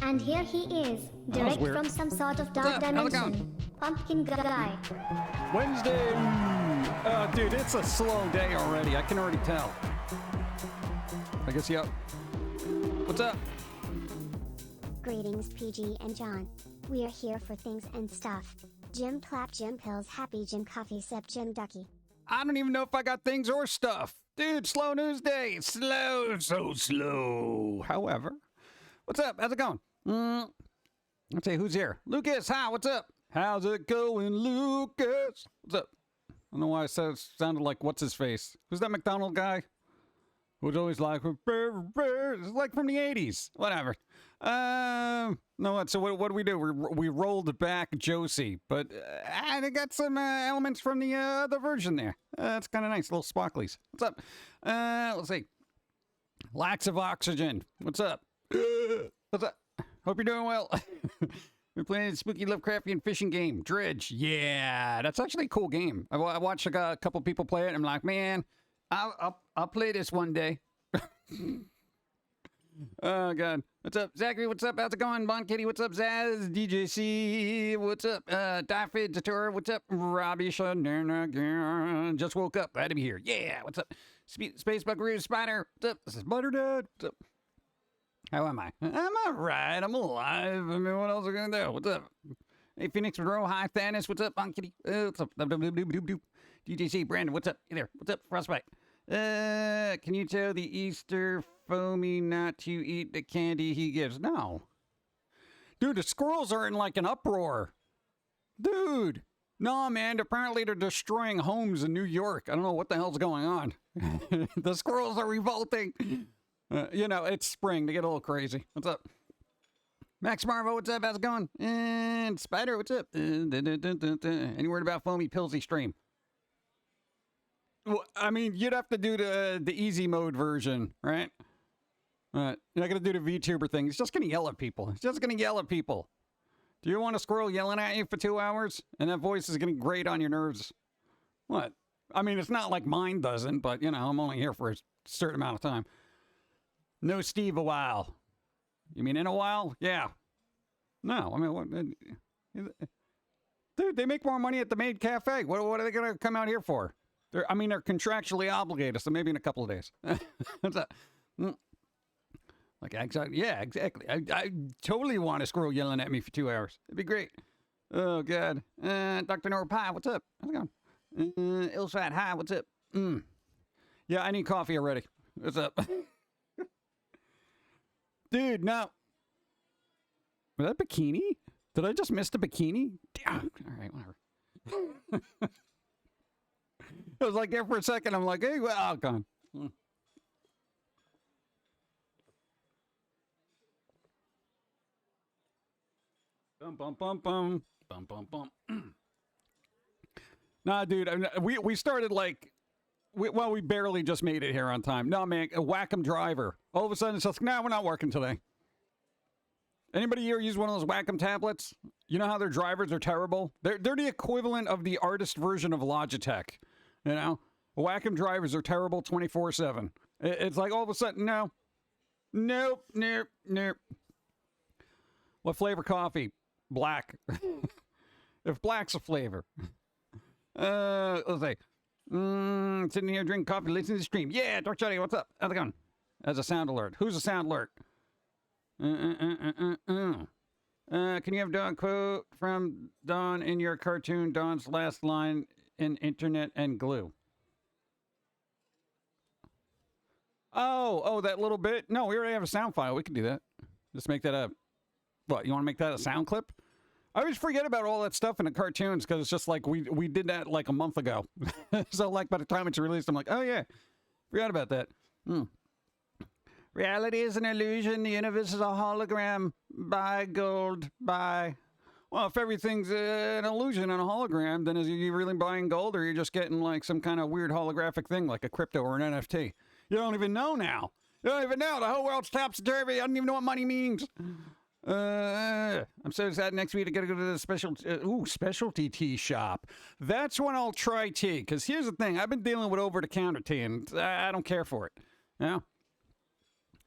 And here he is, direct weird. from some sort of dark dimension. Pumpkin guy. Wednesday! Dude, it's a slow day already. I can already tell. I guess, yeah. What's up? Greetings, PG and John. We're here for things and stuff. Jim clap, Jim pills, happy Jim coffee sip, Jim ducky. I don't even know if I got things or stuff. Dude, slow news day. Slow, so slow. However, what's up? How's it going? Let's see, who's here? Lucas, hi, what's up? How's it going, Lucas? What's up? I don't know why I said it sounded like what's his face. Who's that McDonald guy? Who's always like, it's like from the 80s. Whatever. No, so what do we do? We rolled back Josie, but I got some elements from the other version there. That's kind of nice, little sparklies. What's up? Let's see. Lax of oxygen. What's up? What's up? Hope you're doing well. We're playing a spooky Lovecraftian fishing game, Dredge. Yeah, that's actually a cool game. I watched a couple people play it, and I'm like, man, I'll play this one day. Oh, God. What's up, Zachary? What's up? How's it going? Bon Kitty, what's up? Zaz, DJC, what's up? Daffy, Datura, what's up? Robbie, just woke up. Glad to be here. Yeah, what's up? Space Buckaroo, Spider, what's up? This is Butter Dad. What's up? How am I? I'm all right. I'm alive. I mean, what else are we going to do? What's up? Hey, Phoenix Monroe. Hi, Thanos. What's up, Bon Kitty? What's up? DJC, Brandon. What's up? Hey there. What's up, Frostbite? Can you tell the Easter Foamy not to eat the candy he gives? No. Dude, the squirrels are in like an uproar. Dude. No, man. Apparently they're destroying homes in New York. I don't know what the hell's going on. The squirrels are revolting. You know, it's spring. They get a little crazy. What's up? Max Marvo, what's up? How's it going? And Spider, what's up? Any word about Foamy Pillsy stream? Well, I mean, you'd have to do the easy mode version, right? You're not going to do the VTuber thing. It's just going to yell at people. It's just going to yell at people. Do you want a squirrel yelling at you for 2 hours? And that voice is going to grate on your nerves. What? I mean, it's not like mine doesn't, but, you know, I'm only here for a certain amount of time. No Steve a while. You mean in a while? Yeah. No, I mean, what? Dude, they make more money at the Maid Cafe. What are they going to come out here for? They're contractually obligated, so maybe in a couple of days. What's that? Like, exactly. Yeah, exactly. I totally want a squirrel yelling at me for 2 hours. It'd be great. Oh, God. Dr. Nora Pie, what's up? How's it going? Ilsat, hi, what's up? Yeah, I need coffee already. What's up? Dude, no. Was that bikini? Did I just miss the bikini? Damn. All right, whatever. It was like there for a second. I'm like, hey, well, gone. Bum, bum, bum, bum. Bum, bum, bum. Nah, dude, I mean, we started like, we barely just made it here on time. No, man, a Wacom driver. All of a sudden, it's just, nah, we're not working today. Anybody here use one of those Wacom tablets? You know how their drivers are terrible? They're the equivalent of the artist version of Logitech. You know? Wacom drivers are terrible 24/7. It's like all of a sudden, no. Nope, nope, nope. What flavor coffee? Black. If black's a flavor. Let's see. Sitting here drinking coffee, listening to the stream. Yeah, Dark Johnny, what's up? How's it going? As a sound alert. Who's a sound alert? Can you have Dawn quote from Dawn in your cartoon? Dawn's last line in Internet and Glue. Oh, that little bit? No, we already have a sound file. We can do that. Just make that a... What, you want to make that a sound clip? I always forget about all that stuff in the cartoons because it's just like we did that like a month ago. So like by the time it's released, I'm like, oh yeah, forgot about that. Reality is an illusion. The universe is a hologram. Buy gold. Buy. Well, if everything's an illusion and a hologram, then is you really buying gold or you're just getting like some kind of weird holographic thing like a crypto or an NFT? You don't even know now. You don't even know. The whole world's topsy-turvy. I don't even know what money means. I'm so sad next week I gotta go to the specialty tea shop. That's when I'll try tea. Because here's the thing. I've been dealing with over-the-counter tea, and I don't care for it. You know?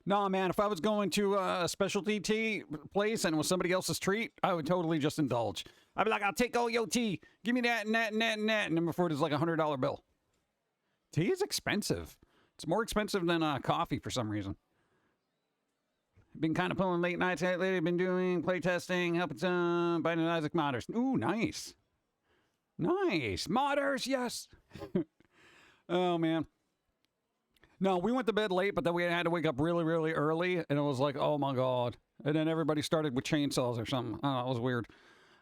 Nah, man, if I was going to a specialty tea place and it was somebody else's treat, I would totally just indulge. I'd be like, I'll take all your tea. Give me that and that and that and that. And then before it is like $100 bill. Tea is expensive. It's more expensive than coffee for some reason. Been kind of pulling late nights lately. Been doing play testing, helping some Biden and Isaac modders. Ooh, nice. Nice. Modders, yes. Oh, man. No, we went to bed late, but then we had to wake up really, really early, and it was like, oh my God. And then everybody started with chainsaws or something. I don't know, it was weird.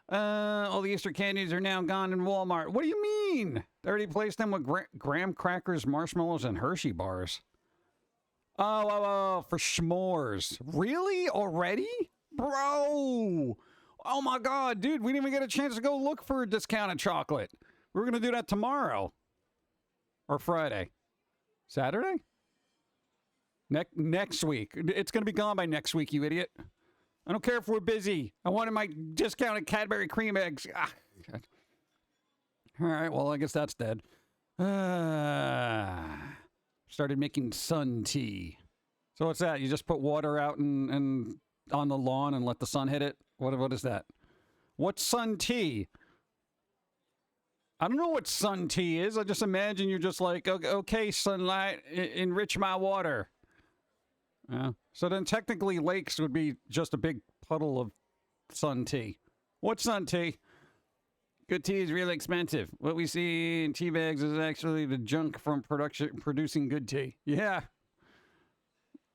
All the Easter candies are now gone in Walmart. What do you mean? They already placed them with graham crackers, marshmallows, and Hershey bars. Oh, for s'mores. Really? Already? Bro! Oh my God, dude, we didn't even get a chance to go look for discounted chocolate. We're going to do that tomorrow. Or Friday. Saturday? Next week. It's going to be gone by next week, you idiot. I don't care if we're busy. I wanted my discounted Cadbury cream eggs. Ah, all right, well, I guess that's dead. Started making sun tea. So what's that? You just put water out and on the lawn and let the sun hit it? What is that? What's sun tea? I don't know what sun tea is. I just imagine you're just like, okay, sunlight, enrich my water. So then technically lakes would be just a big puddle of sun tea. What's sun tea? Good tea is really expensive. What we see in tea bags is actually the junk from producing good tea. Yeah.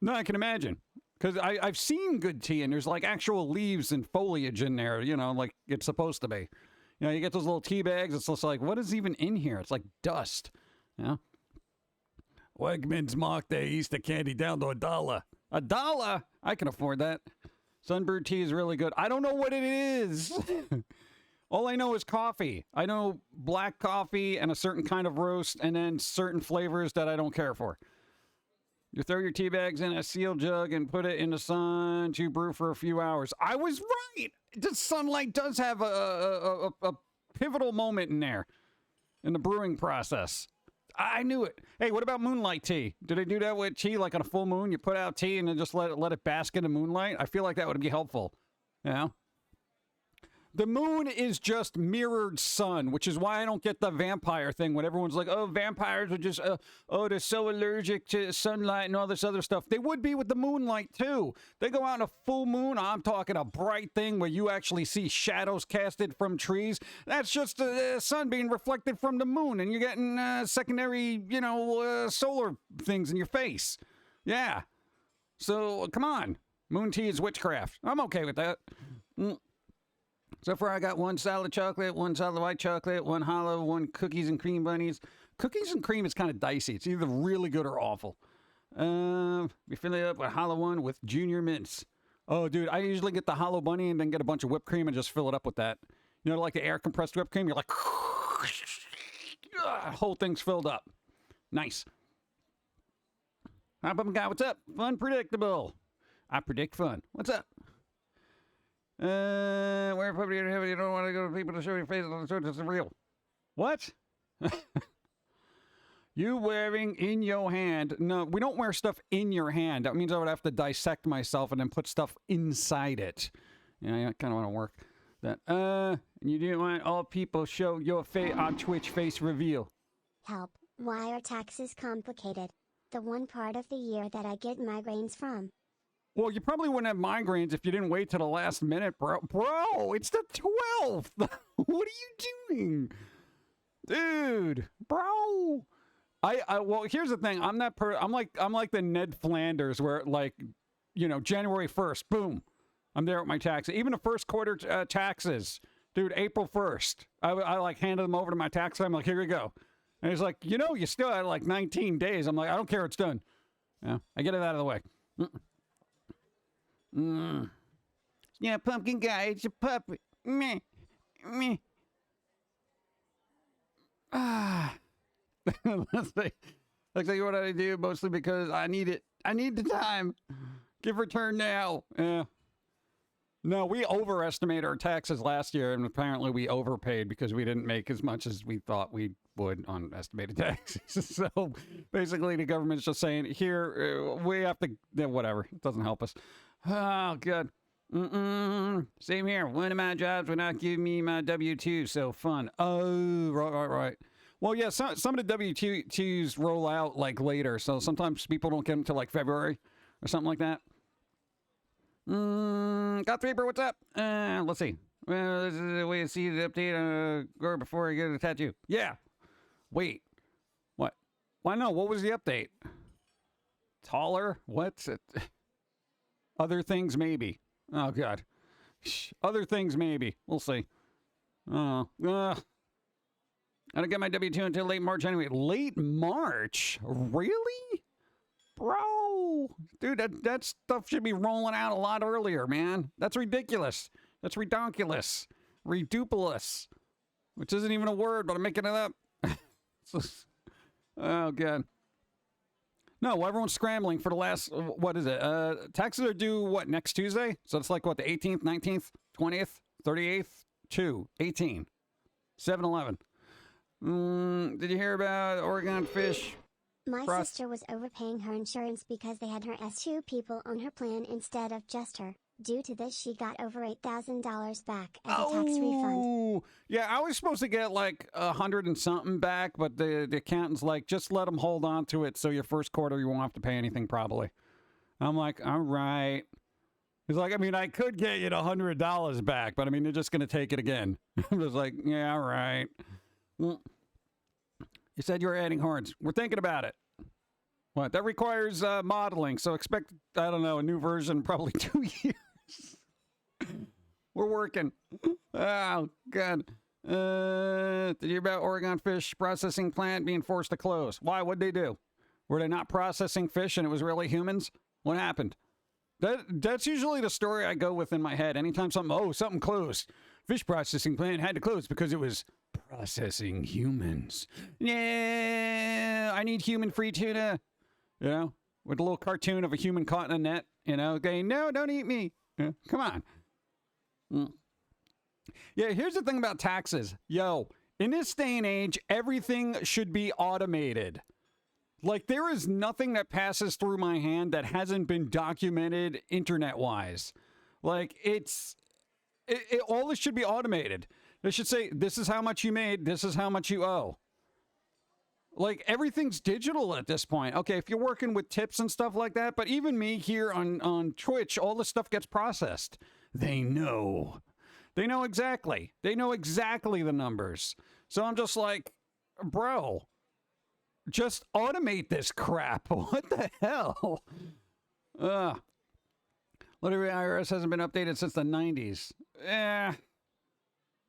No, I can imagine. Because I've seen good tea and there's like actual leaves and foliage in there, you know, like it's supposed to be. You know, you get those little tea bags, it's just like, what is even in here? It's like dust. You know? Wegmans marked their Easter candy down to $1. $1? I can afford that. Sunbird tea is really good. I don't know what it is. All I know is coffee. I know black coffee and a certain kind of roast and then certain flavors that I don't care for. You throw your tea bags in a sealed jug and put it in the sun to brew for a few hours. I was right. The sunlight does have a pivotal moment in there in the brewing process. I knew it. Hey, what about moonlight tea? Do they do that with tea, like on a full moon? You put out tea and then just let it bask in the moonlight? I feel like that would be helpful. You know? The moon is just mirrored sun, which is why I don't get the vampire thing when everyone's like, oh, vampires are just, they're so allergic to sunlight and all this other stuff. They would be with the moonlight, too. They go out in a full moon. I'm talking a bright thing where you actually see shadows casted from trees. That's just the sun being reflected from the moon, and you're getting secondary, solar things in your face. Yeah. So, come on. Moon tea is witchcraft. I'm okay with that. So far, I got one solid chocolate, one solid white chocolate, one hollow, one cookies and cream bunnies. Cookies and cream is kind of dicey. It's either really good or awful. We fill it up with hollow one with junior mints. Oh, dude, I usually get the hollow bunny and then get a bunch of whipped cream and just fill it up with that. You know, like the air compressed whipped cream? You're like, whole thing's filled up. Nice. Hop up and guy, what's up? Fun predictable. I predict fun. What's up? Where probably you don't want to go to people to show your face on the church. It's real. What? You wearing in your hand. No, we don't wear stuff in your hand. That means I would have to dissect myself and then put stuff inside it. Yeah, I kind of want to work that. And you didn't want all people show your face on Twitch face reveal. Help. Why are taxes complicated? The one part of the year that I get migraines from. Well, you probably wouldn't have migraines if you didn't wait till the last minute, bro. Bro, it's the 12th. What are you doing? Dude, bro. Well, here's the thing. I'm like the Ned Flanders where, like, January 1st, boom, I'm there with my taxes. Even the first quarter taxes, dude, April 1st. I like handed them over to my tax guy. I'm like, here you go. And he's like, you still had like 19 days. I'm like, I don't care. It's done. Yeah, I get it out of the way. Yeah, pumpkin guy, it's a puppet. Meh. Meh. Looks like what I do, mostly because I need it. I need the time. Give return now. Yeah. No, we overestimated our taxes last year, and apparently we overpaid because we didn't make as much as we thought we would on estimated taxes. So basically, the government's just saying, here, we have to, whatever. It doesn't help us. Oh, good. Same here. One of my jobs would not give me my W-2, so fun. Oh, right. Well, yeah, some of the W-2s roll out, like, later, so sometimes people don't get them until, like, February or something like that. Got Reaper, what's up? Let's see. Well, this is the way to see the update or before I get a tattoo. Yeah. Wait. What? Why no? What was the update? Taller? What's it? Other things, maybe. Oh, God. Other things, maybe. We'll see. I don't get my W-2 until late March anyway. Late March? Really? Bro, dude, that stuff should be rolling out a lot earlier, man. That's ridiculous. That's redonkulous. Redupulous. Which isn't even a word, but I'm making it up. Oh, God. No, well, everyone's scrambling for the last, what is it? Taxes are due, what, next Tuesday? So it's like, what, the 18th, 19th, 20th, 38th, 2, 18, 7-11. Did you hear about Oregon fish? My sister was overpaying her insurance because they had her S2 people on her plan instead of just her. Due to this, she got over $8,000 back as a tax refund. Yeah, I was supposed to get like 100 and something back, but the accountant's like, just let them hold on to it so your first quarter you won't have to pay anything probably. I'm like, all right. He's like, I mean, I could get you the $100 back, but I mean, they're just going to take it again. I'm just like, yeah, all right. Well, you said you were adding horns. We're thinking about it. What? That requires modeling, so expect, I don't know, a new version probably 2 years. We're working. Oh, God. Did you hear about Oregon fish processing plant being forced to close? Why? What'd they do? Were they not processing fish and it was really humans? What happened? That's usually the story I go with in my head. Anytime something closed. Fish processing plant had to close because it was processing humans. Yeah, I need human-free tuna. You know, with a little cartoon of a human caught in a net, you know, going, no, don't eat me. Yeah, come on. Yeah, here's the thing about taxes. Yo, in this day and age, everything should be automated. Like, there is nothing that passes through my hand that hasn't been documented internet-wise. Like, all this should be automated. They should say, this is how much you made, this is how much you owe. Like, everything's digital at this point. Okay, if you're working with tips and stuff like that, but even me here on Twitch, all this stuff gets processed. They know. They know exactly. They know exactly the numbers. So I'm just like, bro, just automate this crap. What the hell? Literally, IRS hasn't been updated since the 90s.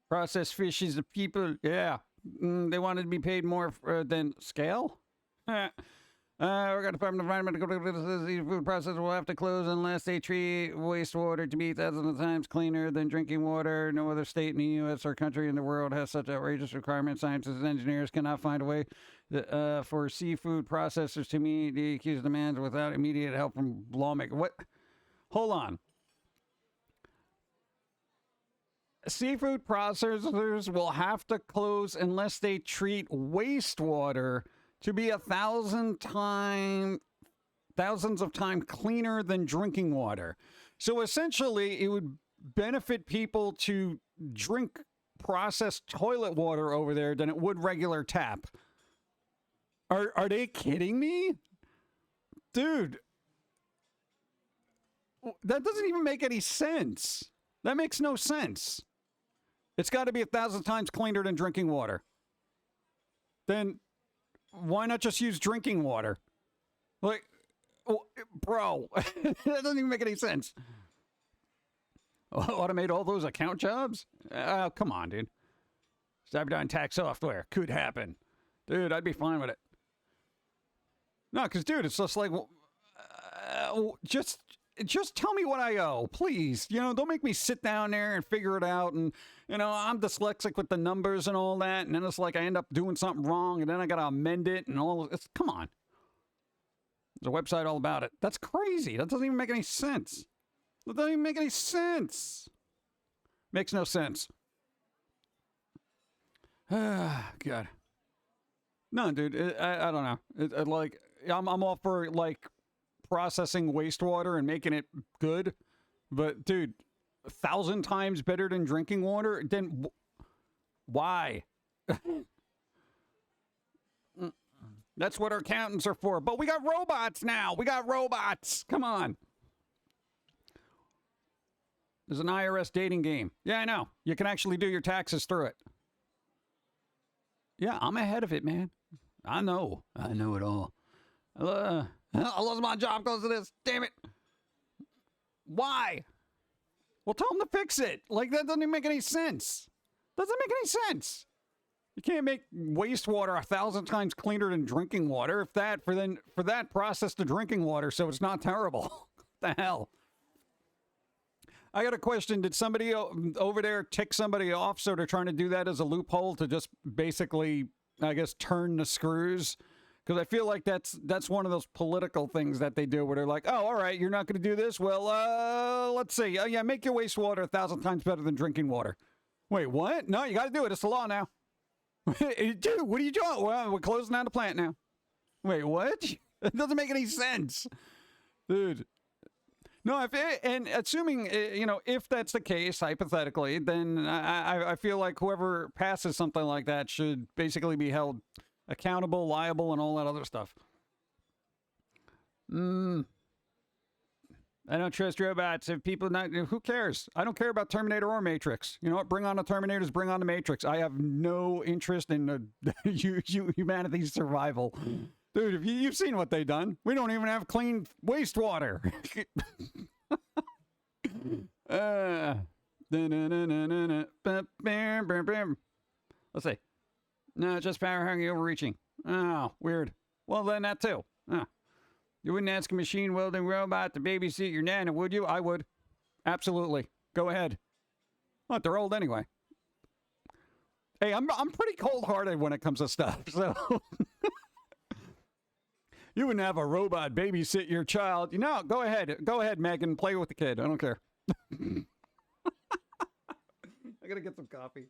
Processed fish is the people. Yeah. They wanted to be paid more than scale? We're going to Department of Environment. The food processor will have to close unless they treat wastewater to be thousands of times cleaner than drinking water. No other state in the U.S. or country in the world has such outrageous requirements. Scientists and engineers cannot find a way for seafood processors to meet the accused demands without immediate help from lawmakers. What? Hold on. Seafood processors will have to close unless they treat wastewater to be thousands of times cleaner than drinking water. So essentially, it would benefit people to drink processed toilet water over there than it would regular tap. Are they kidding me? Dude, that doesn't even make any sense. That makes no sense. It's got to be 1,000 times cleaner than drinking water. Then why not just use drinking water? Like, bro, that doesn't even make any sense. Automate all those account jobs? Come on, dude. Cyberdyne tax software could happen. Dude, I'd be fine with it. No, because, dude, it's just like, just tell me what I owe, please. You know, don't make me sit down there and figure it out. And, you know, I'm dyslexic with the numbers and all that. And then it's like I end up doing something wrong and then I got to amend it and all. Come on. There's a website all about it. That's crazy. That doesn't even make any sense. That doesn't even make any sense. Makes no sense. God. No, dude, I don't know. Like, I'm all for, like, processing wastewater and making it good. But, dude, 1,000 times better than drinking water? Then why? That's what our accountants are for. But we got robots now. We got robots. Come on. There's an IRS dating game. Yeah, I know. You can actually do your taxes through it. Yeah, I'm ahead of it, man. I know. I know it all. I lost my job because of this. Damn it. Why? Well, tell them to fix it. Like, that doesn't even make any sense. Doesn't make any sense. You can't make wastewater 1,000 times cleaner than drinking water. If that, for that, process to drinking water so it's not terrible. What the hell? I got a question. Did somebody over there tick somebody off, so they're trying to do that as a loophole to just basically, I guess, turn the screws? Because I feel like that's one of those political things that they do where they're like, oh, all right, you're not going to do this? Well, let's see. Yeah, make your wastewater 1,000 times better than drinking water. Wait, what? No, you got to do it. It's the law now. Dude, what are you doing? Well, we're closing down the plant now. Wait, what? It doesn't make any sense. Dude. No, and assuming, if that's the case, hypothetically, then I feel like whoever passes something like that should basically be held accountable, liable, and all that other stuff. I don't trust robots. If people not, who cares? I don't care about Terminator or Matrix. You know what? Bring on the Terminators, bring on the Matrix. I have no interest in humanity's survival. Dude, if you've seen what they've done. We don't even have clean wastewater. Let's see. No, just power hungry, overreaching. Oh, weird. Well, then that too. You wouldn't ask a machine welding robot to babysit your nana, would you? I would. Absolutely. Go ahead. What? They're old anyway. Hey, I'm pretty cold-hearted when it comes to stuff, so... You wouldn't have a robot babysit your child. Go ahead. Go ahead, Megan. Play with the kid. I don't care. I gotta get some coffee.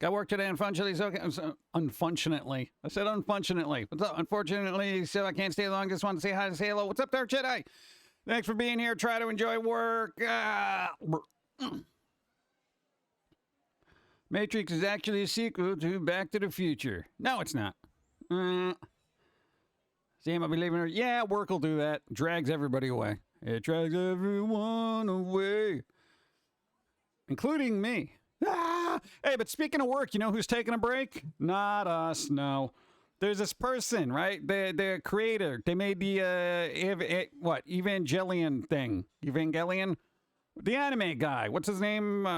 Got work today, unfortunately. Unfortunately. I said unfortunately. What's up? Unfortunately, so I can't stay long. Just want to say hi and say hello. What's up there, Jedi? Thanks for being here. Try to enjoy work. Matrix is actually a sequel to Back to the Future. No, it's not. Sam, I'll be leaving her. Yeah, work will do that. Drags everybody away. It drags everyone away. Including me. Hey, but speaking of work, you know who's taking a break? Not us, no. There's this person, right? The creator. They made the, Evangelion thing. Evangelion? The anime guy. What's his name?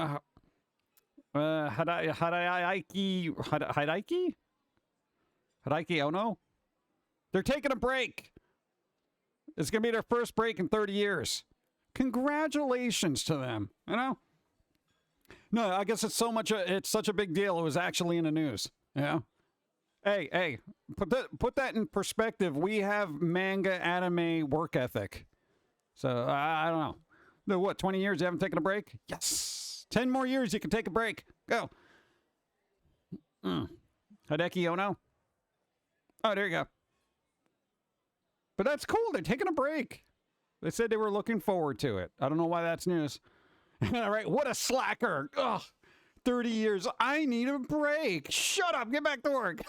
Hideaki? Hideaki Ono? They're taking a break. It's going to be their first break in 30 years. Congratulations to them, you know? No, I guess it's such a big deal. It was actually in the news. Yeah. Hey, put that in perspective. We have manga anime work ethic. So I don't know. No, what? 20 years you haven't taken a break? Yes. 10 more years you can take a break. Go. Hideki Ono. Oh, there you go. But that's cool. They're taking a break. They said they were looking forward to it. I don't know why that's news. All right, what a slacker. Ugh, 30 years. I need a break. Shut up. Get back to work.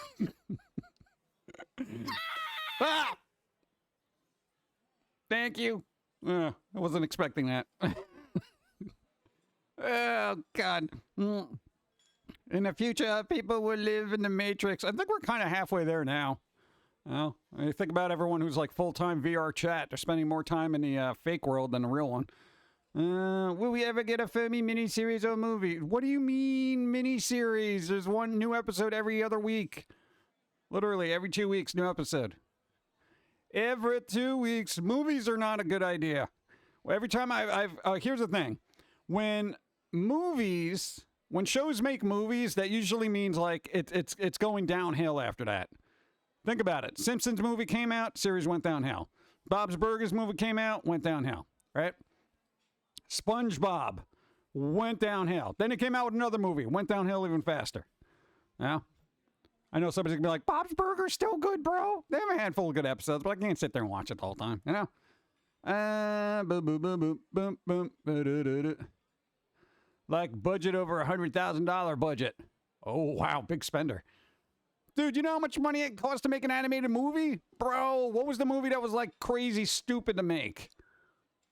Ah! Thank you. I wasn't expecting that. Oh, God. In the future, people will live in the Matrix. I think we're kind of halfway there now. Well, I think about everyone who's like full-time VR chat. They're spending more time in the fake world than the real one. Will we ever get a Foamy miniseries or movie? What do you mean miniseries? There's one new episode every other week. Literally, every 2 weeks, new episode. Every 2 weeks. Movies are not a good idea. Well, every time here's the thing. When shows make movies, that usually means like it's going downhill after that. Think about it. Simpsons movie came out, series went downhill. Bob's Burgers movie came out, went downhill, right? SpongeBob went downhill. Then it came out with another movie, went downhill even faster. Now, I know somebody's gonna be like, Bob's Burgers still good, bro. They have a handful of good episodes, but I can't sit there and watch it the whole time, you know? Boom, boom, boom, boom, boom, boom, ba-da-da-da. Like budget over $100,000 budget. Oh, wow, big spender. Dude, you know how much money it costs to make an animated movie? Bro, what was the movie that was like crazy stupid to make?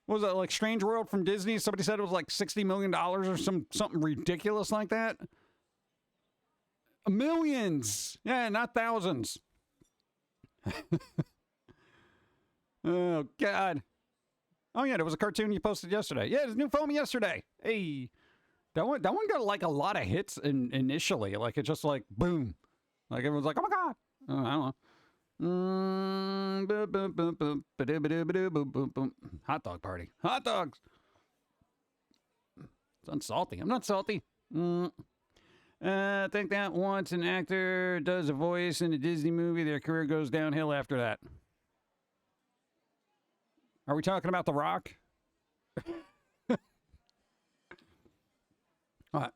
What was it, like Strange World from Disney? Somebody said it was like $60 million or something ridiculous like that. Millions. Yeah, not thousands. Oh, God. Oh, yeah, there was a cartoon you posted yesterday. Yeah, there's a new Foamy yesterday. Hey. That one got like a lot of hits initially. Like, it just like, boom. Like, everyone's like, oh, my God. I don't know. Hot dog party. Hot dogs. It's unsalty. I'm not salty. I think that once an actor does a voice in a Disney movie, their career goes downhill after that. Are we talking about The Rock? What?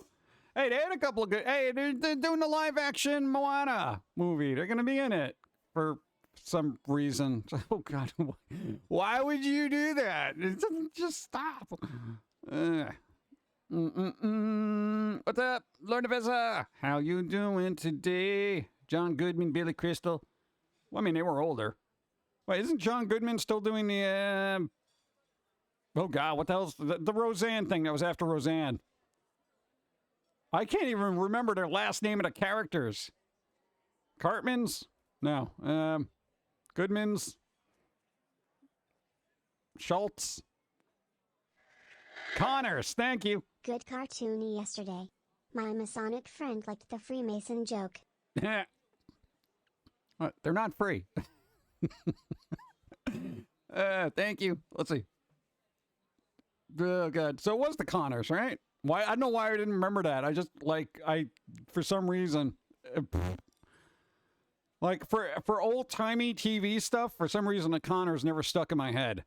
Hey, they had a couple of good... Hey, they're doing the live-action Moana movie. They're going to be in it for some reason. Oh, God. Why would you do that? Just stop. What's up, Lord Professor? How you doing today? John Goodman, Billy Crystal. Well, I mean, they were older. Wait, isn't John Goodman still doing the... Oh, God, what the hell's... The Roseanne thing that was after Roseanne. I can't even remember their last name of the characters. Cartmans? No. Goodmans? Schultz? Connors, thank you. Good cartoony yesterday. My Masonic friend liked the Freemason joke. What? They're not free. Thank you. Let's see. Oh, God. So it was the Connors, right? Why? I don't know why I didn't remember that. I just, for some reason, like, for old-timey TV stuff, for some reason, the Connors never stuck in my head.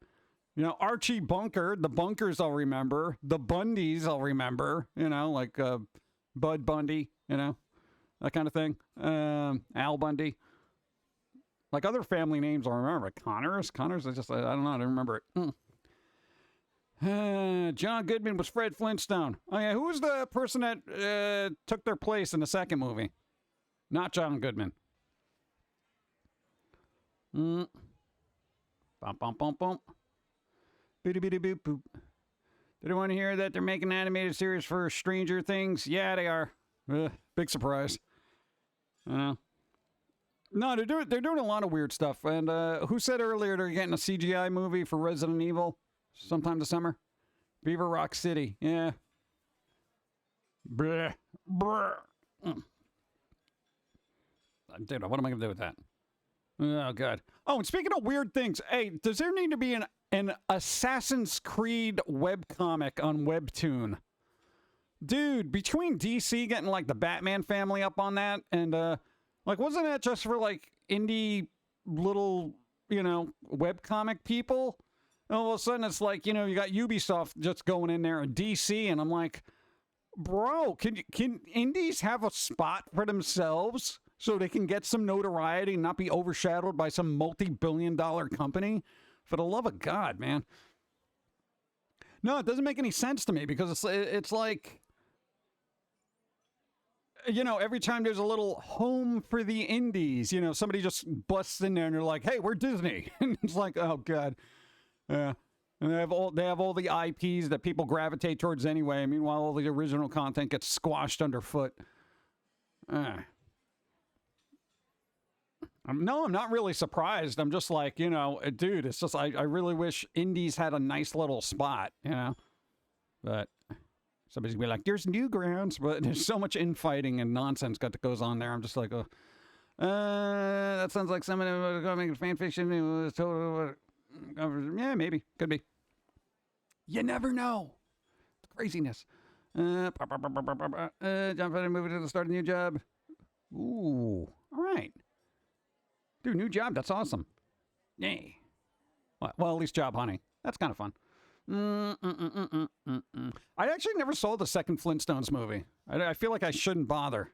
You know, Archie Bunker, the Bunkers I'll remember. The Bundys I'll remember. You know, like Bud Bundy, you know, that kind of thing. Al Bundy. Like other family names I'll remember. Connors, I don't know, I don't remember it. John Goodman was Fred Flintstone. Oh, yeah, who was the person that took their place in the second movie? Not John Goodman. Bum, bum, bum, bum. Boop, boop, boop, boop. Did anyone hear that they're making an animated series for Stranger Things? Yeah, they are. Big surprise. No, they're doing a lot of weird stuff. And who said earlier they're getting a CGI movie for Resident Evil sometime this summer? Beaver Rock City. Yeah. Bleh. Brr. Dude, what am I going to do with that? Oh, God. Oh, and speaking of weird things, hey, does there need to be an Assassin's Creed webcomic on Webtoon? Dude, between DC getting, like, the Batman family up on that, and, like, wasn't that just for, like, indie little, you know, webcomic people? And all of a sudden, it's like, you know, you got Ubisoft just going in there and DC, and I'm like, bro, can indies have a spot for themselves so they can get some notoriety and not be overshadowed by some multi-billion-dollar company? For the love of God, man. No, it doesn't make any sense to me because it's like, you know, every time there's a little home for the indies, you know, somebody just busts in there and they're like, hey, we're Disney. And it's like, oh, God. Yeah. And they have all the IPs that people gravitate towards anyway. Meanwhile, all the original content gets squashed underfoot. No, I'm not really surprised. I'm just like, you know, dude, it's just, I really wish indies had a nice little spot, you know? But somebody's gonna be like, there's Newgrounds, but there's so much infighting and nonsense that goes on there. I'm just like, oh, that sounds like somebody was going to make a fan fiction. It was total, yeah, maybe. Could be. You never know. It's craziness. Jump in and move to the start of a new job. Ooh, all right. Dude, new job. That's awesome. Yay. Well, at least job hunting. That's kind of fun. I actually never saw the second Flintstones movie. I feel like I shouldn't bother.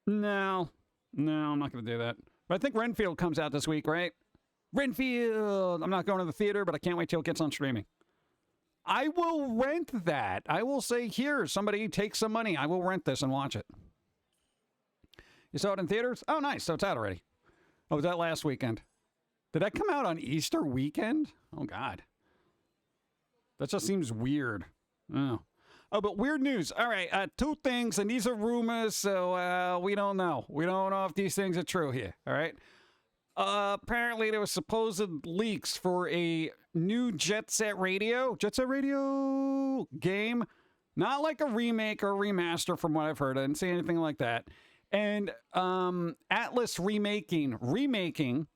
No, I'm not going to do that. But I think Renfield comes out this week, right? Renfield! I'm not going to the theater, but I can't wait till it gets on streaming. I will rent that. I will say, here, somebody take some money. I will rent this and watch it. You saw it in theaters? Oh, nice. So it's out already. Oh, was that last weekend? Did that come out on Easter weekend? Oh, God. That just seems weird. Oh, but weird news. All right, two things, and these are rumors, so we don't know. We don't know if these things are true here, all right? Apparently, there were supposed leaks for a new Jet Set Radio game. Not like a remake or remaster from what I've heard. I didn't see anything like that. And Atlas remaking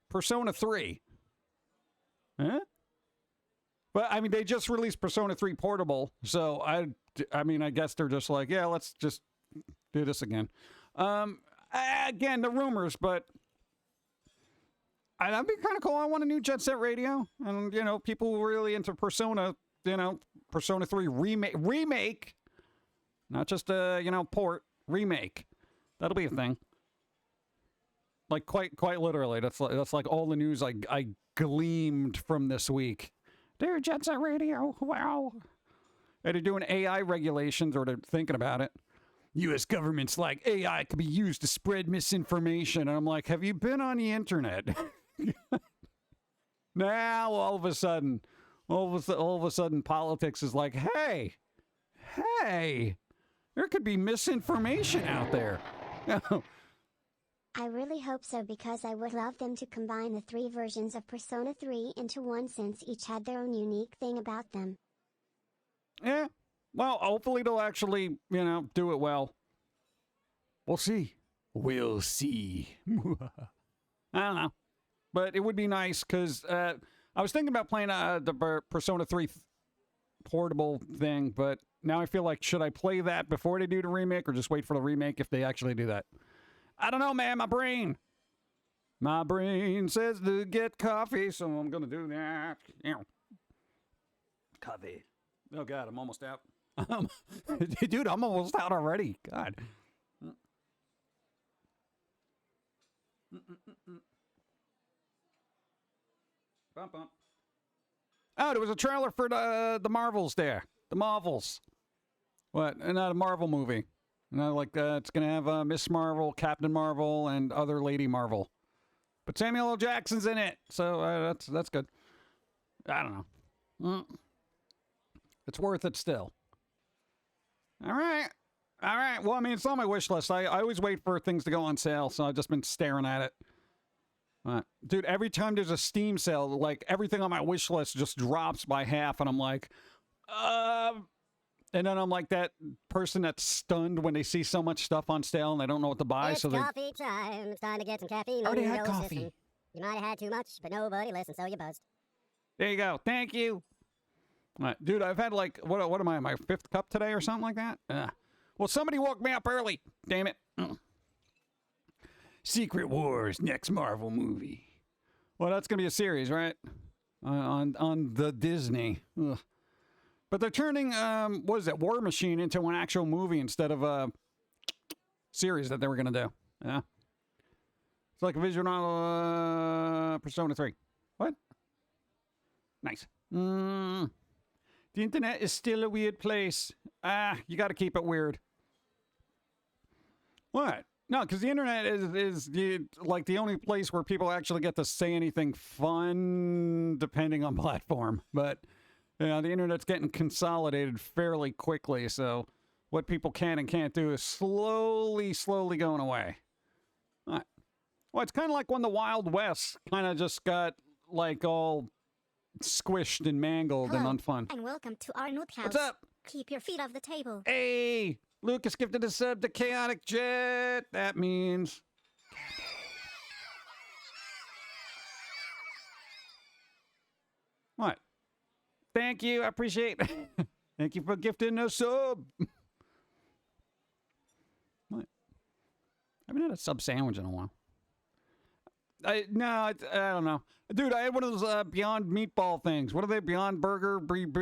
Persona 3. Huh? But, I mean, they just released Persona 3 Portable, so I mean, I guess they're just like, yeah, let's just do this again. Again, the rumors, but that'd be kind of cool. I want a new Jet Set Radio, and, you know, people who are really into Persona, you know, Persona 3 remake, not just a, you know, port, remake. That'll be a thing. Like, quite literally, that's like all the news I gleamed from this week. Dear Jet Set Radio, wow. And they're doing AI regulations, or they're thinking about it. U.S. government's like, AI could be used to spread misinformation. And I'm like, have you been on the internet? Now, all of a sudden, politics is like, hey, there could be misinformation out there. I really hope so, because I would love them to combine the 3 versions of Persona 3 into one, since each had their own unique thing about them. Yeah. Well, hopefully they'll actually, you know, do it well. We'll see. We'll see. I don't know. But it would be nice, because I was thinking about playing the Persona 3 portable thing, but now I feel like, should I play that before they do the remake, or just wait for the remake if they actually do that? I don't know, man. My brain says to get coffee, so I'm going to do that. Coffee. Oh, God, I'm almost out. Dude, I'm almost out already. God. Bump, bump. Oh, there was a trailer for the Marvels there. The Marvels. What? Not a Marvel movie. Like, it's going to have Miss Marvel, Captain Marvel, and other Lady Marvel. But Samuel L. Jackson's in it, so that's good. I don't know. It's worth it still. All right. Well, I mean, it's on my wish list. I always wait for things to go on sale, so I've just been staring at it. Dude, every time there's a Steam sale, like, everything on my wish list just drops by half, and I'm like, and then I'm like that person that's stunned when they see so much stuff on sale and they don't know what to buy. It's coffee time. It's time to get some caffeine. Already had coffee. System. You might have had too much, but nobody listened, so you buzzed. There you go. Thank you. Dude, I've had like, what am I, my 5th cup today or something like that? Well, somebody woke me up early. Damn it. Secret Wars, next Marvel movie. Well, that's going to be a series, right? On the Disney. Ugh. But they're turning, what is it, War Machine into an actual movie instead of a series that they were going to do. Yeah. It's like a visual novel, Persona 3. What? Nice. The internet is still a weird place. You got to keep it weird. What? No, because the internet is like the only place where people actually get to say anything fun, depending on platform. But you know, the internet's getting consolidated fairly quickly, so what people can and can't do is slowly going away. Right. Well, it's kind of like when the Wild West kind of just got like all squished and mangled and unfun. And welcome to our note house. What's up? Keep your feet off the table. Hey, Lucas gifted a sub to Chaotic Jet. That means what? thank you. I appreciate it. Thank you for gifting a sub. What? I haven't had a sub sandwich in a while. I don't know. Dude, I had one of those Beyond Meatball things. What are they? Beyond Burger? The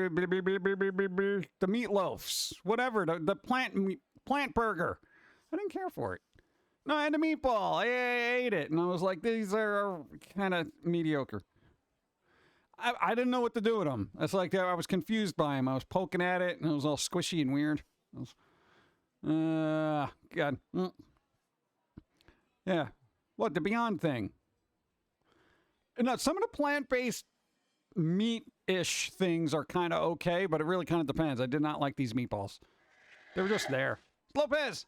meatloafs. Whatever. The plant burger. I didn't care for it. No, I had the meatball. I ate it. And I was like, these are kind of mediocre. I didn't know what to do with them. It's like I was confused by them. I was poking at it, and it was all squishy and weird. God. Yeah. What, the Beyond thing? Now, some of the plant-based meat-ish things are kind of okay, but it really kind of depends. I did not like these meatballs. They were just there. Lopez!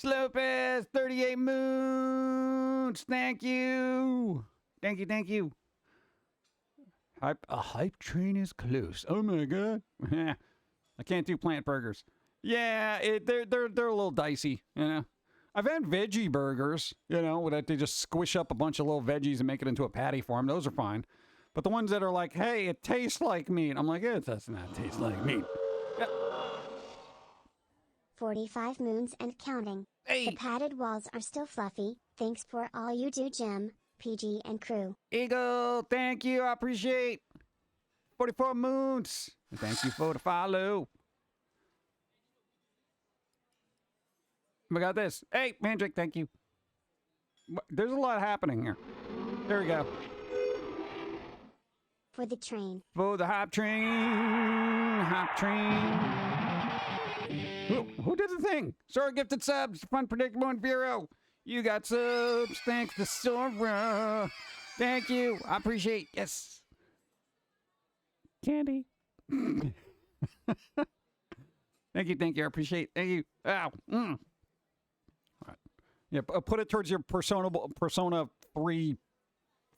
38 moons! Thank you! Thank you. A hype train is close. Oh my god. I can't do plant burgers. Yeah, they're a little dicey, you know. I've had veggie burgers, you know, that they just squish up a bunch of little veggies and make it into a patty for them. Those are fine. But the ones that are like, hey, it tastes like meat. I'm like, it does not taste like meat. Yeah. 45 moons and counting. Hey. The padded walls are still fluffy. Thanks for all you do, J.i.M, PG, and crew. Eagle, thank you. I appreciate 44 moons. Thank you for the follow. We got this. Hey, Mandrake, thank you. There's a lot happening here. There we go. For the train. For the hype train. Hype train. Who did the thing? Sora gifted subs. Fun, predictable, and Bureau. You got subs. Thanks to Sora. Thank you. I appreciate. Yes. Candy. Thank you. I appreciate. Thank you. Ow. Yeah, put it towards your Persona 3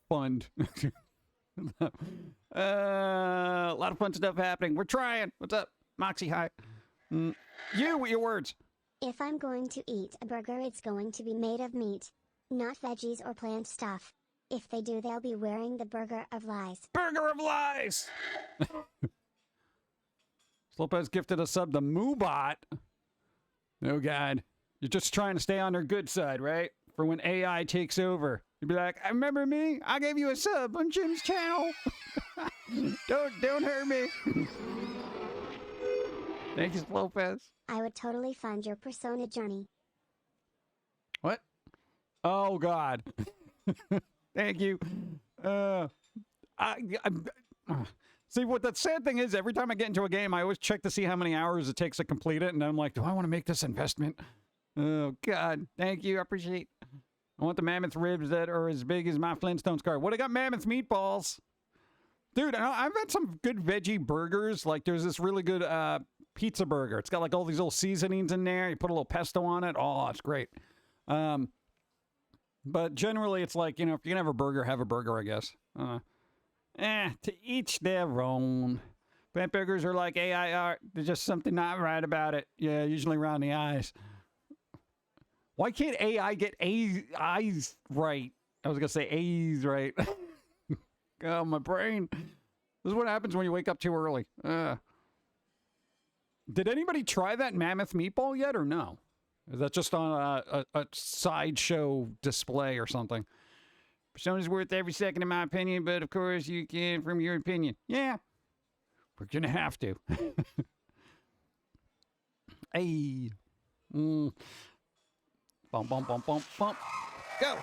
fund. A lot of fun stuff happening. We're trying. What's up? Moxie, hi. Your words. If I'm going to eat a burger, it's going to be made of meat, not veggies or plant stuff. If they do, they'll be wearing the Burger of Lies. Burger of Lies! Lopez gifted a sub to Moobot. Oh, God. You're just trying to stay on their good side, right? For when AI takes over. You'd be like, I remember me? I gave you a sub on Jim's channel. Don't hurt me. Thank you, Lopez. I would totally fund your Persona journey. What? Oh, God. Thank you. See, what the sad thing is, every time I get into a game, I always check to see how many hours it takes to complete it, and I'm like, do I want to make this investment? Oh, God. Thank you. I appreciate it. I want the mammoth ribs that are as big as my Flintstones car. What, I got mammoth meatballs? Dude, I've had some good veggie burgers. Like, there's this really good pizza burger. It's got, like, all these little seasonings in there. You put a little pesto on it. Oh, it's great. But generally, it's like, you know, if you're going to have a burger, I guess. To each their own. Plant burgers are like AI art. There's just something not right about it. Yeah, usually around the eyes. Why can't AI get eyes right? I was going to say A's right. Oh, my brain. This is what happens when you wake up too early. Did anybody try that mammoth meatball yet or no? Is that just on a sideshow display or something? Persona's worth every second, in my opinion, but of course you can from your opinion. Yeah, we're going to have to. Hey. Bump, bump, bump, bump, bump. Go.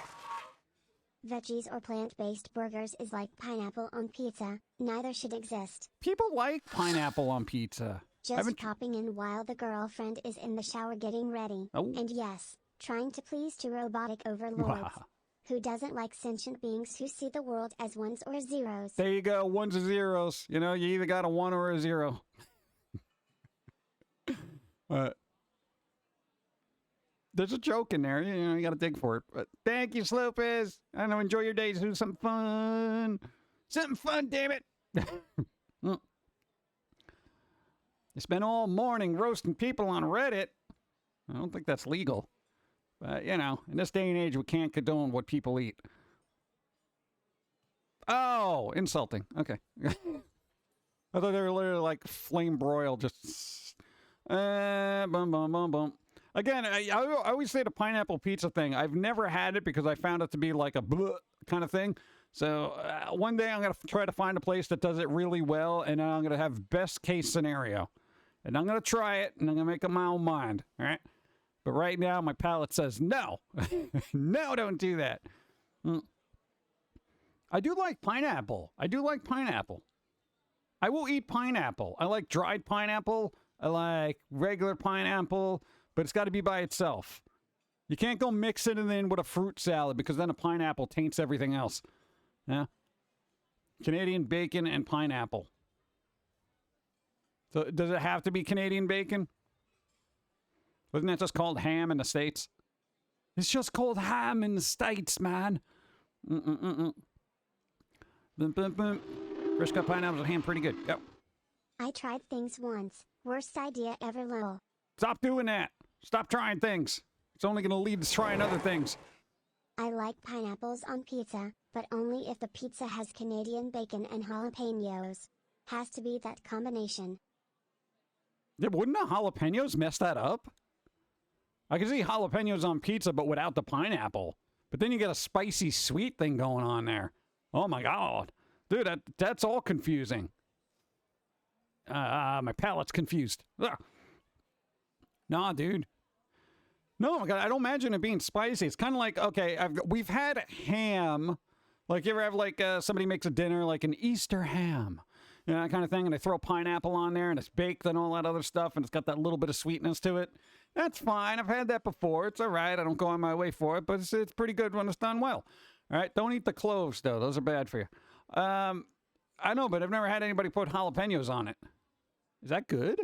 Veggies or plant-based burgers is like pineapple on pizza. Neither should exist. People like pineapple on pizza. Just popping in while the girlfriend is in the shower getting ready. Oh. And yes, trying to please two robotic overlords. Who doesn't like sentient beings who see the world as ones or zeros? There you go, ones or zeros. You know, you either got a 1 or a 0. There's a joke in there. You know, you got to dig for it. But thank you, Slopez. I know, enjoy your days. Do something fun. Something fun, damn it. You spent all morning roasting people on Reddit. I don't think that's legal. But, you know, in this day and age, we can't condone what people eat. Oh, insulting. Okay. I thought they were literally like flame broiled, just bum bum bum bum. Again, I always say the pineapple pizza thing. I've never had it because I found it to be like a bleh kind of thing. So one day I'm going to try to find a place that does it really well, and I'm going to have best case scenario. And I'm going to try it, and I'm going to make up my own mind, all right? But right now, my palate says no. No, don't do that. I do like pineapple. I will eat pineapple. I like dried pineapple. I like regular pineapple. But it's got to be by itself. You can't go mix it in with a fruit salad because then a pineapple taints everything else. Yeah. Canadian bacon and pineapple. So does it have to be Canadian bacon? Wasn't that just called ham in the States? It's just called ham in the States, man. Fresh cut pineapples and ham, pretty good. Go. I tried things once. Worst idea ever, lol. Stop doing that. Stop trying things. It's only going to lead to trying other things. I like pineapples on pizza, but only if the pizza has Canadian bacon and jalapenos. Has to be that combination. Yeah, wouldn't the jalapenos mess that up? I can see jalapenos on pizza, but without the pineapple. But then you get a spicy sweet thing going on there. Oh my God. Dude, that's all confusing. My palate's confused. Ugh. Nah, dude. No, my God, I don't imagine it being spicy. It's kind of like, okay, we've had ham. Like, you ever have, like, somebody makes a dinner, like an Easter ham, you know, that kind of thing, and they throw pineapple on there, and it's baked and all that other stuff, and it's got that little bit of sweetness to it. That's fine. I've had that before. It's all right. I don't go on my way for it, but it's pretty good when it's done well. All right? Don't eat the cloves, though. Those are bad for you. I know, but I've never had anybody put jalapenos on it. Is that good?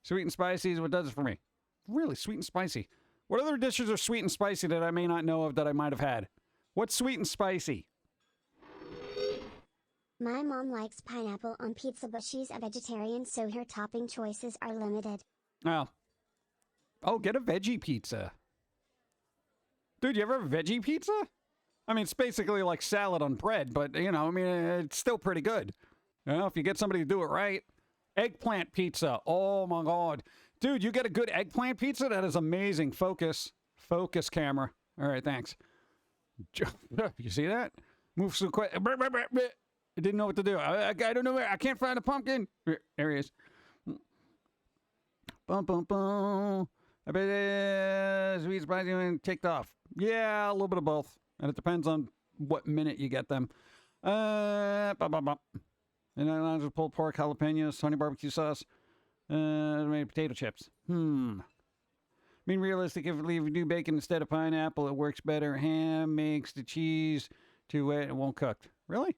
Sweet and spicy is what does it for me. Really, sweet and spicy. What other dishes are sweet and spicy that I may not know of that I might have had? What's sweet and spicy? My mom likes pineapple on pizza, but she's a vegetarian, so her topping choices are limited. Oh, get a veggie pizza. Dude, you ever have a veggie pizza? I mean, it's basically like salad on bread, but, you know, I mean, it's still pretty good. You know, if you get somebody to do it right. Eggplant pizza. Oh, my God. Dude, you get a good eggplant pizza? That is amazing. Focus. Focus, camera. All right, thanks. You see that? Move so quick. I didn't know what to do. I don't know where. I can't find a pumpkin. There he is. Bum, bum, bum. I bet sweet spicy and kicked off. Yeah, a little bit of both. And it depends on what minute you get them. Bum, bum, bum. And then I just pulled pork, jalapenos, honey barbecue sauce, made potato chips. I mean, realistic, if you do bacon instead of pineapple, it works better. Ham makes the cheese too wet and won't cook. Really?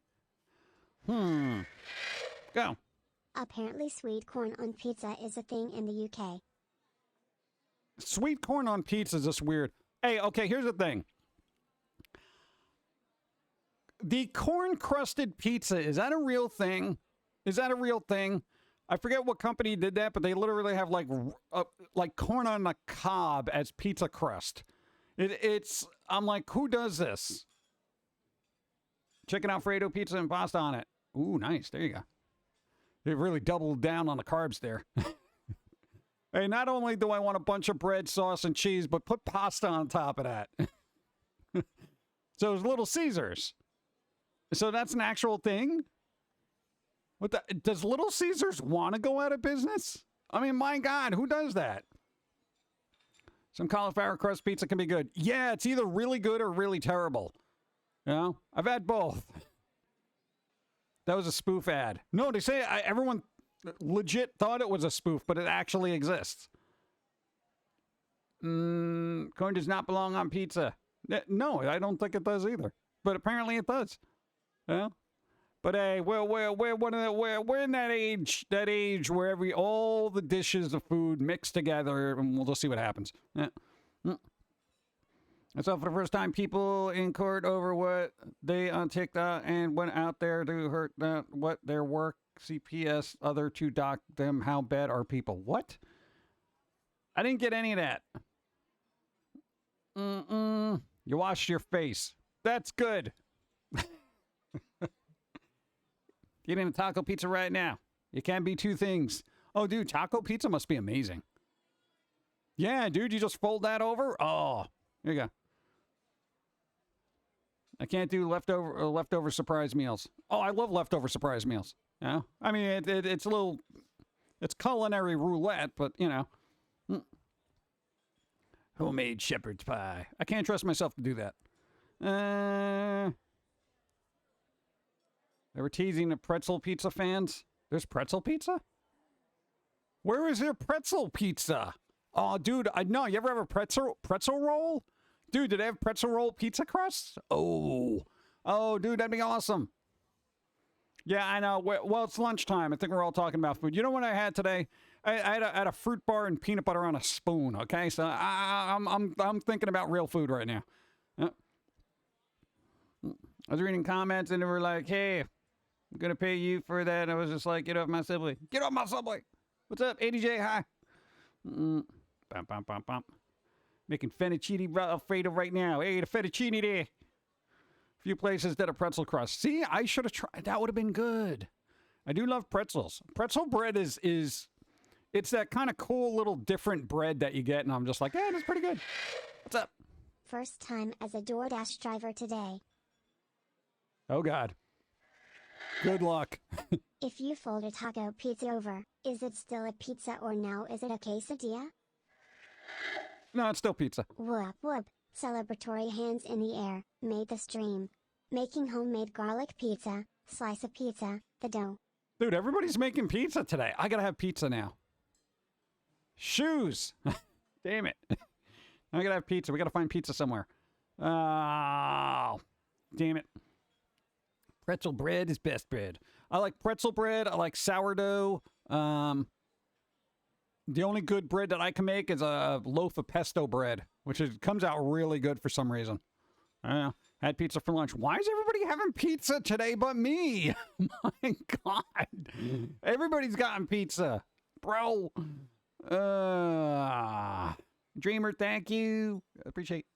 Go. Apparently sweet corn on pizza is a thing in the UK. Sweet corn on pizza is just weird. Hey, okay, here's the thing. The corn-crusted pizza, is that a real thing? Is that a real thing? I forget what company did that, but they literally have like corn on the cob as pizza crust. I'm like, who does this? Chicken Alfredo pizza and pasta on it. Ooh, nice. There you go. They really doubled down on the carbs there. Hey, not only do I want a bunch of bread, sauce, and cheese, but put pasta on top of that. So it's Little Caesars. So that's an actual thing? Does Little Caesars want to go out of business? I mean, my God, who does that? Some cauliflower crust pizza can be good. Yeah, it's either really good or really terrible. You know? I've had both. That was a spoof ad. No, they say everyone legit thought it was a spoof, but it actually exists. Corn does not belong on pizza. No, I don't think it does either. But apparently it does. Yeah. But hey, we're in that age where all the dishes of food mix together, and we'll just see what happens. Yeah. And so for the first time, people in court over what they on TikTok and went out there to hurt what their work CPS other to dock them. How bad are people? What? I didn't get any of that. You washed your face. That's good. Eating a taco pizza right now. You can't be two things. Oh, dude, taco pizza must be amazing. Yeah, dude, you just fold that over. Oh, here you go. I can't do leftover surprise meals. Oh, I love leftover surprise meals. You know? I mean, it's a little, it's culinary roulette, but you know. Homemade shepherd's pie. I can't trust myself to do that. They were teasing the pretzel pizza fans. There's pretzel pizza? Where is there pretzel pizza? Oh, dude, no, you ever have a pretzel roll? Dude, do they have pretzel roll pizza crusts? Oh, dude, that'd be awesome. Yeah, I know. Well, it's lunchtime. I think we're all talking about food. You know what I had today? I had a fruit bar and peanut butter on a spoon. Okay, so I'm thinking about real food right now. I was reading comments and they were like, "Hey, I'm gonna pay you for that." And I was just like, "Get off my subway! Get off my subway!" What's up, ADJ? Hi. Bum, bum, bum, bum. Making fettuccine Alfredo right now. Hey, the fettuccine there. A few places that are pretzel crust. See, I should have tried. That would have been good. I do love pretzels. Pretzel bread is it's that kind of cool little different bread that you get, and I'm just like, yeah, it's pretty good. What's up? First time as a DoorDash driver today. Oh, God. Good luck. If you fold a taco pizza over, is it still a pizza or now is it a quesadilla? No, it's still pizza. Whoop whoop. Celebratory hands in the air, made the stream. Making homemade garlic pizza, slice of pizza, the dough. Dude, everybody's making pizza today. I gotta have pizza now. Shoes. Damn it. I gotta have pizza. We gotta find pizza somewhere. Oh, damn it. Pretzel bread is best bread. I like pretzel bread. I like sourdough. The only good bread that I can make is a loaf of pesto bread, which comes out really good for some reason. I don't know. Had pizza for lunch. Why is everybody having pizza today but me? My God. Everybody's gotten pizza. Bro. Dreamer, thank you. Appreciate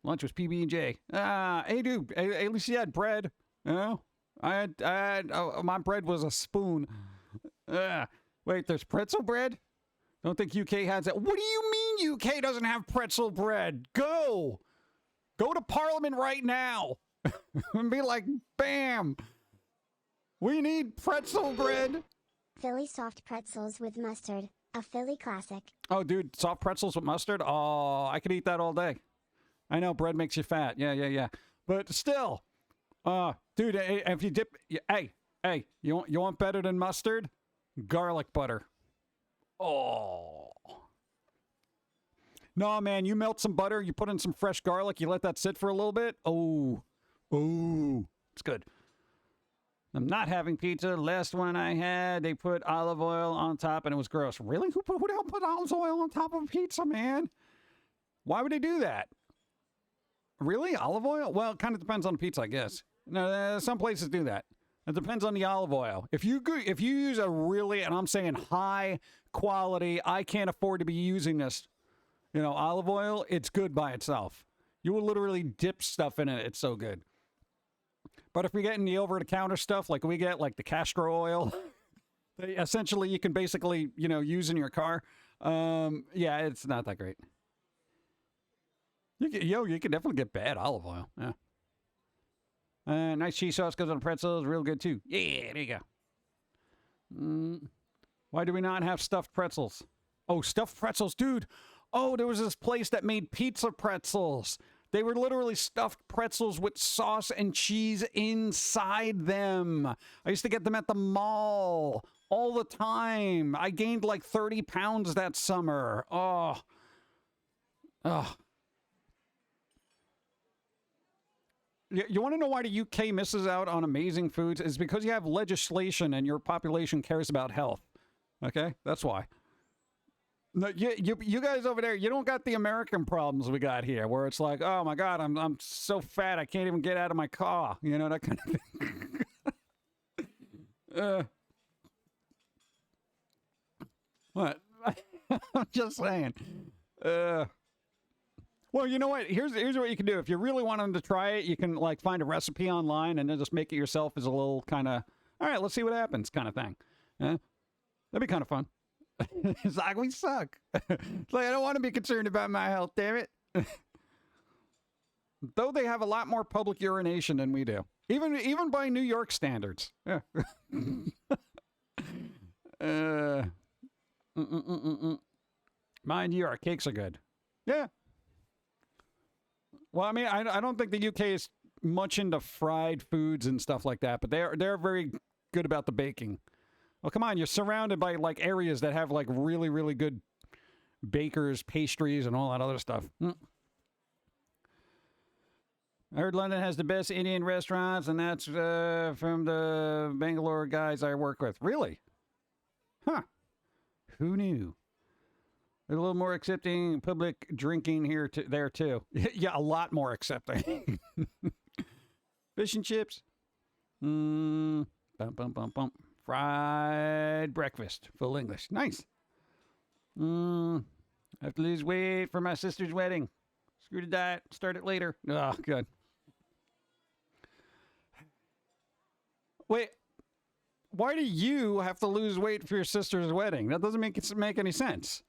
lunch was PB&J. Hey, dude. At least you had bread. You know? I had my bread was a spoon. Wait, there's pretzel bread? Don't think UK has it. What do you mean UK doesn't have pretzel bread? Go to Parliament right now and be like, bam, we need pretzel bread. Philly soft pretzels with mustard, a Philly classic. Oh, dude, soft pretzels with mustard? Oh, I could eat that all day. I know bread makes you fat. Yeah. But still, dude, if you dip, hey, you want better than mustard? Garlic butter. Oh. No, man, you melt some butter, you put in some fresh garlic, you let that sit for a little bit. Oh, it's good. I'm not having pizza. Last one I had, they put olive oil on top and it was gross. Really? Who the hell put olive oil on top of pizza, man? Why would they do that? Really? Olive oil? Well, it kind of depends on the pizza, I guess. No, some places do that. It depends on the olive oil. If you use a really, and I'm saying high quality, I can't afford to be using this, olive oil, it's good by itself. You will literally dip stuff in it. It's so good. But if you're getting the over-the-counter stuff like we get, like the castor oil, essentially you can basically, use in your car. Yeah, it's not that great. You can definitely get bad olive oil. Yeah. Nice cheese sauce goes on pretzels. Real good, too. Yeah, there you go. Why do we not have stuffed pretzels? Oh, stuffed pretzels, dude. Oh, there was this place that made pizza pretzels. They were literally stuffed pretzels with sauce and cheese inside them. I used to get them at the mall all the time. I gained like 30 pounds that summer. Oh. You want to know why the UK misses out on amazing foods? It's because you have legislation and your population cares about health. Okay? That's why. No, you guys over there, you don't got the American problems we got here, where it's like, oh my God, I'm so fat I can't even get out of my car. That kind of thing. What? I'm just saying. Well, you know what? Here's what you can do. If you really want them to try it, you can find a recipe online and then just make it yourself as a little kind of, All right, let's see what happens kind of thing. Yeah, that'd be kind of fun. It's like, we suck. It's like, I don't want to be concerned about my health, damn it. Though they have a lot more public urination than we do. Even by New York standards. Yeah. Mind you, our cakes are good. Yeah. Well, I mean, I don't think the UK is much into fried foods and stuff like that, but they're very good about the baking. Well, come on, you're surrounded by like areas that have like really, really good bakers, pastries, and all that other stuff. I heard London has the best Indian restaurants, and that's from the Bangalore guys I work with. Really? Huh. Who knew? They're a little more accepting public drinking here there too. Yeah, a lot more accepting. Fish and chips. Bum, bum, bum, bum. Fried breakfast. Full English. Nice. I have to lose weight for my sister's wedding. Screw the diet. Start it later. Oh, good. Wait. Why do you have to lose weight for your sister's wedding? That doesn't make any sense.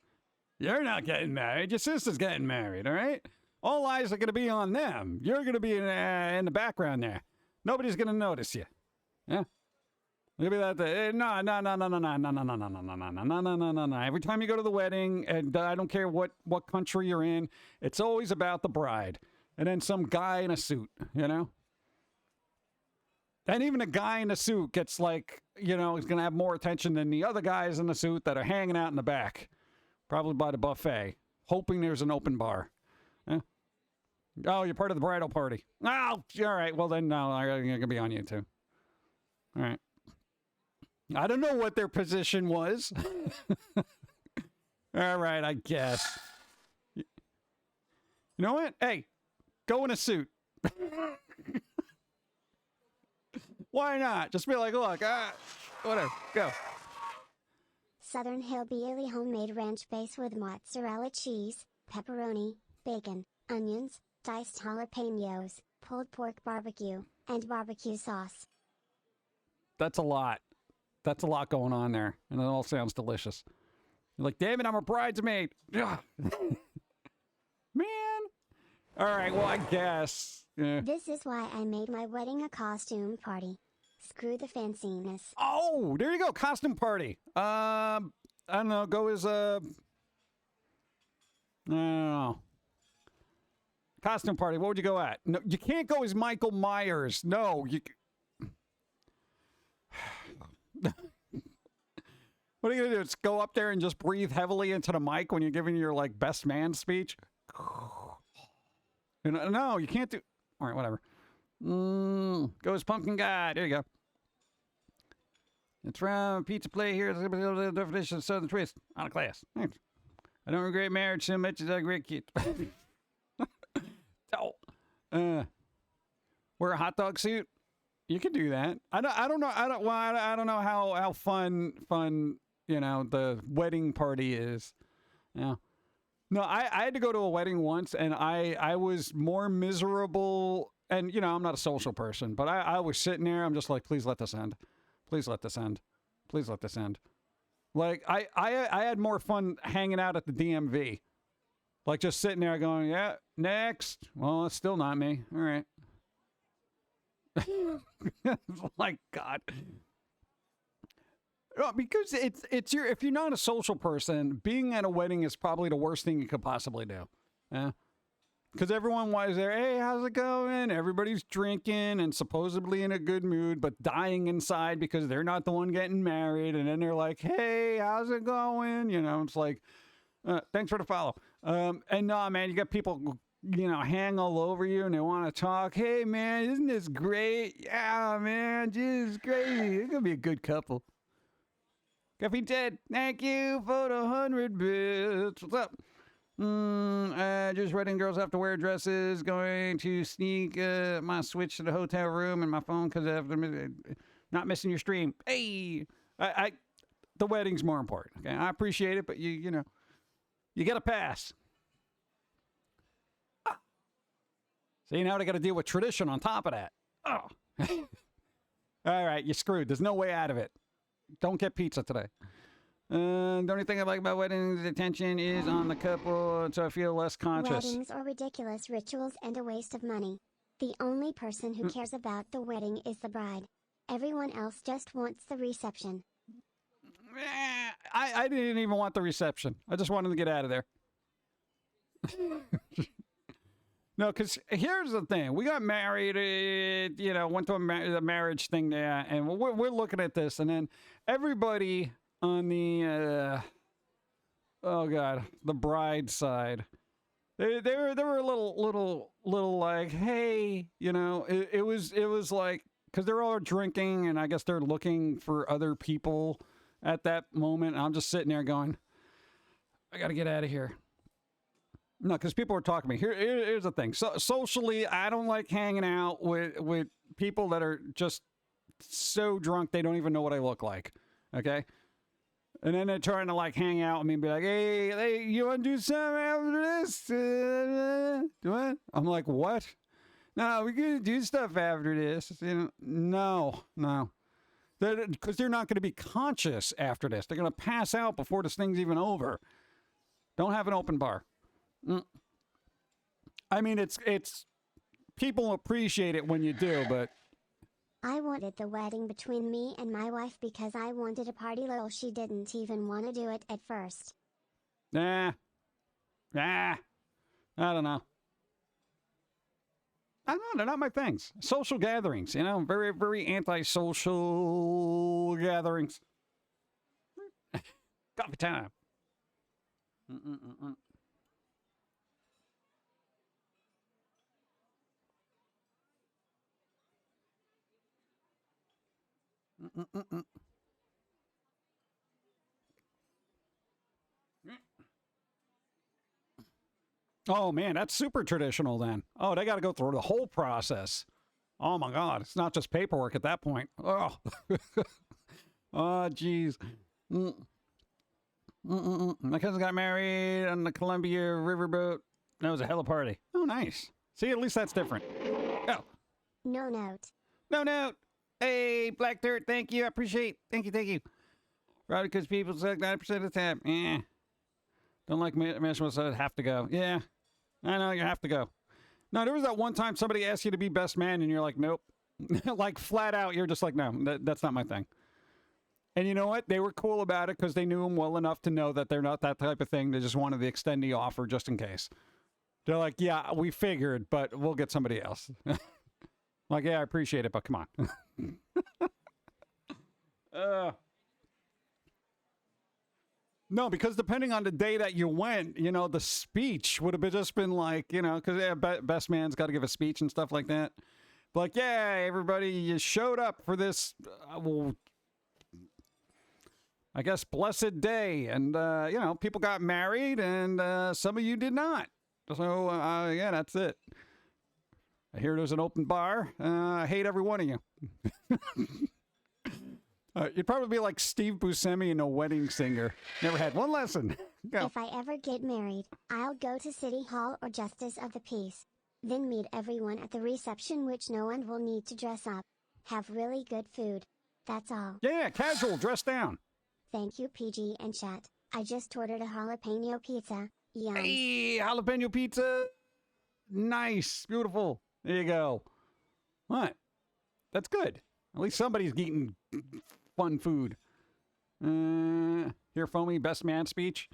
You're not getting married. Your sister's getting married, all right? All eyes are going to be on them. You're going to be in the background there. Nobody's going to notice you. Yeah? Maybe that. No. Every time you go to the wedding, and I don't care what country you're in, it's always about the bride. And then some guy in a suit, you know? And even a guy in a suit gets like, you know, he's going to have more attention than the other guys in the suit that are hanging out in the back. Probably by the buffet, hoping there's an open bar. Yeah? Oh, you're part of the bridal party. Oh, all right. Well, then, no, I'm going to be on you, too. All right. I don't know what their position was. All right, I guess. You know what? Hey, go in a suit. Why not? Just be like, look, whatever, go. Southern Hillbilly homemade ranch base with mozzarella cheese, pepperoni, bacon, onions, diced jalapenos, pulled pork barbecue, and barbecue sauce. That's a lot. That's a lot going on there, and it all sounds delicious. You're like, damn it, I'm a bridesmaid. Man. All right, well, I guess. Yeah. This is why I made my wedding a costume party. Screw the fanciness. Oh, there you go. Costume party. I don't know. Go as I don't know. Costume party. What would you go at? No, you can't go as Michael Myers. No, you. What are you gonna do? Just go up there and just breathe heavily into the mic when you're giving your like best man speech? No, you can't do. All right, whatever. Go as Pumpkin Guy. There you go. It's from Pizza Play here. The definition of Southern Twist. Out of class. Thanks. I don't regret marriage so much as I regret kids. Wear a hot dog suit. You can do that. I don't know. I don't know how fun you know the wedding party is. Yeah. No, I had to go to a wedding once, and I was more miserable. And, you know, I'm not a social person, but I was sitting there. I'm just like, please let this end. Please let this end. Please let this end. Like, I had more fun hanging out at the DMV. Like, just sitting there going, yeah, next. Well, it's still not me. All right. Like, God. Because it's your, if you're not a social person, being at a wedding is probably the worst thing you could possibly do. Yeah. Because everyone was there, hey, how's it going? Everybody's drinking and supposedly in a good mood, but dying inside because they're not the one getting married. And then they're like, hey, how's it going? You know, it's like, thanks for the follow. And no, man, you got people, you know, hang all over you and they want to talk. Hey, man, isn't this great? Yeah, man, just crazy. It's going to be a good couple. Coffee Ted, thank you for the 100 bits. What's up? Just wedding girls have to wear dresses. Going to sneak my Switch to the hotel room and my phone because I have to not missing your stream. Hey, the wedding's more important. Okay, I appreciate it, but you know, you get a pass. See, now they got to deal with tradition on top of that. Oh, All right, you're screwed. There's no way out of it. Don't get pizza today. The only thing I like about weddings, the tension is on the couple, so I feel less conscious. Weddings are ridiculous rituals and a waste of money. The only person who cares about the wedding is the bride. Everyone else just wants the reception. I didn't even want the reception. I just wanted to get out of there. No, because here's the thing. We got married, went to the marriage thing there, and we're looking at this, and then everybody on the, the bride side, they were a little like, hey, it was like, because they're all drinking, and I guess they're looking for other people at that moment. And I'm just sitting there going, I got to get out of here. No, because people were talking to me. Here's the thing. So socially, I don't like hanging out with people that are just so drunk they don't even know what I look like. Okay? And then they're trying to like hang out with me and be like, hey, you want to do something after this? What? I'm like, what? No, we're going to do stuff after this. No. Because they're not going to be conscious after this. They're going to pass out before this thing's even over. Don't have an open bar. I mean, it's people appreciate it when you do, but I wanted the wedding between me and my wife because I wanted a party. Lol, she didn't even want to do it at first. I don't know. They're not my things. Social gatherings, very, very anti-social gatherings. Coffee time. Oh man, that's super traditional then. Oh, they got to go through the whole process. Oh my God, it's not just paperwork at that point. Oh, oh geez. My cousin got married on the Columbia Riverboat. That was a hella party. Oh, nice. See, at least that's different. Oh. No note. No note. Hey, Black Dirt, thank you. I appreciate. Thank you. Probably because people suck 90% of the time. Don't like messing with us. Have to go. Yeah, I know you have to go. No, there was that one time somebody asked you to be best man, and you're like, nope. Like flat out, you're just like, no, that's not my thing. And you know what? They were cool about it because they knew him well enough to know that they're not that type of thing. They just wanted to extend the offer just in case. They're like, yeah, we figured, but we'll get somebody else. Like, yeah, I appreciate it, but come on. No, because depending on the day that you went, the speech would have just been like, because best man's got to give a speech and stuff like that. Like, yeah, everybody, you showed up for this, I guess, blessed day. And, people got married and some of you did not. So, yeah, that's it. I hear there's an open bar. I hate every one of you. You'd probably be like Steve Buscemi in A Wedding Singer. Never had one lesson. Go. If I ever get married, I'll go to City Hall or Justice of the Peace. Then meet everyone at the reception, which no one will need to dress up. Have really good food. That's all. Yeah, casual, dress down. Thank you, PG and chat. I just ordered a jalapeno pizza. Yum. Hey, jalapeno pizza. Nice, beautiful. There you go. What? That's good. At least somebody's eating fun food. Here, Foamy, best man speech.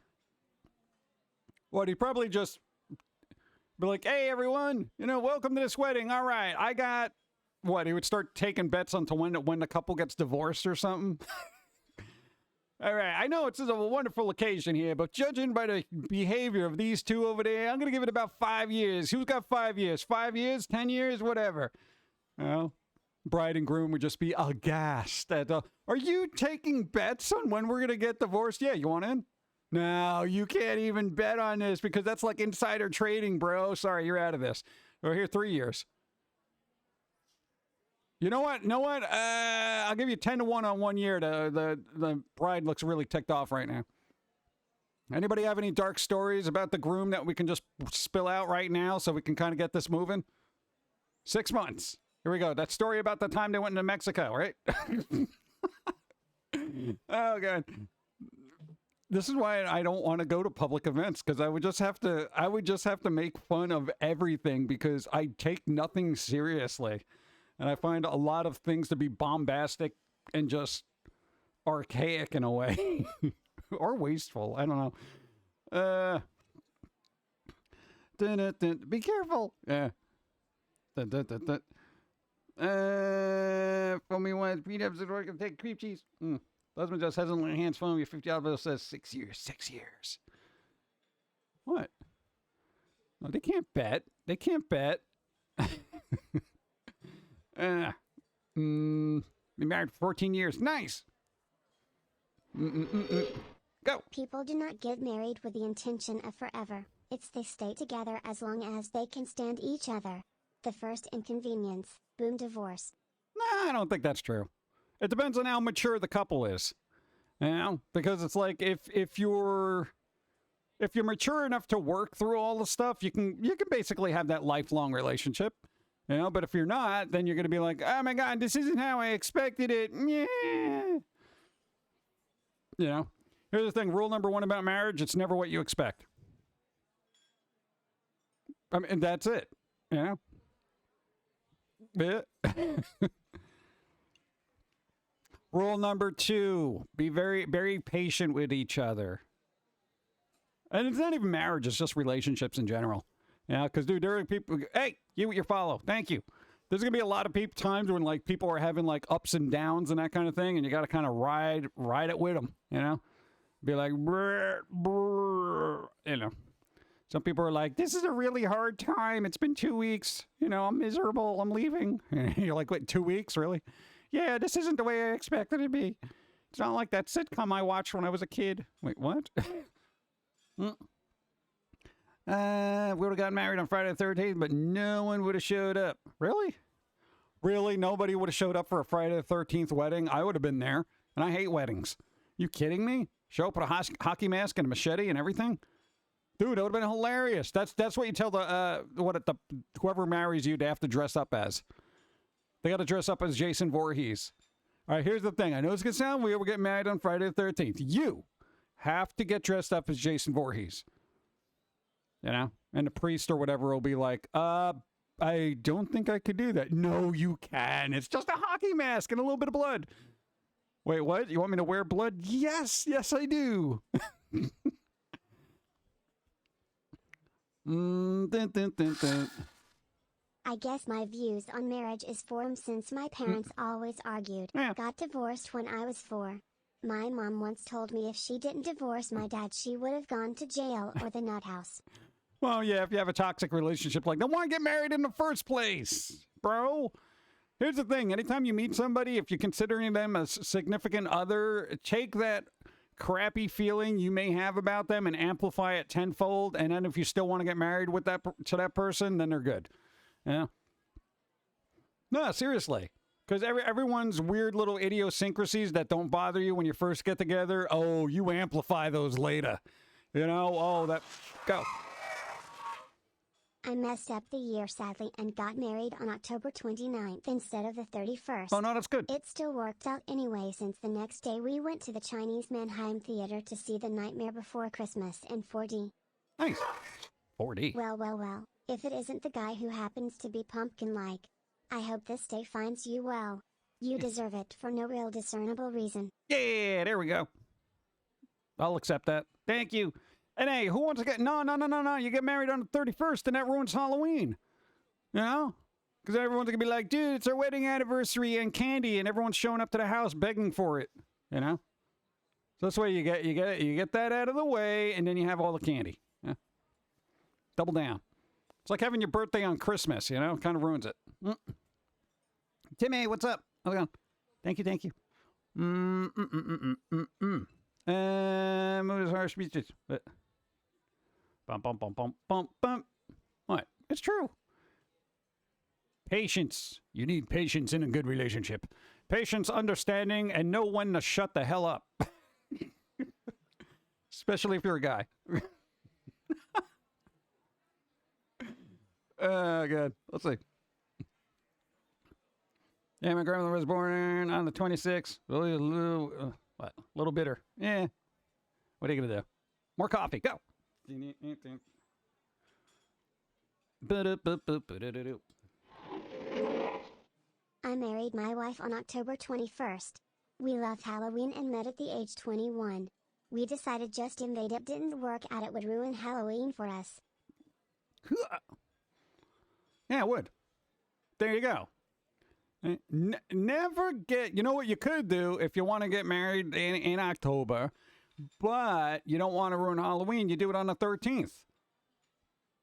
What, he probably just be like, hey, everyone, welcome to this wedding. All right, I got... What, he would start taking bets on to when the couple gets divorced or something? All right, I know it's a wonderful occasion here, but judging by the behavior of these two over there, I'm going to give it about 5 years. Who's got 5 years? 5 years? 10 years? Whatever. Bride and groom would just be aghast at, are you taking bets on when we're going to get divorced? Yeah, you want in? No, you can't even bet on this because that's like insider trading, bro. Sorry, you're out of this. We're here 3 years. You know what? I'll give you 10-1 on 1 year. The bride looks really ticked off right now. Anybody have any dark stories about the groom that we can just spill out right now so we can kind of get this moving? 6 months. Here we go. That story about the time they went into Mexico, right? Oh, God. This is why I don't want to go to public events, because I would just have to make fun of everything, because I take nothing seriously. And I find a lot of things to be bombastic and just archaic in a way. Or wasteful. I don't know. Be careful. Yeah. Foamy wants beat ups at work and take creep cheese. Husband just hasn't enhanced Foamy. $50 bill says 6 years. 6 years. What? No, they can't bet. They can't bet. Been married for 14 years. Nice. Go. People do not get married with the intention of forever. It's they stay together as long as they can stand each other. The first inconvenience, boom, divorce. No, I don't think that's true. It depends on how mature the couple is. You know, because it's like if you're mature enough to work through all the stuff, you can basically have that lifelong relationship. You know, but if you're not, then you're going to be like, oh my God, this isn't how I expected it. Yeah. You know, here's the thing. Rule number one about marriage, it's never what you expect. I mean, that's it. You know? Yeah. Rule number two, be very, very patient with each other. And it's not even marriage, it's just relationships in general. Yeah, because, dude, there are people, hey, you with your follow, thank you. There's going to be a lot of times when, like, people are having, like, ups and downs and that kind of thing, and you got to kind of ride it with them, you know? Be like, brr, brr, you know. Some people are like, this is a really hard time. It's been 2 weeks. You know, I'm miserable. I'm leaving. You're like, wait, 2 weeks? Really? Yeah, this isn't the way I expected it to be. It's not like that sitcom I watched when I was a kid. Wait, what? We would have gotten married on Friday the 13th, but no one would have showed up. Really? Really? Nobody would have showed up for a Friday the 13th wedding? I would have been there, and I hate weddings. You kidding me? Show up with a hockey mask and a machete and everything? Dude, that would have been hilarious. That's what you tell whoever marries you, they have to dress up as. They got to dress up as Jason Voorhees. All right, here's the thing. I know it's going to sound weird. We're getting married on Friday the 13th. You have to get dressed up as Jason Voorhees. You know? And the priest or whatever will be like, I don't think I could do that. No, you can. It's just a hockey mask and a little bit of blood. Wait, what? You want me to wear blood? Yes, I do. Dun, dun, dun, dun. I guess my views on marriage is formed since my parents always argued. Yeah. Got divorced when I was 4. My mom once told me if she didn't divorce my dad, she would have gone to jail or the nut house. Well, yeah, if you have a toxic relationship, like, then why get married in the first place, bro? Here's the thing. Anytime you meet somebody, if you're considering them a significant other, take that crappy feeling you may have about them and amplify it tenfold. And then if you still want to get married with to that person, then they're good. Yeah. No, seriously. Because everyone's weird little idiosyncrasies that don't bother you when you first get together, oh, you amplify those later. You know, go. I messed up the year sadly and got married on October 29th instead of the 31st. Oh, no, that's good. It still worked out anyway, since the next day we went to the Chinese Mannheim Theater to see The Nightmare Before Christmas in 4D. Nice. 4D. Well. If it isn't the guy who happens to be pumpkin-like, I hope this day finds you well. You deserve it for no real discernible reason. Yeah, there we go. I'll accept that. Thank you. And hey, who wants to get... No. You get married on the 31st and that ruins Halloween. You know? Because everyone's going to be like, dude, it's our wedding anniversary and candy, and everyone's showing up to the house begging for it. You know? So that's why you get that out of the way, and then you have all the candy. Yeah? Double down. It's like having your birthday on Christmas, you know? Kind of ruins it. Timmy, what's up? How's it going? Thank you. Moves harsh speeches. Bum. What? It's true. Patience. You need patience in a good relationship. Patience, understanding, and know when to shut the hell up. Especially if you're a guy. Oh, God. Let's see. Yeah, my grandmother was born on the 26th. A little bitter. Yeah. What are you going to do? More coffee. Go. I married my wife on October 21st. We loved Halloween and met at the age 21. We decided just invade it didn't work out, it would ruin Halloween for us. Yeah, it would. There you go. Never get, you know what you could do if you want to get married in October, but you don't want to ruin Halloween, you do it on the 13th.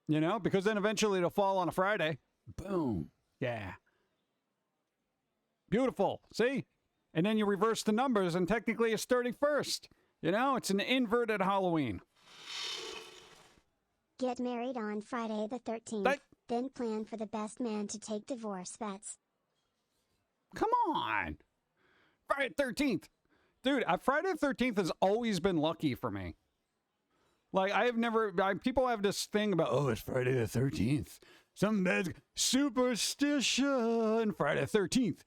You know, because then eventually it'll fall on a Friday. Boom. Yeah. Beautiful. See? And then you reverse the numbers and technically it's 31st. You know, it's an inverted Halloween. Get married on Friday the 13th, then plan for the best man to take divorce bets. Come on. Friday the 13th. Dude, Friday the 13th has always been lucky for me. Like, people have this thing about, oh, it's Friday the 13th. Some bad superstition. Friday the 13th.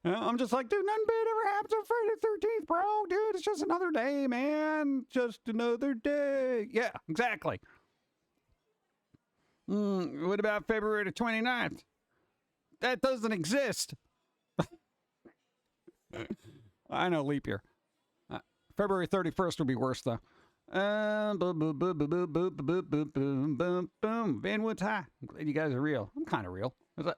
I'm just like, dude, nothing bad ever happens on Friday the 13th, bro. Dude, it's just another day, man. Just another day. Yeah, exactly. What about February the 29th? That doesn't exist. I know, leap year. February 31st would be worse, though. Van Woods High. I'm glad you guys are real. I'm kind of real. What's that?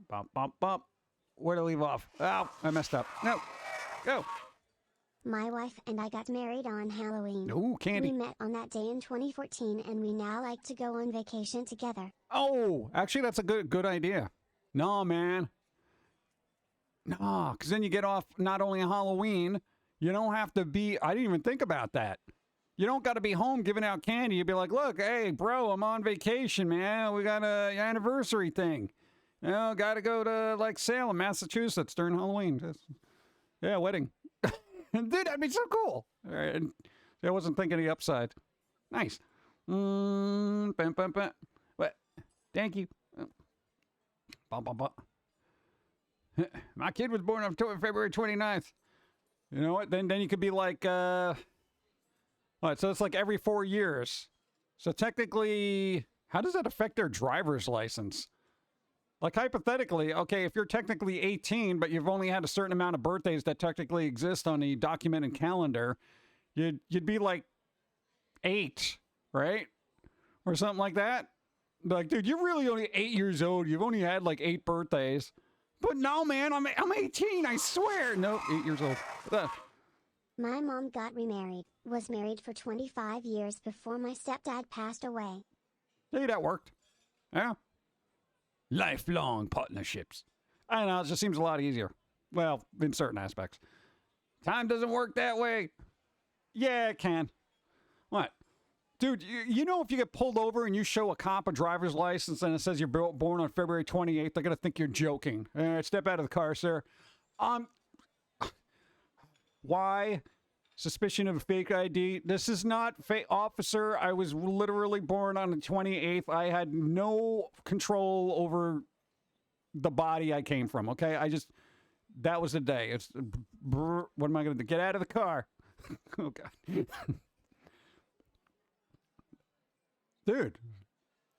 Bump, bump, bump. Where to leave off? Oh, I messed up. No. Go. My wife and I got married on Halloween. Ooh, candy. We met on that day in 2014 and we now like to go on vacation together. Oh, actually, that's a good idea. No, man. No, because then you get off not only on Halloween, you don't have to be, I didn't even think about that. You don't got to be home giving out candy. You'd be like, look, hey, bro, I'm on vacation, man. We got an anniversary thing. You know, got to go to, like, Salem, Massachusetts during Halloween. Yeah, wedding. Dude, that'd be so cool. All right. I wasn't thinking the upside. Nice. Bum, bum, bum. What? Thank you. Bum, bum, bum. My kid was born on February 29th. You know what? Then you could be like, all right, so it's like every 4 years. So technically, how does that affect their driver's license? Like, hypothetically, okay, if you're technically 18, but you've only had a certain amount of birthdays that technically exist on the documented calendar, you'd be like 8, right? Or something like that. Like, dude, you're really only 8 years old. You've only had like 8 birthdays. But no, man, I'm 18, I swear. Nope, 8 years old. My mom got remarried, was married for 25 years before my stepdad passed away. See, that worked. Yeah. Lifelong partnerships. I don't know, it just seems a lot easier. Well, in certain aspects. Time doesn't work that way. Yeah, it can. What? Dude, you know if you get pulled over and you show a cop a driver's license and it says you're born on February 28th, they're going to think you're joking. Step out of the car, sir. Why? Suspicion of a fake ID. This is not fake, officer. I was literally born on the 28th. I had no control over the body I came from, okay? That was the day. What am I going to do? Get out of the car. Oh, God. Dude,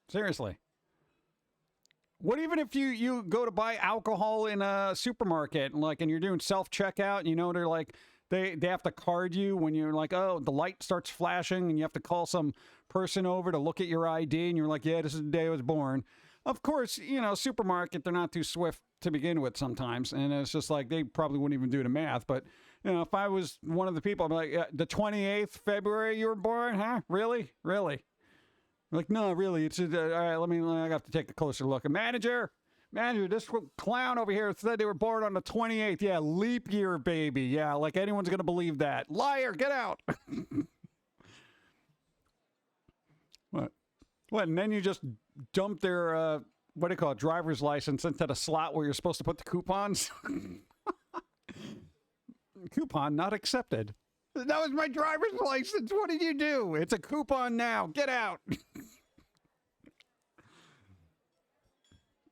seriously. What even if you go to buy alcohol in a supermarket and you're doing self-checkout and they're like, they have to card you when you're like, oh, the light starts flashing and you have to call some person over to look at your ID and you're like, yeah, this is the day I was born. Of course, supermarket, they're not too swift to begin with sometimes. And it's just like, they probably wouldn't even do the math. But, if I was one of the people, I'd be like, yeah, the 28th February you were born, huh? Really? Really? Like, no, really, it's all right, I have to take a closer look. Manager, this clown over here said they were born on the 28th. Yeah, leap year, baby. Yeah, like anyone's going to believe that. Liar, get out. What? And then you just dump their, what do you call it, driver's license into the slot where you're supposed to put the coupons? Coupon not accepted. That was my driver's license. What did you do? It's a coupon now. Get out.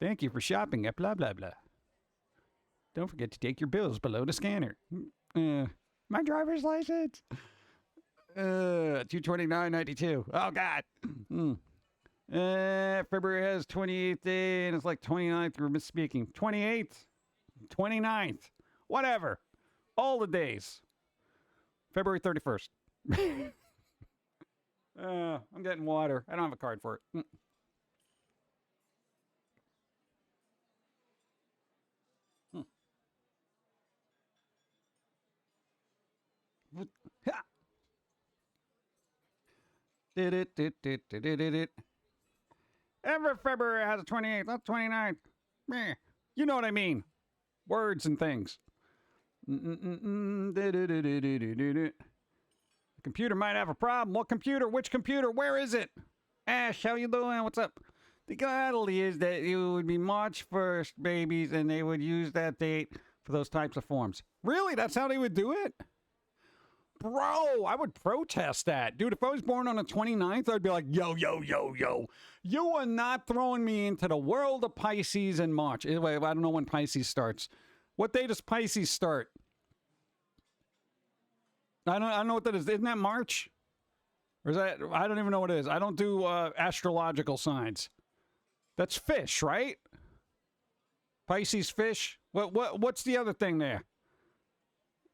Thank you for shopping at blah, blah, blah. Don't forget to take your bills below the scanner. My driver's license. 229.92. Oh, God. February has 28th day, and it's like 29th. We're misspeaking. 28th, 29th, whatever. All the days. February 31st. I'm getting water. I don't have a card for it. Ha! Did it. Every February has a 28th, not 29th. Meh. You know what I mean. Words and things. The computer might have a problem. What computer? Which computer? Where is it? Ash, how you doing? What's up? The reality is that it would be March 1st, babies, and they would use that date for those types of forms. Really? That's how they would do it? Bro, I would protest that. Dude, if I was born on the 29th, I'd be like, yo. You are not throwing me into the world of Pisces in March. Anyway, I don't know when Pisces starts. What day does Pisces start? I don't know what that is. Isn't that March? Or is that, I don't even know what it is. I don't do astrological signs. That's fish, right? Pisces fish? What's the other thing there?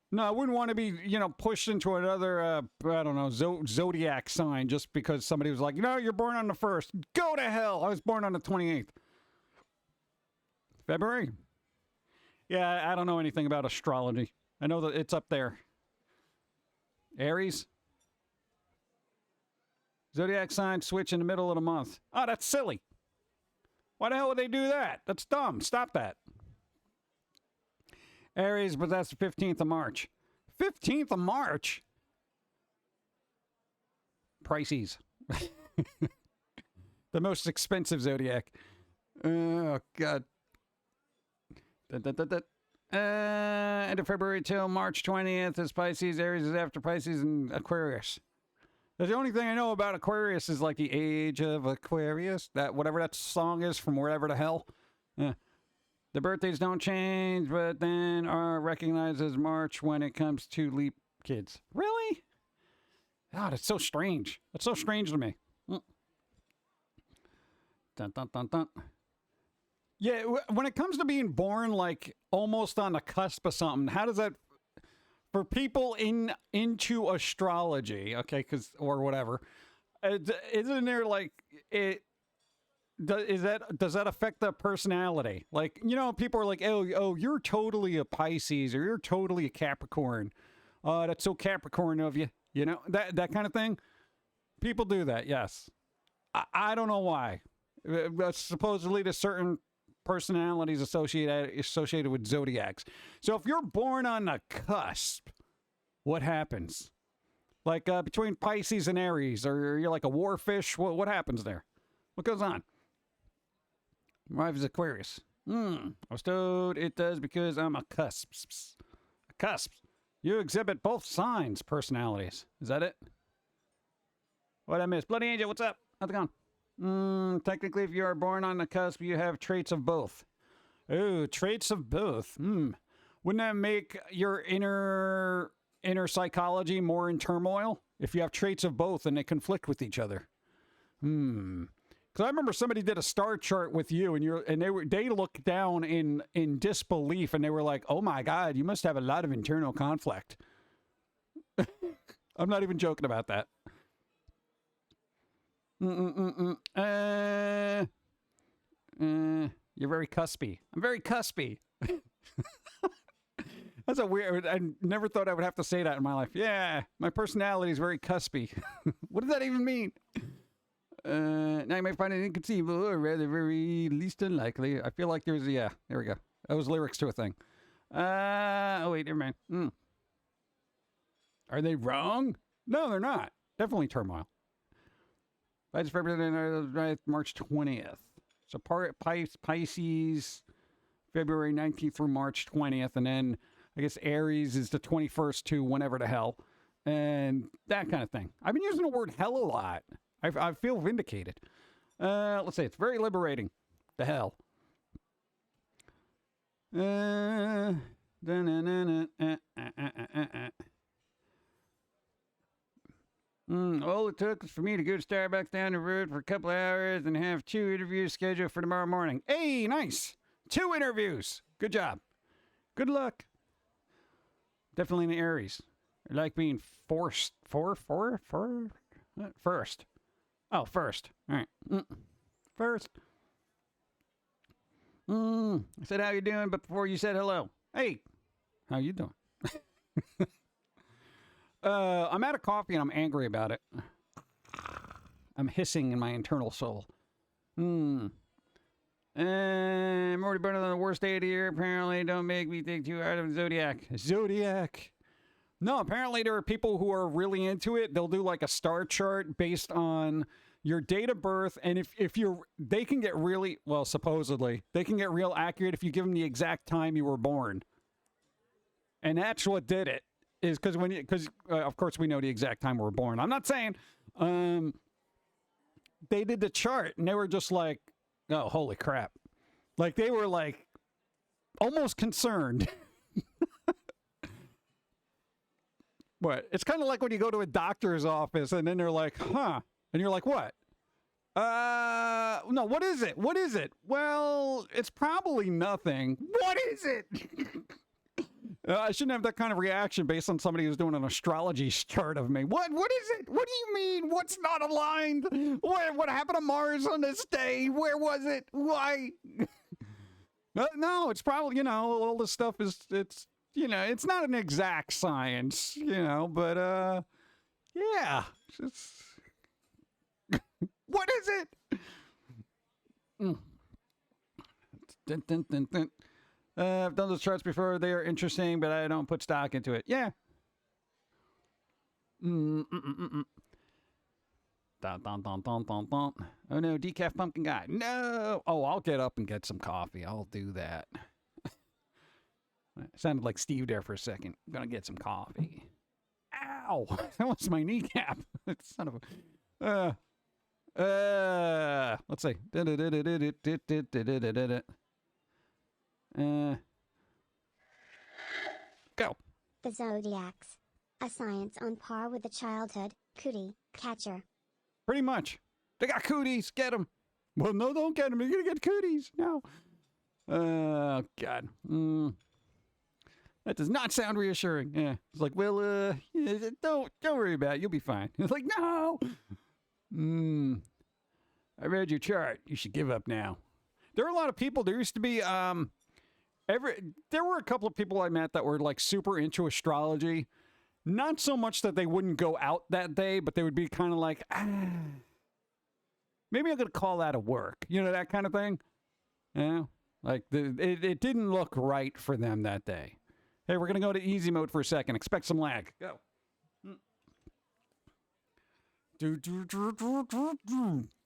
No, I wouldn't want to be, pushed into another, I don't know, zodiac sign just because somebody was like, you're born on the 1st. Go to hell. I was born on the 28th. February? Yeah, I don't know anything about astrology. I know that it's up there. Aries? Zodiac sign switch in the middle of the month. Oh, that's silly. Why the hell would they do that? That's dumb. Stop that. Aries, but that's the 15th of March. 15th of March? Pisces. The most expensive zodiac. Oh, God. End of February till March 20th is Pisces. Aries is after Pisces, and Aquarius. The only thing I know about Aquarius is like the age of Aquarius. That whatever that song is from wherever the hell. The birthdays don't change, but then are recognized as March when it comes to leap kids. Really? God, it's so strange. It's so strange to me. Dun, dun, dun, dun. Yeah, when it comes to being born, like, almost on the cusp of something, how does that... For people into astrology, okay, or whatever, isn't there, like, does that affect the personality? Like, people are like, oh, you're totally a Pisces, or you're totally a Capricorn. That's so Capricorn of you. That kind of thing. People do that, yes. I don't know why. Supposedly to certain personalities associated with zodiacs. So if you're born on the cusp, what happens? Like between Pisces and Aries, or you're like a warfish, what happens there? What goes on? My wife is Aquarius. I was told it does because I'm a cusp. A cusp. You exhibit both signs' personalities. Is that it? What I missed? Bloody Angel, what's up? How's it going? Technically, if you are born on the cusp, you have traits of both. Oh, traits of both. Wouldn't that make your inner psychology more in turmoil? If you have traits of both and they conflict with each other. Because I remember somebody did a star chart with you, and they looked down in disbelief, and they were like, "Oh my God, you must have a lot of internal conflict." I'm not even joking about that. You're very cuspy. I'm very cuspy. That's a weird... I never thought I would have to say that in my life. Yeah, my personality is very cuspy. What does that even mean? Now you may find it inconceivable, or rather very least unlikely. I feel like there's... Yeah, there we go. That was lyrics to a thing. Oh, wait, never mind. Are they wrong? No, they're not. Definitely turmoil. I just February March 20th. So Pisces, February 19th through March 20th. And then I guess Aries is the 21st to whenever the hell. And that kind of thing. I've been using the word hell a lot. I feel vindicated. Let's say it's very liberating. The hell. All it took was for me to go to Starbucks down the road for a couple hours and have 2 interviews scheduled for tomorrow morning. Hey, nice. 2 interviews. Good job. Good luck. Definitely an Aries. I like being forced. First. Oh, first. All right. First. I said, how you doing? But before you said hello. Hey, how you doing? I'm out of coffee and I'm angry about it. I'm hissing in my internal soul. I'm already better than the worst day of the year. Apparently, don't make me think too hard of Zodiac. Zodiac. No, apparently there are people who are really into it. They'll do like a star chart based on your date of birth, and if you're, they can get really, well, supposedly, they can get real accurate if you give them the exact time you were born. And that's what did it, is because of course we know the exact time we were born. I'm not saying, they did the chart, and they were just like, oh, holy crap. Like, they were like, almost concerned. What? It's kind of like when you go to a doctor's office, and then they're like, huh. And you're like, what? No, what is it? What is it? Well, it's probably nothing. What is it? I shouldn't have that kind of reaction based on somebody who's doing an astrology chart of me. What is it? What do you mean? What's not aligned? What happened to Mars on this day? Where was it? Why? No, it's probably, all this stuff it's not an exact science, but, yeah. It's, what is it? I've done those charts before. They are interesting, but I don't put stock into it. Yeah. Dun, dun, dun, dun, dun, dun. Oh, no, decaf pumpkin guy. No. Oh, I'll get up and get some coffee. I'll do that. Sounded like Steve there for a second. I'm going to get some coffee. Ow. That was my kneecap. Son of a... let's see. Go. The Zodiacs. A science on par with the childhood cootie catcher. Pretty much. They got cooties. Get them. Well, no, don't get them. You're going to get cooties. No. Oh, God. That does not sound reassuring. Yeah. It's like, well, yeah, don't worry about it. You'll be fine. It's like, no. I read your chart. You should give up now. There are a lot of people. There used to be, there were a couple of people I met that were like super into astrology. Not so much that they wouldn't go out that day, but they would be kind of like, maybe I'm going to call that a work. That kind of thing. Yeah. Like it didn't look right for them that day. Hey, we're going to go to easy mode for a second. Expect some lag. Go.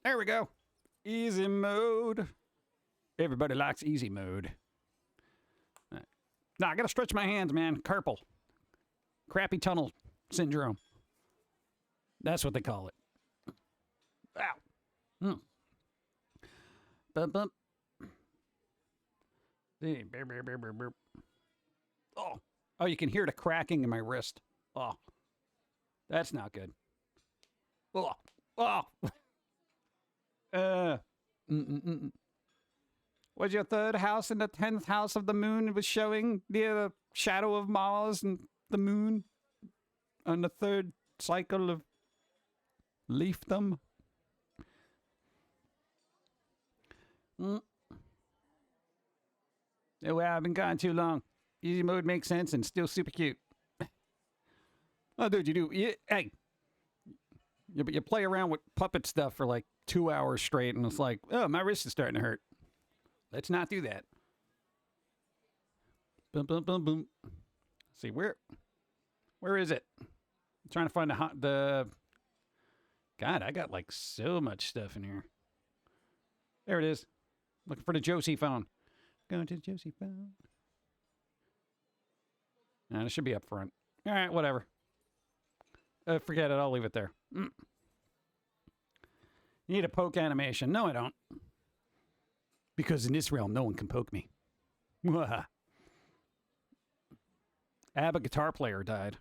There we go. Easy mode. Everybody likes easy mode. No, I got to stretch my hands, man. Carpal. Crappy tunnel syndrome. That's what they call it. Ow. Bump, bump. See. Oh, you can hear the cracking in my wrist. Oh, that's not good. Oh. Was your third house in the 10th house of the moon? It was showing the shadow of Mars and the moon on the third cycle of leafdom. Well, I've been gone too long. Easy mode makes sense and still super cute. Oh, dude, hey. You play around with puppet stuff for like 2 hours straight, and it's like, oh, my wrist is starting to hurt. Let's not do that. Boom, boom, boom, boom. Let's see, where is it? I'm trying to find the... God, I got like so much stuff in here. There it is. Looking for the Josie phone. Going to the Josie phone. Nah, it should be up front. All right, whatever. Forget it. I'll leave it there. You need a poke animation. No, I don't. Because in this realm, no one can poke me. ABBA guitar player died.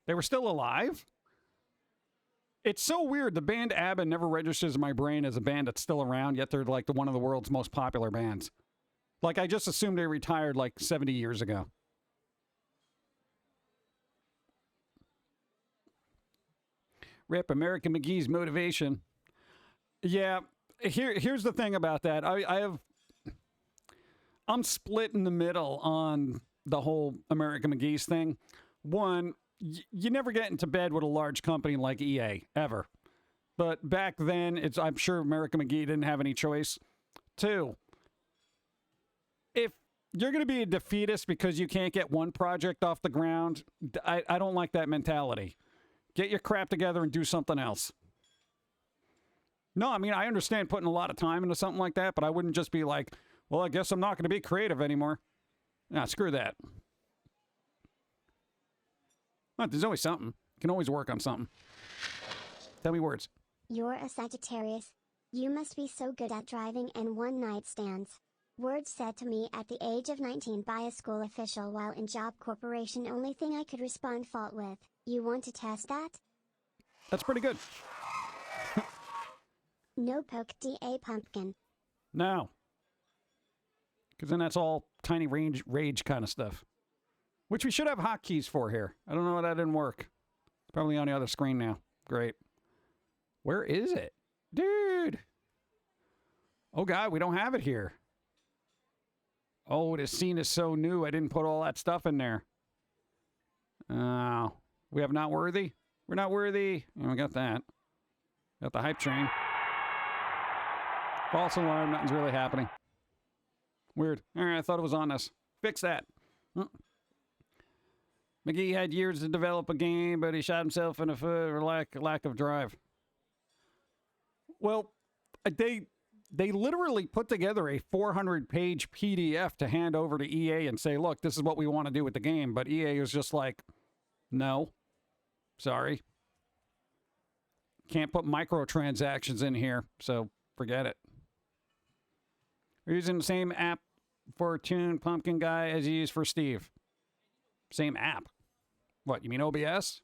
They were still alive? It's so weird. The band ABBA never registers in my brain as a band that's still around, yet they're like one of the world's most popular bands. Like, I just assumed they retired like 70 years ago. Rip American McGee's motivation. Yeah, here's the thing about that. I'm split in the middle on the whole American McGee's thing. One, you never get into bed with a large company like EA, ever. But back then, I'm sure American McGee didn't have any choice. Two, if you're going to be a defeatist because you can't get one project off the ground, I don't like that mentality. Get your crap together and do something else. No, I mean, I understand putting a lot of time into something like that, but I wouldn't just be like, well, I guess I'm not going to be creative anymore. Nah, screw that. Well, there's always something. You can always work on something. Tell me words. You're a Sagittarius. You must be so good at driving and one-night stands. Words said to me at the age of 19 by a school official while in Job Corporation. Only thing I could respond fault with. You want to test that? That's pretty good. No poke da pumpkin. No. Because then that's all tiny rage kind of stuff. Which we should have hotkeys for here. I don't know why that didn't work. It's probably on the other screen now. Great. Where is it? Dude. Oh, God, we don't have it here. Oh, this scene is so new. I didn't put all that stuff in there. Oh. We have not worthy? We're not worthy. Yeah, we got that. Got the hype train. False alarm. Nothing's really happening. Weird. All right, I thought it was on this. Fix that. McGee had years to develop a game, but he shot himself in the foot for lack of drive. Well, they literally put together a 400-page PDF to hand over to EA and say, look, this is what we want to do with the game. But EA was just like, no. Sorry. Can't put microtransactions in here, so forget it. We're using the same app for Tune Pum'Kin Guy as you use for Steve. Same app. What, you mean OBS?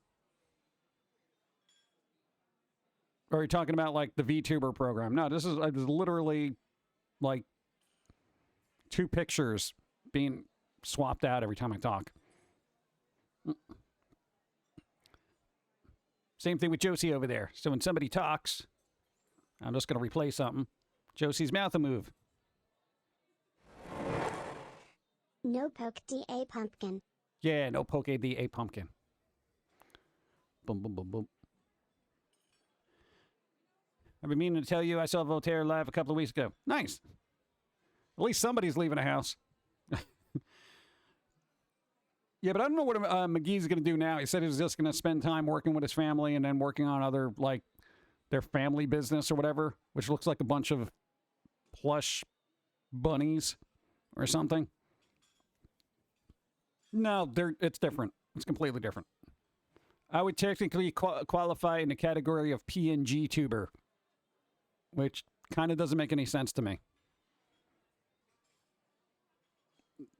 Or are you talking about like the VTuber program? No, this is literally like 2 pictures being swapped out every time I talk. Same thing with Josie over there. So when somebody talks, I'm just going to replay something. Josie's mouth will move. No poke da pumpkin. Yeah, no poke the pumpkin. Boom, boom, boom, boom. I've been meaning to tell you I saw Voltaire live a couple of weeks ago. Nice. At least somebody's leaving a house. Yeah, but I don't know what McGee's going to do now. He said he was just going to spend time working with his family and then working on other, like, their family business or whatever, which looks like a bunch of plush bunnies or something. No, it's different. It's completely different. I would technically qualify in the category of PNG tuber, which kind of doesn't make any sense to me.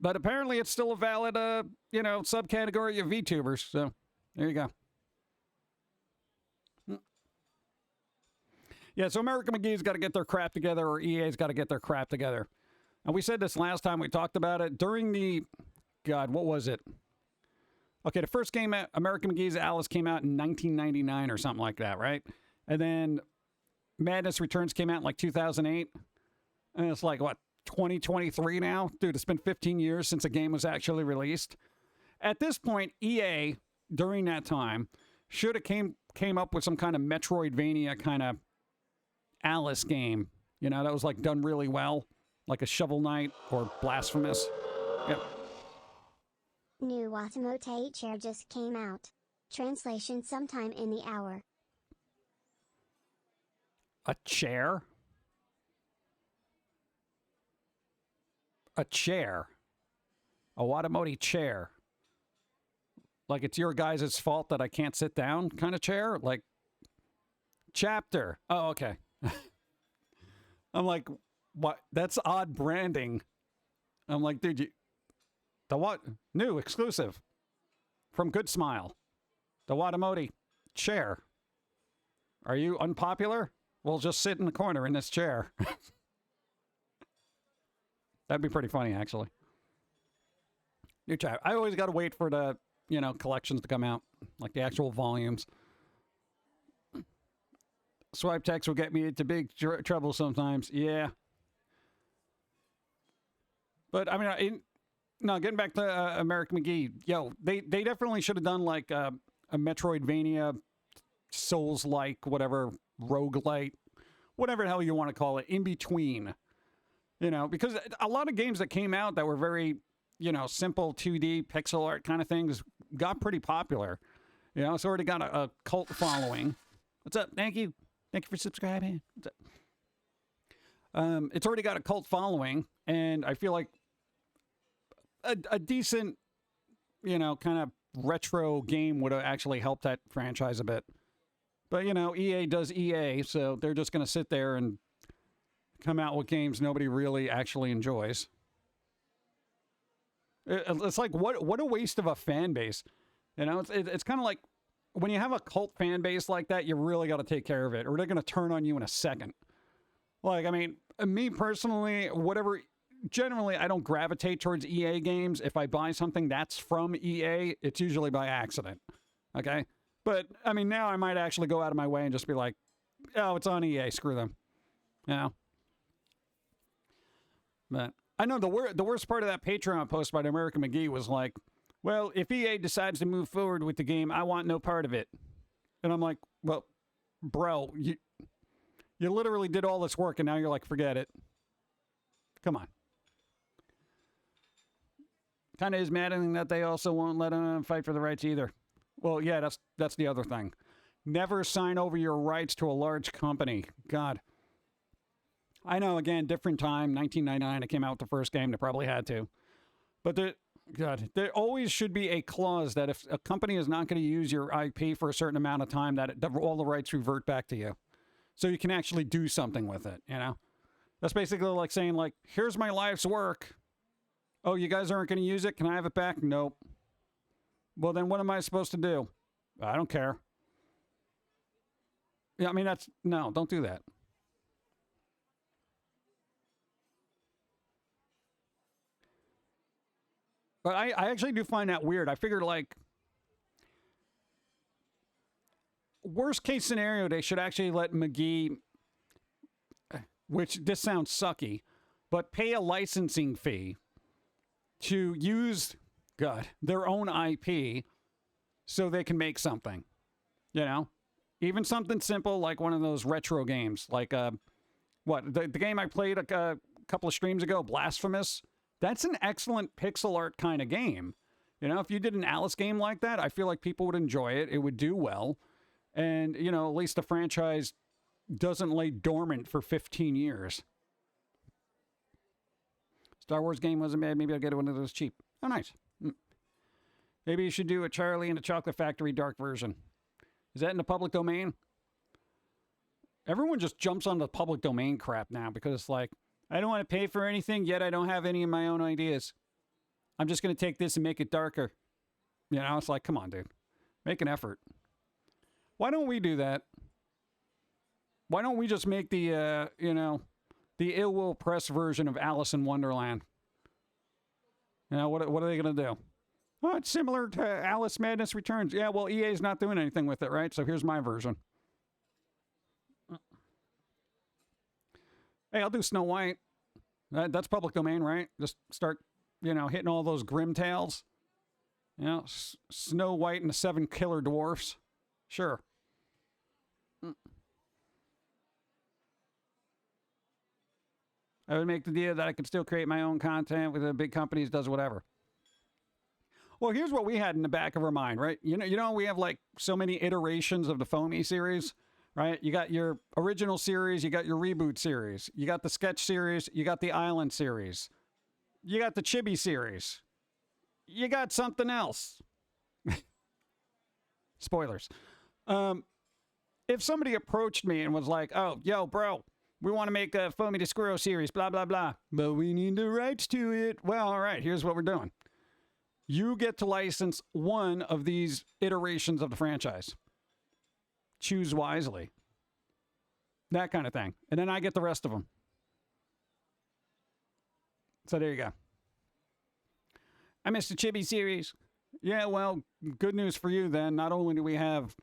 But apparently it's still a valid, subcategory of VTubers. So there you go. Yeah, so American McGee's got to get their crap together, or EA's got to get their crap together. And we said this last time we talked about it. During the, God, what was it? Okay, the first game, American McGee's Alice, came out in 1999 or something like that, right? And then Madness Returns came out in like 2008. And it's like, what, 2023 now? Dude, it's been 15 years since a game was actually released. At this point, EA, during that time, should have came up with some kind of Metroidvania kind of Alice game. You know, that was like done really well. Like a Shovel Knight or Blasphemous. Yep. New Automote chair just came out. Translation sometime in the hour. A chair? A chair? A Watamote chair? Like it's your guys' fault that I can't sit down kind of chair? Like, chapter. Oh, okay. I'm like, what? That's odd branding. I'm like, dude, The what? New exclusive from Good Smile. The Watamoti chair. Are you unpopular? Well, just sit in the corner in this chair. That'd be pretty funny, actually. New chat. I always got to wait for the, collections to come out, like the actual volumes. Swipe text will get me into big trouble sometimes. Yeah. But, I mean, getting back to American McGee, they definitely should have done, like, a Metroidvania, Souls-like, whatever, roguelite, whatever the hell you want to call it, in between. Because a lot of games that came out that were very, simple 2D pixel art kind of things got pretty popular. It's already got a cult following. What's up? Thank you. Thank you for subscribing. What's up? It's already got a cult following, and I feel like a decent, kind of retro game would have actually helped that franchise a bit. But, EA does EA, so they're just going to sit there and come out with games nobody really actually enjoys. It's like, what a waste of a fan base. It's kind of like when you have a cult fan base like that, you really got to take care of it, or they're going to turn on you in a second. Like, I mean, me personally, generally, I don't gravitate towards EA games. If I buy something that's from EA, it's usually by accident. Okay? But, I mean, now I might actually go out of my way and just be like, oh, it's on EA, screw them. But I know the worst part of that Patreon post by American McGee was like, well, if EA decides to move forward with the game, I want no part of it. And I'm like, well, bro, you literally did all this work and now you're like, forget it. Come on. Kind of is maddening that they also won't let them fight for the rights either. Well, yeah, that's the other thing. Never sign over your rights to a large company. God. I know, again, different time, 1999, it came out with the first game, they probably had to. But there always should be a clause that if a company is not going to use your IP for a certain amount of time, that all the rights revert back to you. So you can actually do something with it, That's basically like saying, like, here's my life's work. Oh, you guys aren't going to use it? Can I have it back? Nope. Well, then what am I supposed to do? I don't care. Yeah, I mean, no, don't do that. But I actually do find that weird. I figured, like, worst case scenario, they should actually let McGee, which this sounds sucky, but pay a licensing fee to use, their own IP so they can make something, Even something simple like one of those retro games, like, the game I played a couple of streams ago, Blasphemous. That's an excellent pixel art kind of game. If you did an Alice game like that, I feel like people would enjoy it. It would do well. And, at least the franchise doesn't lay dormant for 15 years. Star Wars game wasn't bad. Maybe I'll get one of those cheap. Oh, nice. Maybe you should do a Charlie and the Chocolate Factory dark version. Is that in the public domain? Everyone just jumps on the public domain crap now because it's like, I don't want to pay for anything, yet I don't have any of my own ideas. I'm just going to take this and make it darker. It's like, come on, dude. Make an effort. Why don't we do that? Why don't we just make the, the Ill Will Press version of Alice in Wonderland? What are they going to do? Oh, it's similar to Alice Madness Returns. Yeah, well, EA's not doing anything with it, right? So here's my version. Hey, I'll do Snow White. That's public domain, right? Just start, hitting all those grim tales. Snow White and the 7 Killer Dwarfs. Sure. I would make the deal that I could still create my own content with the big companies, does whatever. Well, here's what we had in the back of our mind, right? We have like so many iterations of the Foamy series. Right? You got your original series, you got your reboot series, you got the sketch series, you got the island series, you got the chibi series, you got something else. Spoilers. If somebody approached me and was like, oh, yo, bro, we want to make a Foamy the Squirrel series, blah, blah, blah, but we need the rights to it. Well, all right, here's what we're doing. You get to license one of these iterations of the franchise. Choose wisely. That kind of thing. And then I get the rest of them. So there you go. I missed the Chibi series. Yeah, well, good news for you then. Not only do we have,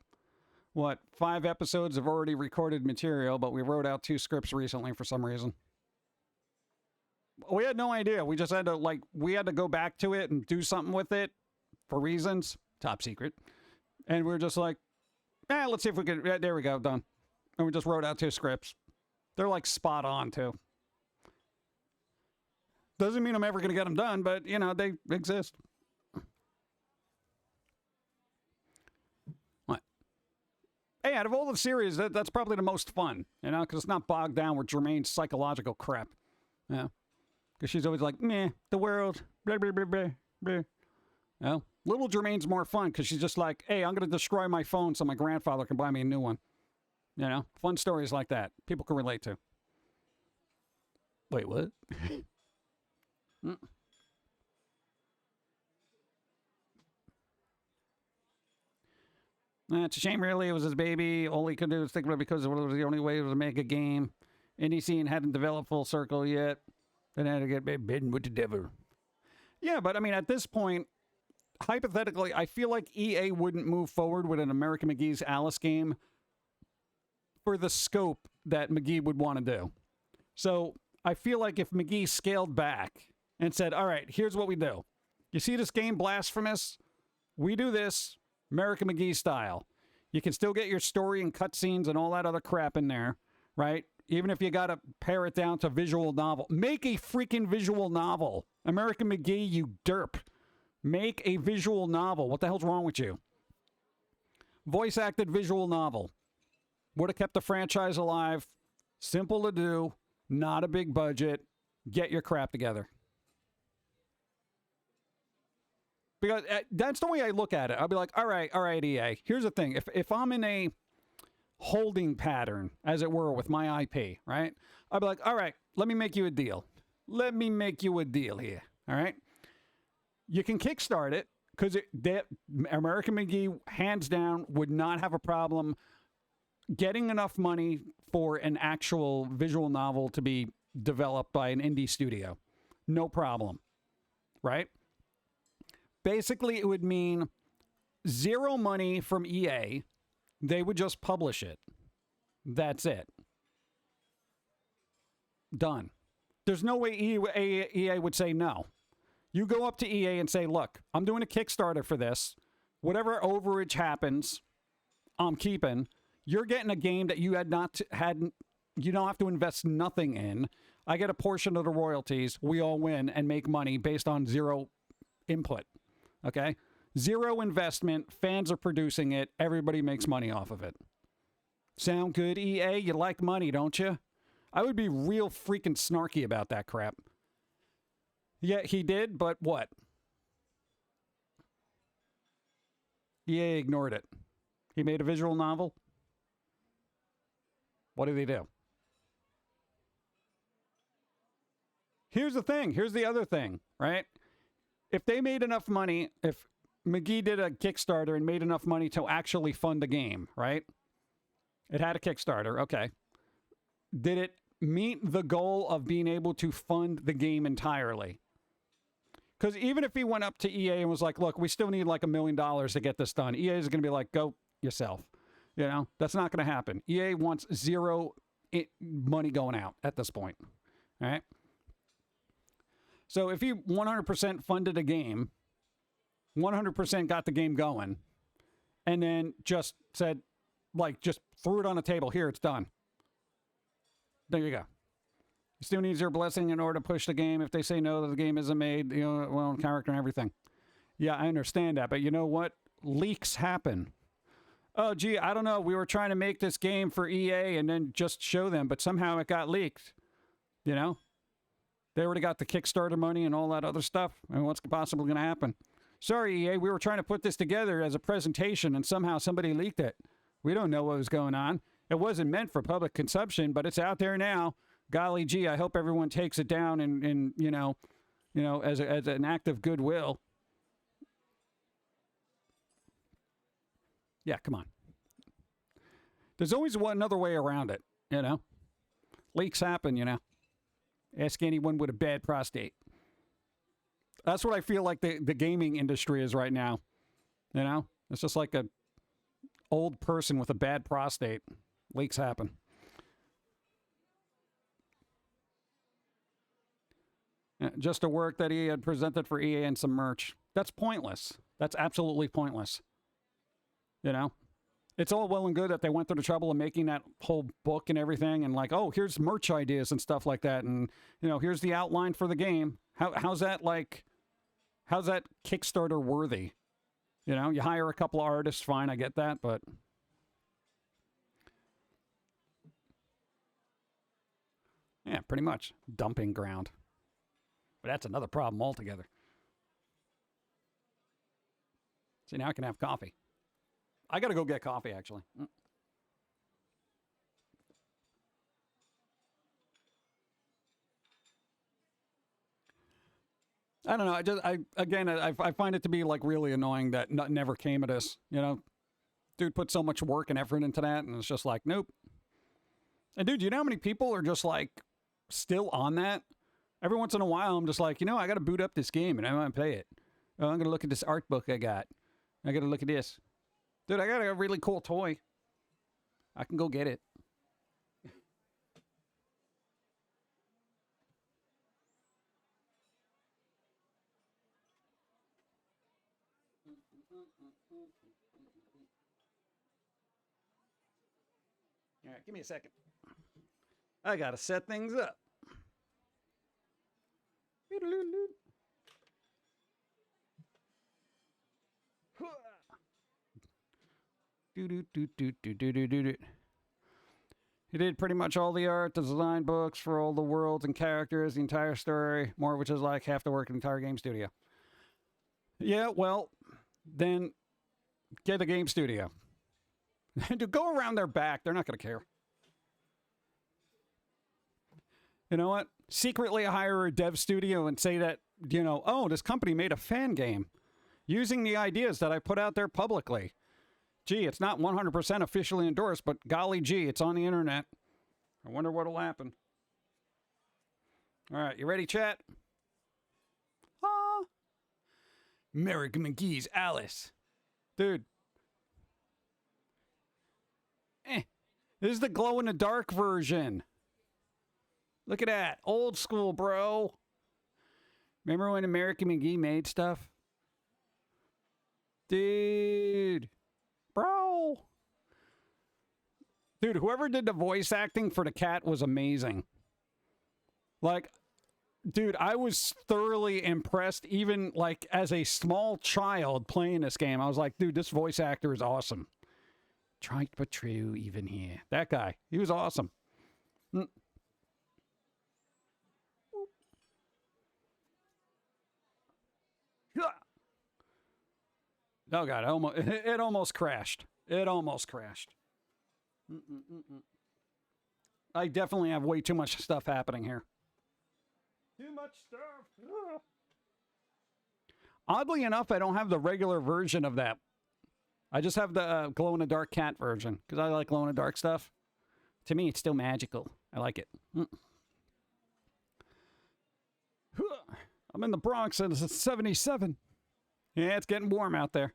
5 episodes of already recorded material, but we wrote out 2 scripts recently for some reason. We had no idea. We just had to, we had to go back to it and do something with it for reasons. Top secret. And we were just like, let's see if we can, there we go, done. And we just wrote out 2 scripts. They're, spot on, too. Doesn't mean I'm ever going to get them done, but, they exist. What? Hey, out of all the series, that's probably the most fun, because it's not bogged down with Jermaine's psychological crap. Yeah. Because she's always like, meh, the world, blah, blah, blah, blah, blah. Well, little Jermaine's more fun because she's just like, hey, I'm going to destroy my phone so my grandfather can buy me a new one. Fun stories like that. People can relate to. Wait, what? It's a shame, really. It was his baby. All he could do was think about it because it was the only way to make a game. Indie scene hadn't developed full circle yet. Then had to get bitten with the devil. Yeah, but I mean, at this point, hypothetically, I feel like EA wouldn't move forward with an American McGee's Alice game for the scope that McGee would want to do. So I feel like if McGee scaled back and said, all right, here's what we do. You see this game, Blasphemous? We do this American McGee style. You can still get your story and cutscenes and all that other crap in there, right? Even if you got to pare it down to visual novel. Make a freaking visual novel. American McGee, you derp. Make a visual novel. What the hell's wrong with you? Voice acted visual novel. Would have kept the franchise alive. Simple to do. Not a big budget. Get your crap together. Because that's the way I look at it. I'll be like, all right, EA. Here's the thing. If I'm in a holding pattern, as it were, with my IP, right? I'd be like, all right, let me make you a deal. Let me make you a deal here, all right? You can kickstart it, because American McGee, hands down, would not have a problem getting enough money for an actual visual novel to be developed by an indie studio. No problem, right? Basically, it would mean 0 money from EA. They would just publish it. That's it. Done. There's no way EA would say no. You go up to EA and say, look, I'm doing a Kickstarter for this. Whatever overage happens, I'm keeping. You're getting a game that you you don't have to invest nothing in. I get a portion of the royalties. We all win and make money based on 0 input. Okay? 0 investment, fans are producing it, everybody makes money off of it. Sound good, EA? You like money, don't you? I would be real freaking snarky about that crap. Yeah, he did, but what? EA ignored it. He made a visual novel. What did he do? Here's the thing. Here's the other thing, right? If they made enough money, if McGee did a Kickstarter and made enough money to actually fund the game, right? It had a Kickstarter, okay. Did it meet the goal of being able to fund the game entirely? Because even if he went up to EA and was like, look, we still need like $1 million to get this done, EA is going to be like, go yourself. That's not going to happen. EA wants 0 money going out at this point, all right? So if he 100% funded a game, 100% got the game going, and then just said, just threw it on the table. Here, it's done. There you go. You still needs your blessing in order to push the game. If they say no, that the game isn't made, character and everything. Yeah, I understand that, but you know what? Leaks happen. Oh, gee, I don't know. We were trying to make this game for EA and then just show them, but somehow it got leaked. They already got the Kickstarter money and all that other stuff. I mean, what's possibly going to happen? Sorry, EA, we were trying to put this together as a presentation and somehow somebody leaked it. We don't know what was going on. It wasn't meant for public consumption, but it's out there now. Golly gee, I hope everyone takes it down and as an act of goodwill. Yeah, come on. There's always another way around it, you know? Leaks happen, you know? Ask anyone with a bad prostate. That's what I feel like the gaming industry is right now, you know? It's just like a old person with a bad prostate. Leaks happen. Just a work that he had presented for EA and some merch. That's pointless. That's absolutely pointless. You know? It's all well and good that they went through the trouble of making that whole book and everything and like, oh, here's merch ideas and stuff like that. And, you know, here's the outline for the game. How's that Kickstarter worthy? You know, you hire a couple of artists, fine, I get that, but... Yeah, pretty much. Dumping ground. But that's another problem altogether. See, now I can have coffee. I gotta go get coffee, actually. I don't know. I find it to be like really annoying that never came of this. You know, dude put so much work and effort into that, and it's just like, nope. And dude, you know how many people are just like still on that? Every once in a while, I'm just like, you know, I got to boot up this game and I want to play it. Oh, I'm gonna look at this art book I got. I got to look at this, dude. I got a really cool toy. I can go get it. All right, give me a second. I gotta set things up. He did pretty much all the art, the design books for all the worlds and characters, the entire story, more of which is like half the work of the entire game studio. Yeah, well, then get a game studio. To go around their back, they're not going to care. You know what? Secretly hire a dev studio and say that, you know, oh, this company made a fan game using the ideas that I put out there publicly. Gee, it's not 100% officially endorsed, but golly gee, it's on the internet. I wonder what'll happen. All right, you ready, chat? Ah. American McGee's Alice. Dude. This is the glow-in-the-dark version. Look at that. Old school, bro. Remember when American McGee made stuff? Dude. Bro. Dude, whoever did the voice acting for the cat was amazing. Like, dude, I was thoroughly impressed even, like, as a small child playing this game. I was like, dude, this voice actor is awesome. Trite but true, even here. That guy. He was awesome. Oh, God. It almost crashed. It almost crashed. I definitely have way too much stuff happening here. Too much stuff. Oddly enough, I don't have the regular version of that. I just have the glow-in-the-dark cat version, because I like glow-in-the-dark stuff. To me, it's still magical. I like it. I'm in the Bronx, and it's 77. Yeah, it's getting warm out there.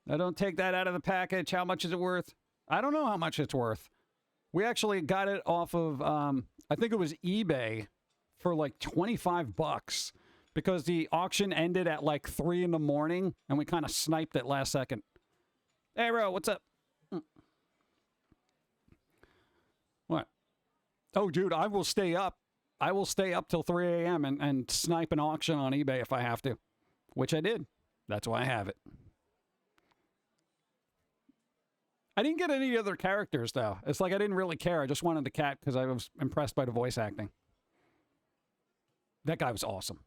I don't take that out of the package. How much is it worth? I don't know how much it's worth. We actually got it off of, I think it was eBay for like 25 bucks. Because the auction ended at like 3 in the morning, and we kind of sniped it last second. Hey, bro, what's up? What? Oh, dude, I will stay up. I will stay up till 3 a.m. and snipe an auction on eBay if I have to. Which I did. That's why I have it. I didn't get any other characters, though. It's like I didn't really care. I just wanted the cat because I was impressed by the voice acting. That guy was awesome.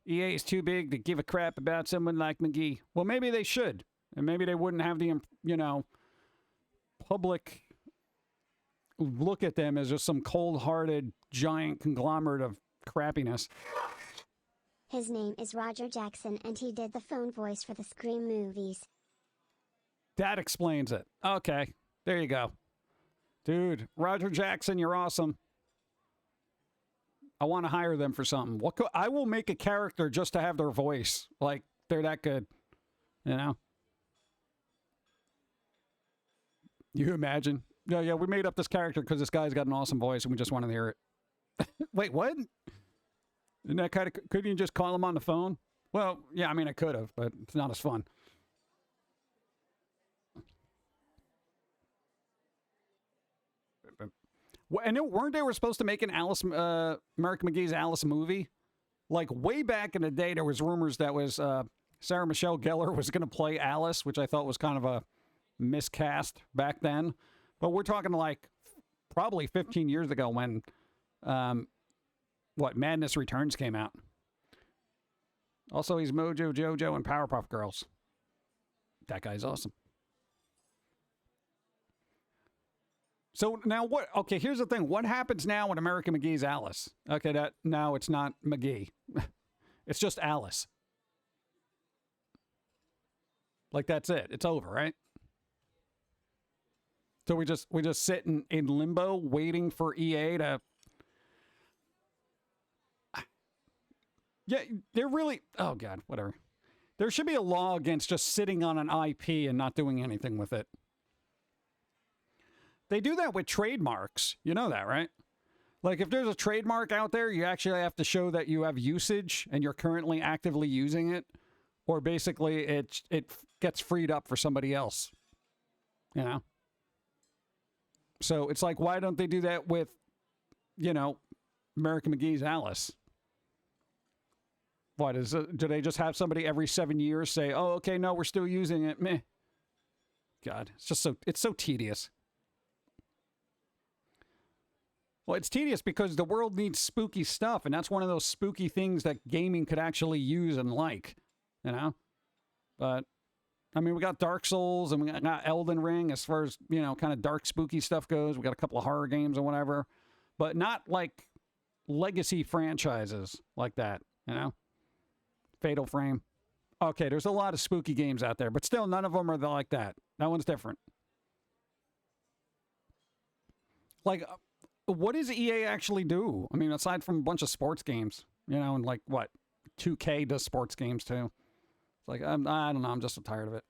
EA is too big to give a crap about someone like McGee. Well, maybe they should. And maybe they wouldn't have the, you know, public look at them as just some cold-hearted giant conglomerate of crappiness. His name is Roger Jackson and he did the phone voice for the Scream movies. That explains it. Okay, there you go. Dude, Roger Jackson, you're awesome. I want to hire them for something. I will make a character just to have their voice. Like, they're that good. You know? You imagine? Yeah, we made up this character because this guy's got an awesome voice and we just wanted to hear it. Wait, what? Isn't that kind of... Couldn't you just call him on the phone? Well, yeah, I mean, I could have, but it's not as fun. And weren't they supposed to make an American McGee's Alice movie? Like, way back in the day, there was rumors that was Sarah Michelle Gellar was going to play Alice, which I thought was kind of a miscast back then. But we're talking like probably 15 years ago when, Madness Returns came out. Also, he's Mojo Jojo and Powerpuff Girls. That guy's awesome. So now what? Okay, here's the thing. What happens now when American McGee's Alice? Okay, now it's not McGee. It's just Alice. Like, that's it. It's over, right? So we just sit in limbo waiting for EA to... Yeah, they're really... Oh, God, whatever. There should be a law against just sitting on an IP and not doing anything with it. They do that with trademarks. You know that, right? Like, if there's a trademark out there, you actually have to show that you have usage and you're currently actively using it. Or basically, it gets freed up for somebody else. You know? So it's like, why don't they do that with, American McGee's Alice? What is it? Do they just have somebody every 7 years say, oh, okay, no, we're still using it. Meh. God, it's so tedious. Well, it's tedious because the world needs spooky stuff, and that's one of those spooky things that gaming could actually use and like, But, I mean, we got Dark Souls, and we got Elden Ring as far as, kind of dark, spooky stuff goes. We got a couple of horror games and whatever, but not like legacy franchises like that, Fatal Frame. Okay, there's a lot of spooky games out there, but still none of them are like that. That one's different. Like... What does EA actually do? I mean, aside from a bunch of sports games, and like, what? 2K does sports games too. It's like, I don't know, I'm just so tired of it.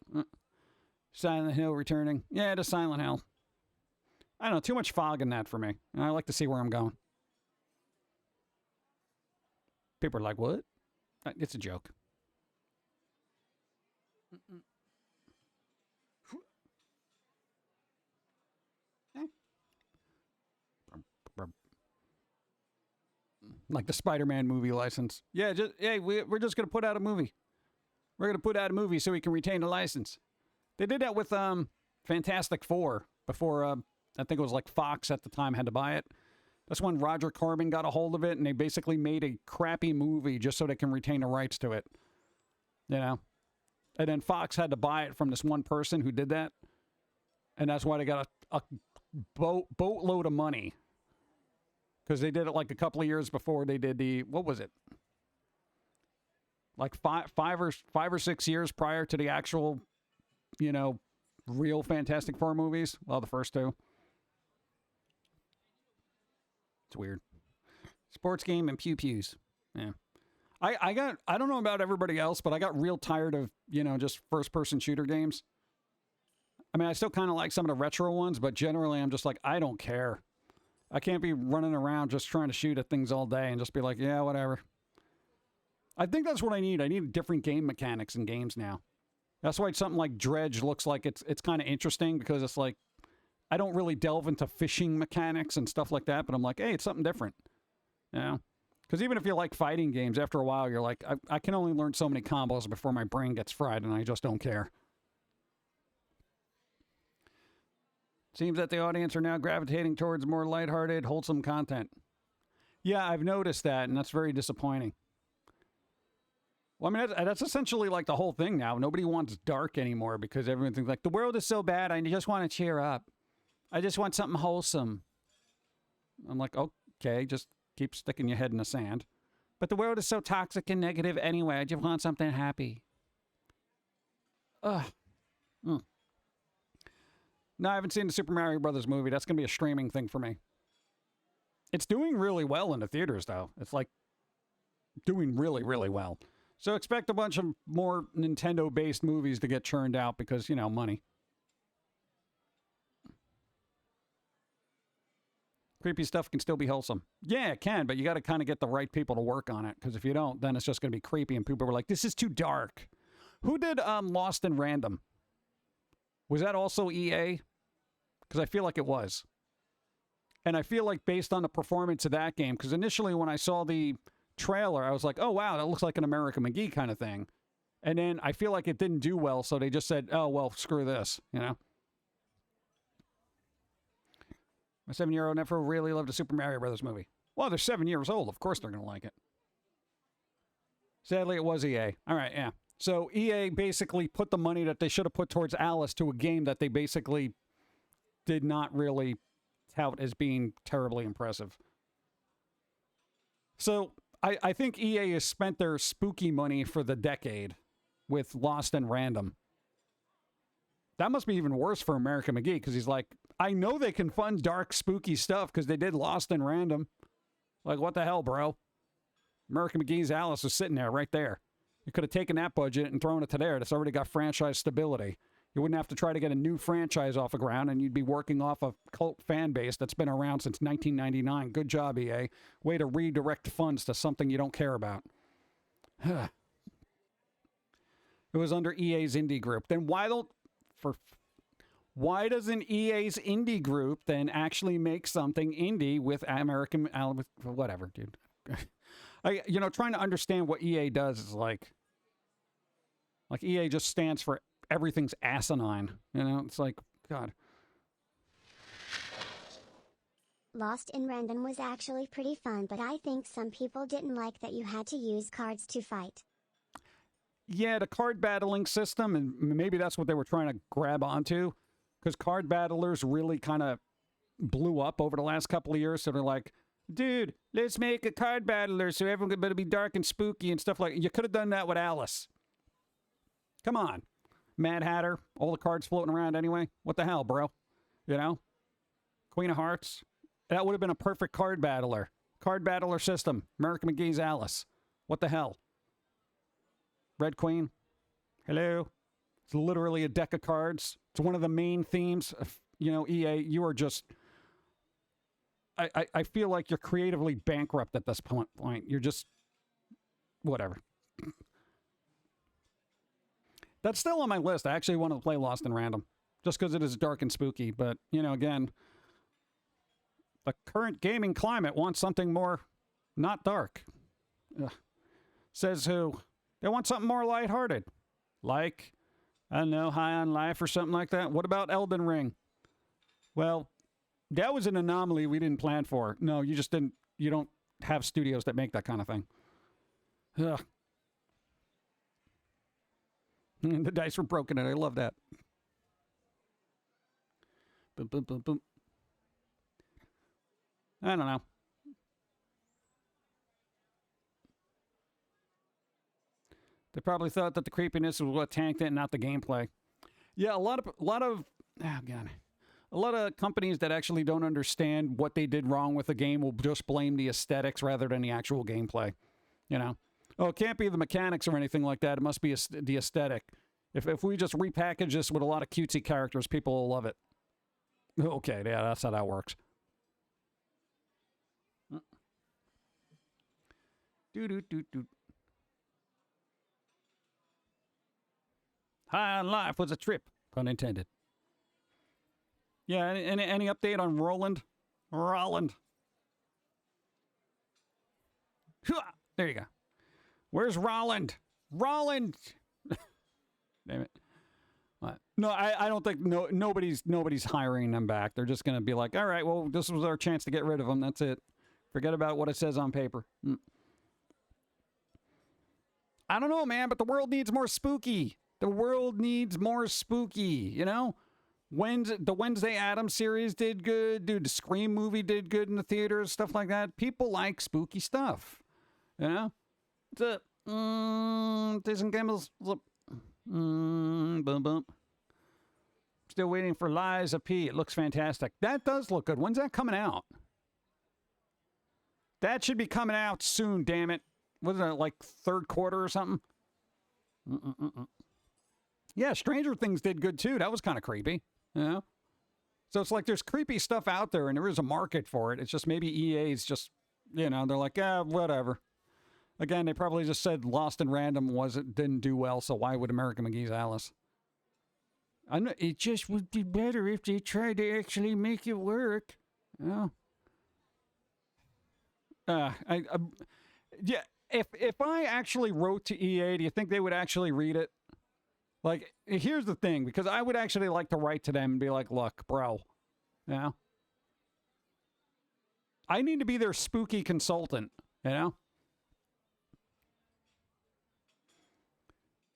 Silent Hill returning. Yeah, just Silent Hill. I don't know, too much fog in that for me. I like to see where I'm going. People are like, what? It's a joke. Like the Spider-Man movie license. Yeah, we're just going to put out a movie. We're going to put out a movie so we can retain the license. They did that with Fantastic Four before, I think it was like Fox at the time had to buy it. That's when Roger Corman got a hold of it, and they basically made a crappy movie just so they can retain the rights to it. And then Fox had to buy it from this one person who did that. And that's why they got a boatload of money. Because they did it like a couple of years before they did what was it? Like five or 6 years prior to the actual, real Fantastic Four movies. Well, the first two. It's weird. Sports game and pew-pews. Yeah. I don't know about everybody else, but I got real tired of, just first-person shooter games. I mean, I still kind of like some of the retro ones, but generally I'm just like, I don't care. I can't be running around just trying to shoot at things all day and just be like, yeah, whatever. I think that's what I need. I need different game mechanics in games now. That's why something like Dredge looks like it's kind of interesting, because it's like, I don't really delve into fishing mechanics and stuff like that, but I'm like, hey, it's something different. Because even if you like fighting games, after a while, you're like, I can only learn so many combos before my brain gets fried, and I just don't care. Seems that the audience are now gravitating towards more lighthearted, wholesome content. Yeah, I've noticed that, and that's very disappointing. Well, I mean, that's essentially like the whole thing now. Nobody wants dark anymore because everyone thinks like, the world is so bad, I just want to cheer up. I just want something wholesome. I'm like, okay, just keep sticking your head in the sand. But the world is so toxic and negative anyway. I just want something happy. Ugh. No, I haven't seen the Super Mario Brothers movie. That's going to be a streaming thing for me. It's doing really well in the theaters, though. It's like doing really, really well. So expect a bunch of more Nintendo-based movies to get churned out because, you know, money. Creepy stuff can still be wholesome. Yeah, it can, but you got to kind of get the right people to work on it, because if you don't, then it's just going to be creepy, and people were like, this is too dark. Who did Lost in Random? Was that also EA? Because I feel like it was. And I feel like based on the performance of that game, because initially when I saw the trailer, I was like, oh, wow, that looks like an American McGee kind of thing. And then I feel like it didn't do well, so they just said, oh, well, screw this, you know? My 7-year-old never really loved a Super Mario Brothers movie. Well, they're 7 years old. Of course they're going to like it. Sadly, it was EA. All right, yeah. So EA basically put the money that they should have put towards Alice to a game that they basically did not really tout as being terribly impressive. So I think EA has spent their spooky money for the decade with Lost in Random. That must be even worse for American McGee, because he's like, I know they can fund dark, spooky stuff because they did Lost in Random. Like, what the hell, bro? American McGee's Alice was sitting there right there. You could have taken that budget and thrown it to there. That's already got franchise stability. You wouldn't have to try to get a new franchise off the ground, and you'd be working off a cult fan base that's been around since 1999. Good job, EA. Way to redirect funds to something you don't care about. It was under EA's indie group. Then why doesn't EA's indie group then actually make something indie with American, whatever, dude. Trying to understand what EA does is like EA just stands for everything's asinine. You know, it's like, God. Lost in Random was actually pretty fun, but I think some people didn't like that you had to use cards to fight. Yeah, the card battling system, and maybe that's what they were trying to grab onto, because card battlers really kind of blew up over the last couple of years. So they're like, dude, let's make a card battler so everyone better be dark and spooky and stuff like that. You could have done that with Alice. Come on. Mad Hatter, all the cards floating around anyway. What the hell, bro? You know? Queen of Hearts. That would have been a perfect card battler. Card battler system. American McGee's Alice. What the hell? Red Queen. Hello. It's literally a deck of cards. It's one of the main themes of, EA. You are just... I feel like you're creatively bankrupt at this point. You're just... Whatever. That's still on my list. I actually want to play Lost in Random. Just because it is dark and spooky. But, again... The current gaming climate wants something more not dark. Ugh. Says who? They want something more lighthearted. Like, I don't know, High on Life or something like that. What about Elden Ring? Well, that was an anomaly we didn't plan for. No, you just didn't. You don't have studios that make that kind of thing. Ugh. The dice were broken, and I love that. Boom, boom, boom, boom. I don't know. They probably thought that the creepiness was what tanked it, not the gameplay. Yeah, a lot of companies that actually don't understand what they did wrong with the game will just blame the aesthetics rather than the actual gameplay. Oh, it can't be the mechanics or anything like that. It must be the aesthetic. If we just repackage this with a lot of cutesy characters, people will love it. Okay, yeah, that's how that works. Do. High on Life was a trip, pun intended. Yeah, any update on Roland? Roland. There you go. Where's Roland? Roland! Damn it. What? No, I don't think nobody's hiring them back. They're just going to be like, all right, well, this was our chance to get rid of them. That's it. Forget about what it says on paper. I don't know, man, but the world needs more spooky. The world needs more spooky, The Wednesday Addams series did good. Dude, the Scream movie did good in the theaters, stuff like that. People like spooky stuff. You know? What's up? Jason Campbell's. What's up? Boom, boom. Still waiting for Liza P. It looks fantastic. That does look good. When's that coming out? That should be coming out soon, damn it. Wasn't it like third quarter or something? Yeah, Stranger Things did good too. That was kind of creepy, you know? So it's like there's creepy stuff out there and there is a market for it. It's just maybe EA's just, you know, they're like, whatever. Again, they probably just said Lost in Random didn't do well, so why would American McGee's Alice? It just would be better if they tried to actually make it work. You know? Yeah, if I actually wrote to EA, do you think they would actually read it? Like, here's the thing, because I would actually like to write to them and be like, look, bro, you know? I need to be their spooky consultant, you know?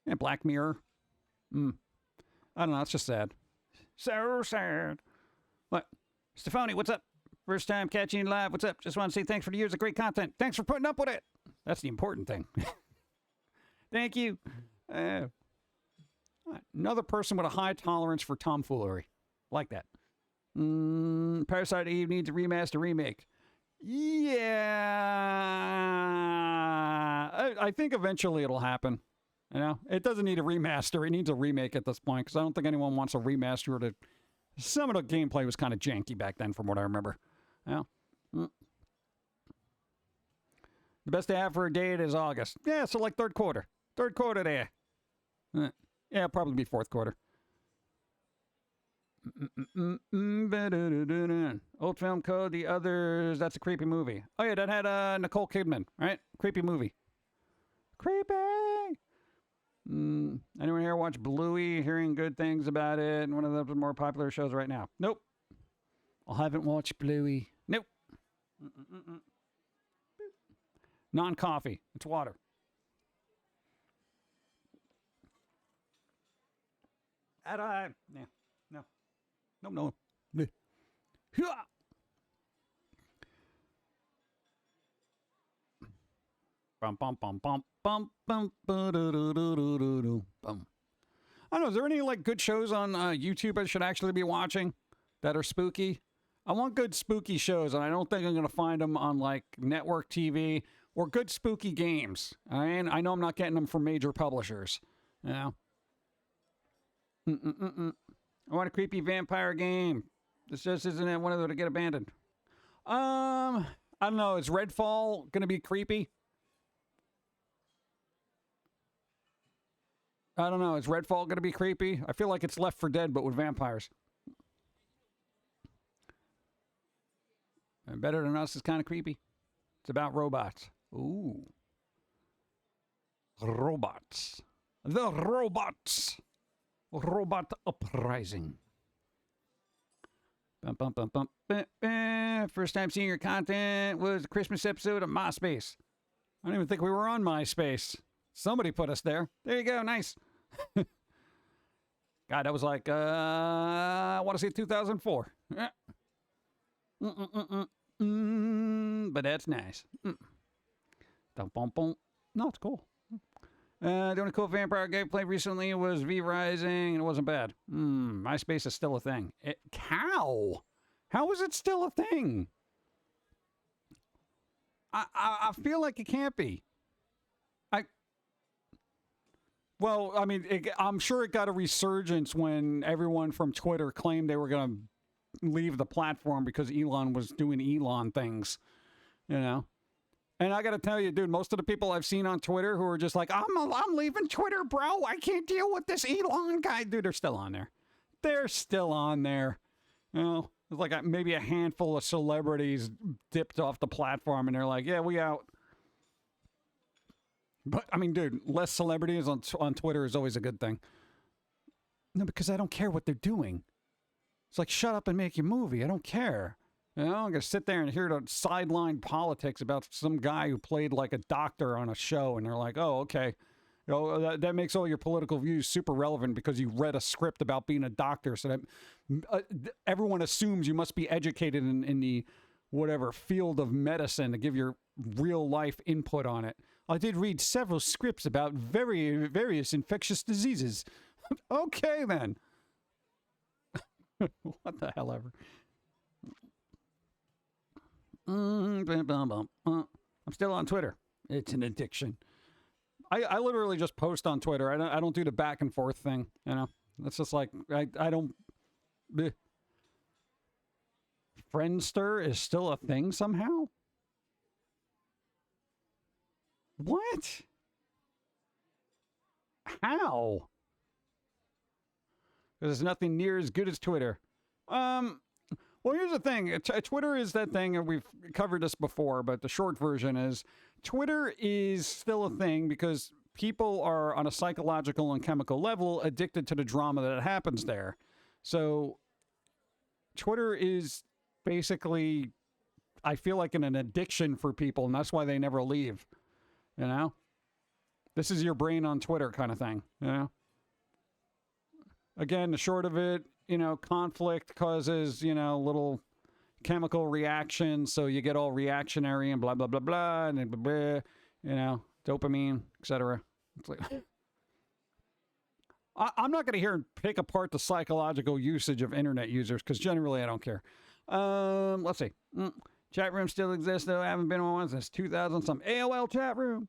Yeah, Black Mirror. I don't know, it's just sad. So sad. What? Stefani, what's up? First time catching you live. What's up? Just want to say thanks for the years of great content. Thanks for putting up with it. That's the important thing. Thank you. Another person with a high tolerance for tomfoolery. Like that. Parasite Eve needs a remaster remake. Yeah. I think eventually it'll happen. You know, it doesn't need a remaster. It needs a remake at this point because I don't think anyone wants a remaster. Some of the gameplay was kind of janky back then, from what I remember. Yeah. The best day for a date is August. Yeah, so like third quarter. Third quarter there. Yeah, probably be fourth quarter. Old Film Code, The Others. That's a creepy movie. Oh yeah, that had Nicole Kidman, right? Creepy movie. Creepy. Anyone here watch Bluey? Hearing good things about it. And one of the more popular shows right now. Nope. I haven't watched Bluey. Nope. Non-coffee. It's water. Yeah. No. No. Bum bum bum bum bum bum ba do do do do do bum. I don't know. Is there any like good shows on YouTube I should actually be watching that are spooky? I want good spooky shows, and I don't think I'm gonna find them on like network TV or good spooky games. I know I'm not getting them from major publishers. You know. I want a creepy vampire game. This just isn't one of them to get abandoned. I don't know. Is Redfall gonna be creepy? I don't know. Is Redfall going to be creepy? I feel like it's Left 4 Dead, but with vampires. And Better Than Us is kind of creepy. It's about robots. Ooh. Robots. The robots. Robot uprising. Bum, bum, bum, bum. First time seeing your content was the Christmas episode of MySpace. I don't even think we were on MySpace. Somebody put us there. There you go. Nice. God, that was like, I want to say 2004. But that's nice. No, it's cool. The only cool vampire game played recently was V-Rising, and it wasn't bad. MySpace is still a thing. How? How is it still a thing? I feel like it can't be. Well, I mean, I'm sure it got a resurgence when everyone from Twitter claimed they were going to leave the platform because Elon was doing Elon things, you know? And I got to tell you, dude, most of the people I've seen on Twitter who are just like, I'm leaving Twitter, bro. I can't deal with this Elon guy. Dude, they're still on there. They're still on there. You know, it's like maybe a handful of celebrities dipped off the platform and they're like, yeah, we out. But, I mean, dude, less celebrities on Twitter is always a good thing. No, because I don't care what they're doing. It's like, shut up and make your movie. I don't care. You know, I'm going to sit there and hear the sideline politics about some guy who played like a doctor on a show. And they're like, oh, okay. You know, that makes all your political views super relevant because you read a script about being a doctor. So that everyone assumes you must be educated in the whatever field of medicine to give your real life input on it. I did read several scripts about various infectious diseases. Okay, then. What the hell ever. I'm still on Twitter. It's an addiction. I literally just post on Twitter. I don't do the back and forth thing, you know. It's just like I don't. Bleh. Friendster is still a thing somehow? What? How? There's nothing near as good as Twitter. Well, here's the thing. Twitter is that thing, and we've covered this before, but the short version is Twitter is still a thing because people are on a psychological and chemical level addicted to the drama that happens there. So Twitter is basically, I feel like, an addiction for people, and that's why they never leave. You know? This is your brain on Twitter kind of thing, you know? Again, the short of it, you know, conflict causes, you know, little chemical reactions, so you get all reactionary and blah, blah, blah, blah, and blah, blah, you know, dopamine, etc. It's like, I'm not going to hear and pick apart the psychological usage of internet users, because generally I don't care. Let's see. Chat room still exists, though. I haven't been on one since 2000 some. AOL chat room.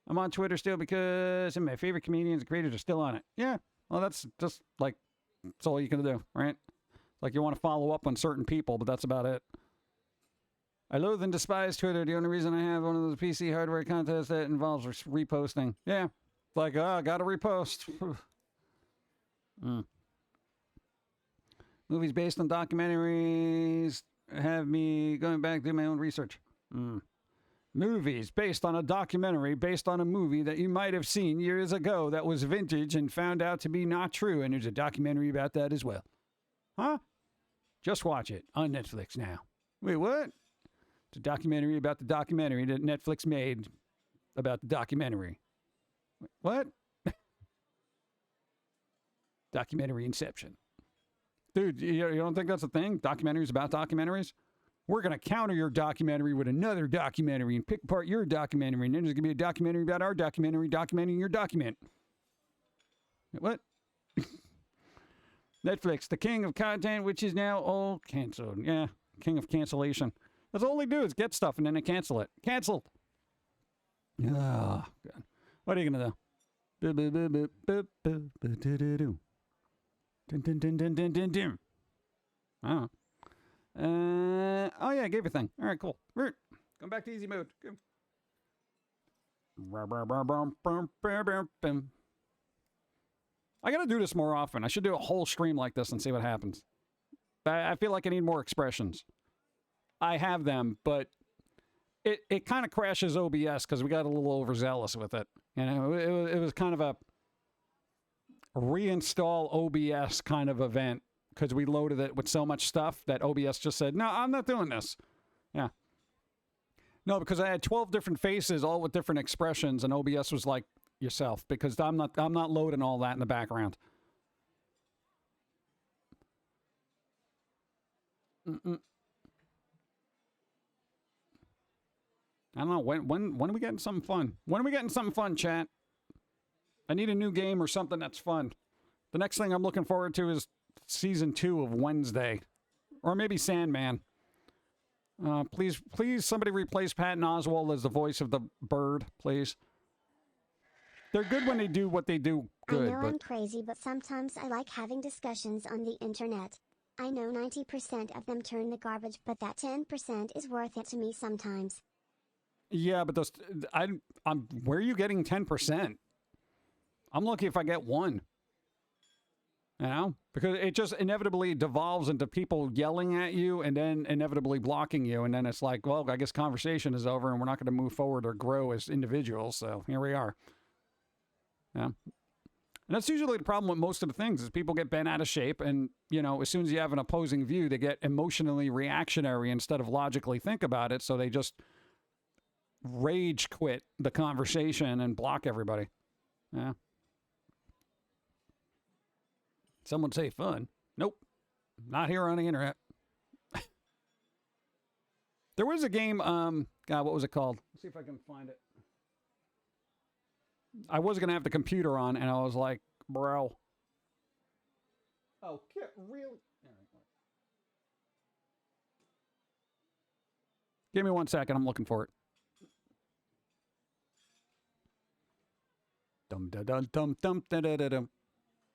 I'm on Twitter still because some of my favorite comedians and creators are still on it. Yeah. Well, that's just like, that's all you can do, right? Like you want to follow up on certain people, but that's about it. I loathe and despise Twitter. The only reason I have one of those PC hardware contests that involves reposting. Yeah. Like, oh, I got to repost. Movies based on documentaries have me going back to do my own research. Movies based on a documentary based on a movie that you might have seen years ago that was vintage and found out to be not true. And there's a documentary about that as well. Huh? Just watch it on Netflix now. Wait, what? It's a documentary about the documentary that Netflix made about the documentary. What? Documentary Inception. Dude, you don't think that's a thing? Documentaries about documentaries? We're going to counter your documentary with another documentary and pick apart your documentary. And then there's going to be a documentary about our documentary documenting your document. What? Netflix, the king of content, which is now all canceled. Yeah, king of cancellation. That's all they do is get stuff and then they cancel it. Canceled. Oh, God. What are you going to do? Oh. Oh yeah, I gave you a thing. All right, cool. Come back to easy mode. Go. I gotta do this more often. I should do a whole stream like this and see what happens. I feel like I need more expressions. I have them, but it kind of crashes OBS because we got a little overzealous with it. You know, it was kind of a reinstall OBS kind of event because we loaded it with so much stuff that OBS just said, no, I'm not doing this. Yeah. No, because I had 12 different faces, all with different expressions, and OBS was like, yourself, because I'm not loading all that in the background. I don't know, when are we getting something fun? When are we getting something fun, chat? I need a new game or something that's fun. The next thing I'm looking forward to is season 2 of Wednesday. Or maybe Sandman. Please, somebody replace Patton Oswalt as the voice of the bird, please. They're good when they do what they do good. I know I'm crazy, but sometimes I like having discussions on the internet. I know 90% of them turn the garbage, but that 10% is worth it to me sometimes. Yeah, but those, where are you getting 10%? I'm lucky if I get 1. You know? Because it just inevitably devolves into people yelling at you and then inevitably blocking you. And then it's like, well, I guess conversation is over and we're not going to move forward or grow as individuals. So here we are. Yeah. And that's usually the problem with most of the things is people get bent out of shape. And, you know, as soon as you have an opposing view, they get emotionally reactionary instead of logically think about it. So they just rage quit the conversation and block everybody. Yeah. Some would say fun. Nope. Not here on the internet. There was a game, God, what was it called? Let's see if I can find it. I was going to have the computer on, and I was like, bro. Oh, really? Give me 1 second. I'm looking for it. Dum da dum dum dum da da da dum.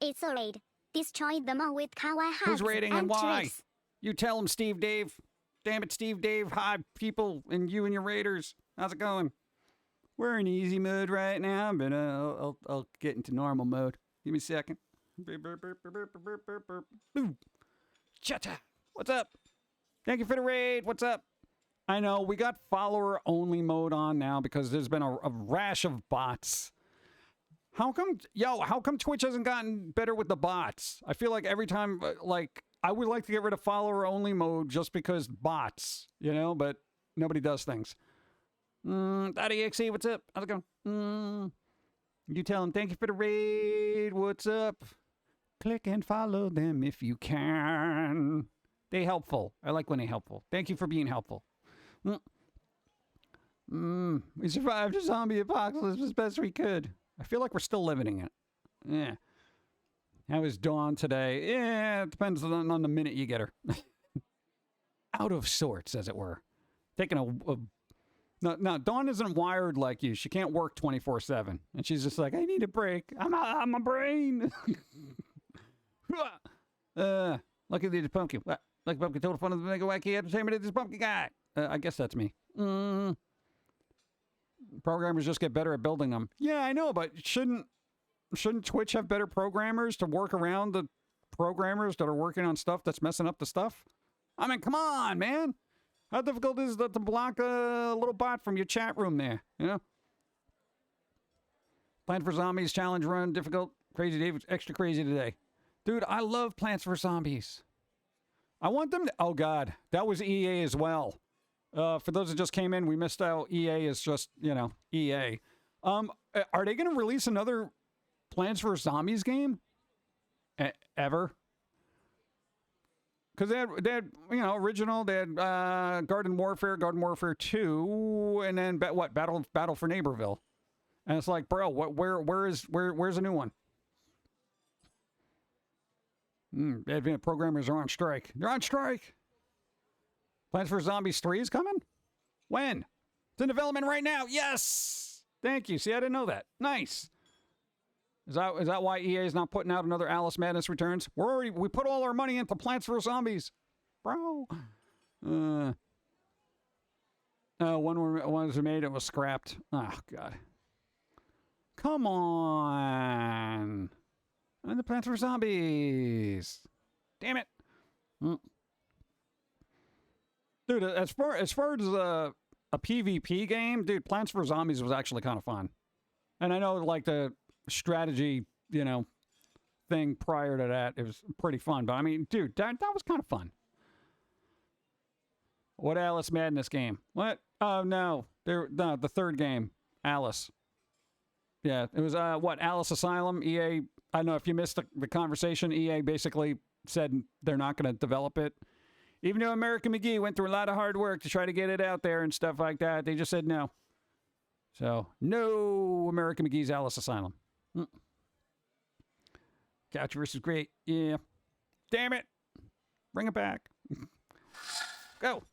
It's a raid. Destroy them all with kawaii hacks. Who's raiding and why? tricks. You tell him, Steve Dave. Damn it, Steve Dave. Hi, people, and you and your raiders. How's it going? We're in easy mode right now, but I'll get into normal mode. Give me a second. Boom. Cha-cha. What's up? Thank you for the raid. What's up? I know, we got follower-only mode on now because there's been a rash of bots. How come Twitch hasn't gotten better with the bots? I feel like every time, I would like to get rid of follower-only mode just because bots, but nobody does things. .exe, what's up? How's it going? You tell them, thank you for the raid. What's up? Click and follow them if you can. They helpful. I like when they helpful. Thank you for being helpful. We survived a zombie apocalypse as best we could. I feel like we're still living in it. Yeah. How is Dawn today? Yeah, it depends on the minute you get her. Out of sorts, as it were. Taking No, Dawn isn't wired like you. She can't work 24/7. And she's just like, I need a break. I'm a brain. Lucky the pumpkin. Lucky pumpkin, total fun of the mega wacky entertainment of this pumpkin guy. I guess that's me. Programmers just get better at building them. Yeah, I know, but shouldn't Twitch have better programmers to work around the programmers that are working on stuff that's messing up the stuff? I mean, come on, man. How difficult is it to block a little bot from your chat room there, Plants for Zombies challenge run, difficult. Crazy Dave, extra crazy today. Dude, I love Plants for Zombies. I want them to... Oh, God. That was EA as well. For those that just came in, we missed out. EA is just, EA. Are they going to release another Plants for Zombies game? Ever? Because they had, original, they had Garden Warfare 2, and then, Battle for Neighborville. And it's like, bro, where's the new one? Advanced programmers are on strike. They're on strike! Plans for Zombies 3 is coming? When? It's in development right now. Yes! Thank you. See, I didn't know that. Nice. Is that why EA is not putting out another Alice Madness Returns? We put all our money into Plants vs. Zombies. Bro. One was made, it was scrapped. Oh, God. Come on. And the Plants vs. Zombies. Damn it. Dude, as far as a PvP game, dude, Plants vs. Zombies was actually kind of fun. And I know, the strategy, thing prior to that, it was pretty fun. But I mean, dude, that was kind of fun. What Alice Madness game? What? Oh no, the third game, Alice. Yeah, it was Alice Asylum. EA. I don't know if you missed the conversation. EA basically said they're not going to develop it, even though American McGee went through a lot of hard work to try to get it out there and stuff like that. They just said no. So no American McGee's Alice Asylum. Couch versus great. Yeah. Damn it. Bring it back. Go.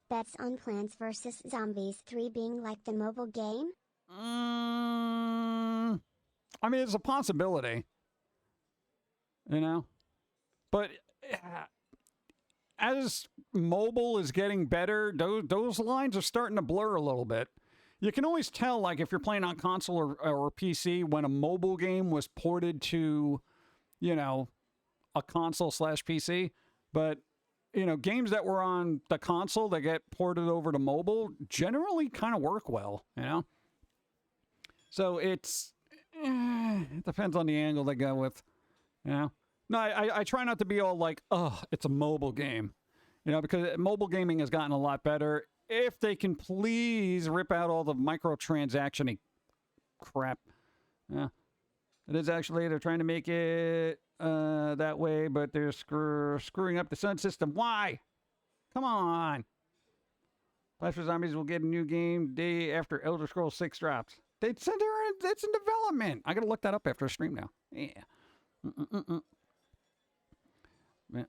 Bets on Plants vs. Zombies 3 being like the mobile game? I mean, it's a possibility. But as mobile is getting better, those lines are starting to blur a little bit. You can always tell, if you're playing on console or PC, when a mobile game was ported to, a console/PC. But, games that were on the console that get ported over to mobile generally kind of work well, So it depends on the angle they go with, No, I try not to be all like, oh, it's a mobile game, because mobile gaming has gotten a lot better. If they can please rip out all the microtransaction-y crap. Yeah. It is actually, they're trying to make it that way, but they're screwing up the sun system. Why? Come on. Plants vs. Zombies will get a new game day after Elder Scrolls 6 drops. They said it's in development. I gotta look that up after a stream now. Yeah. Man.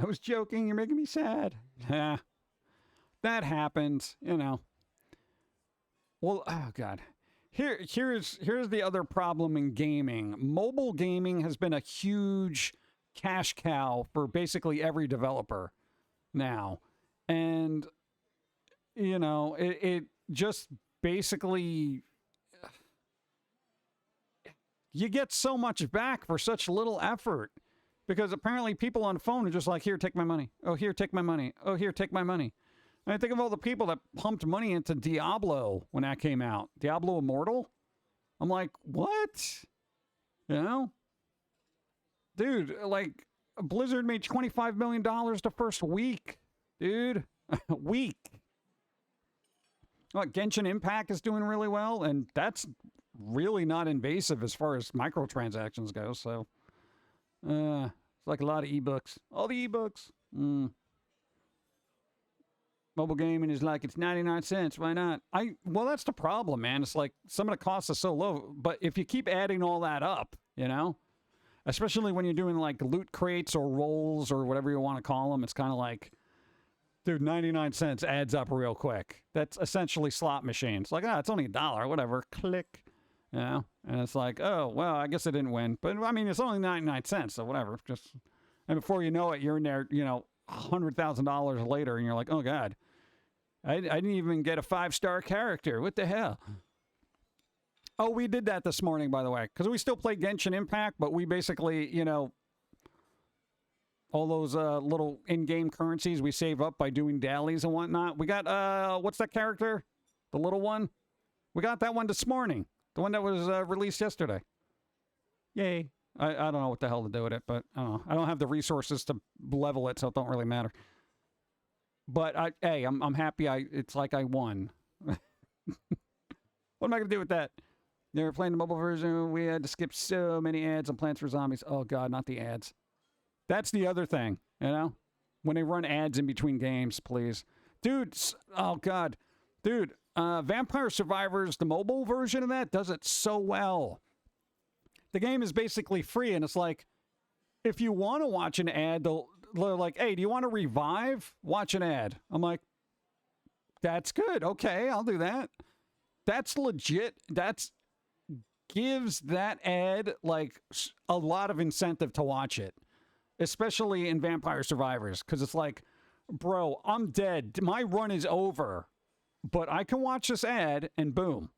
I was joking. You're making me sad. Yeah. That happens, you know. Well, oh God. Here's the other problem in gaming. Mobile gaming has been a huge cash cow for basically every developer now. And, you know, it just basically... You get so much back for such little effort. Because apparently people on the phone are just like, here, take my money. Oh, here, take my money. Oh, here, take my money. And I think of all the people that pumped money into Diablo when that came out. Diablo Immortal? I'm like, what? You know? Dude, like, Blizzard made $25 million the first week. Dude. Week. Well, Genshin Impact is doing really well, and that's really not invasive as far as microtransactions go, so... it's like a lot of ebooks. All the ebooks. Mobile gaming is like, it's 99 cents. Why not? Well, that's the problem, man. It's like some of the costs are so low. But if you keep adding all that up, you know, especially when you're doing like loot crates or rolls or whatever you want to call them, it's kind of like, dude, 99 cents adds up real quick. That's essentially slot machines. Like, it's only $1, whatever. Click. You know? And it's like, oh, well, I guess I didn't win. But, I mean, it's only 99 cents, so whatever. Just, and before you know it, you're in there, you know, $100,000 later, and you're like, oh, God. I didn't even get a 5-star character. What the hell? Oh, we did that this morning, by the way. Because we still play Genshin Impact, but we basically, you know, all those little in-game currencies we save up by doing dailies and whatnot. We got, what's that character? The little one? We got that one this morning. The one that was released yesterday. Yay. I don't know what the hell to do with it, but I don't know. I don't have the resources to level it, so it don't really matter. But, hey, I'm happy it's like I won. What am I going to do with that? They were playing the mobile version. We had to skip so many ads on Plants vs. Zombies. Oh, God, not the ads. That's the other thing, you know? When they run ads in between games, please. Dude, oh, God. Dude, Vampire Survivors, the mobile version of that, does it so well. The game is basically free, and it's like, if you want to watch an ad, they're like, hey, do you want to revive? Watch an ad. I'm like, that's good. Okay, I'll do that. That's legit. That's gives that ad, like, a lot of incentive to watch it. Especially in Vampire Survivors, because it's like, bro, I'm dead. My run is over. But I can watch this ad, and boom.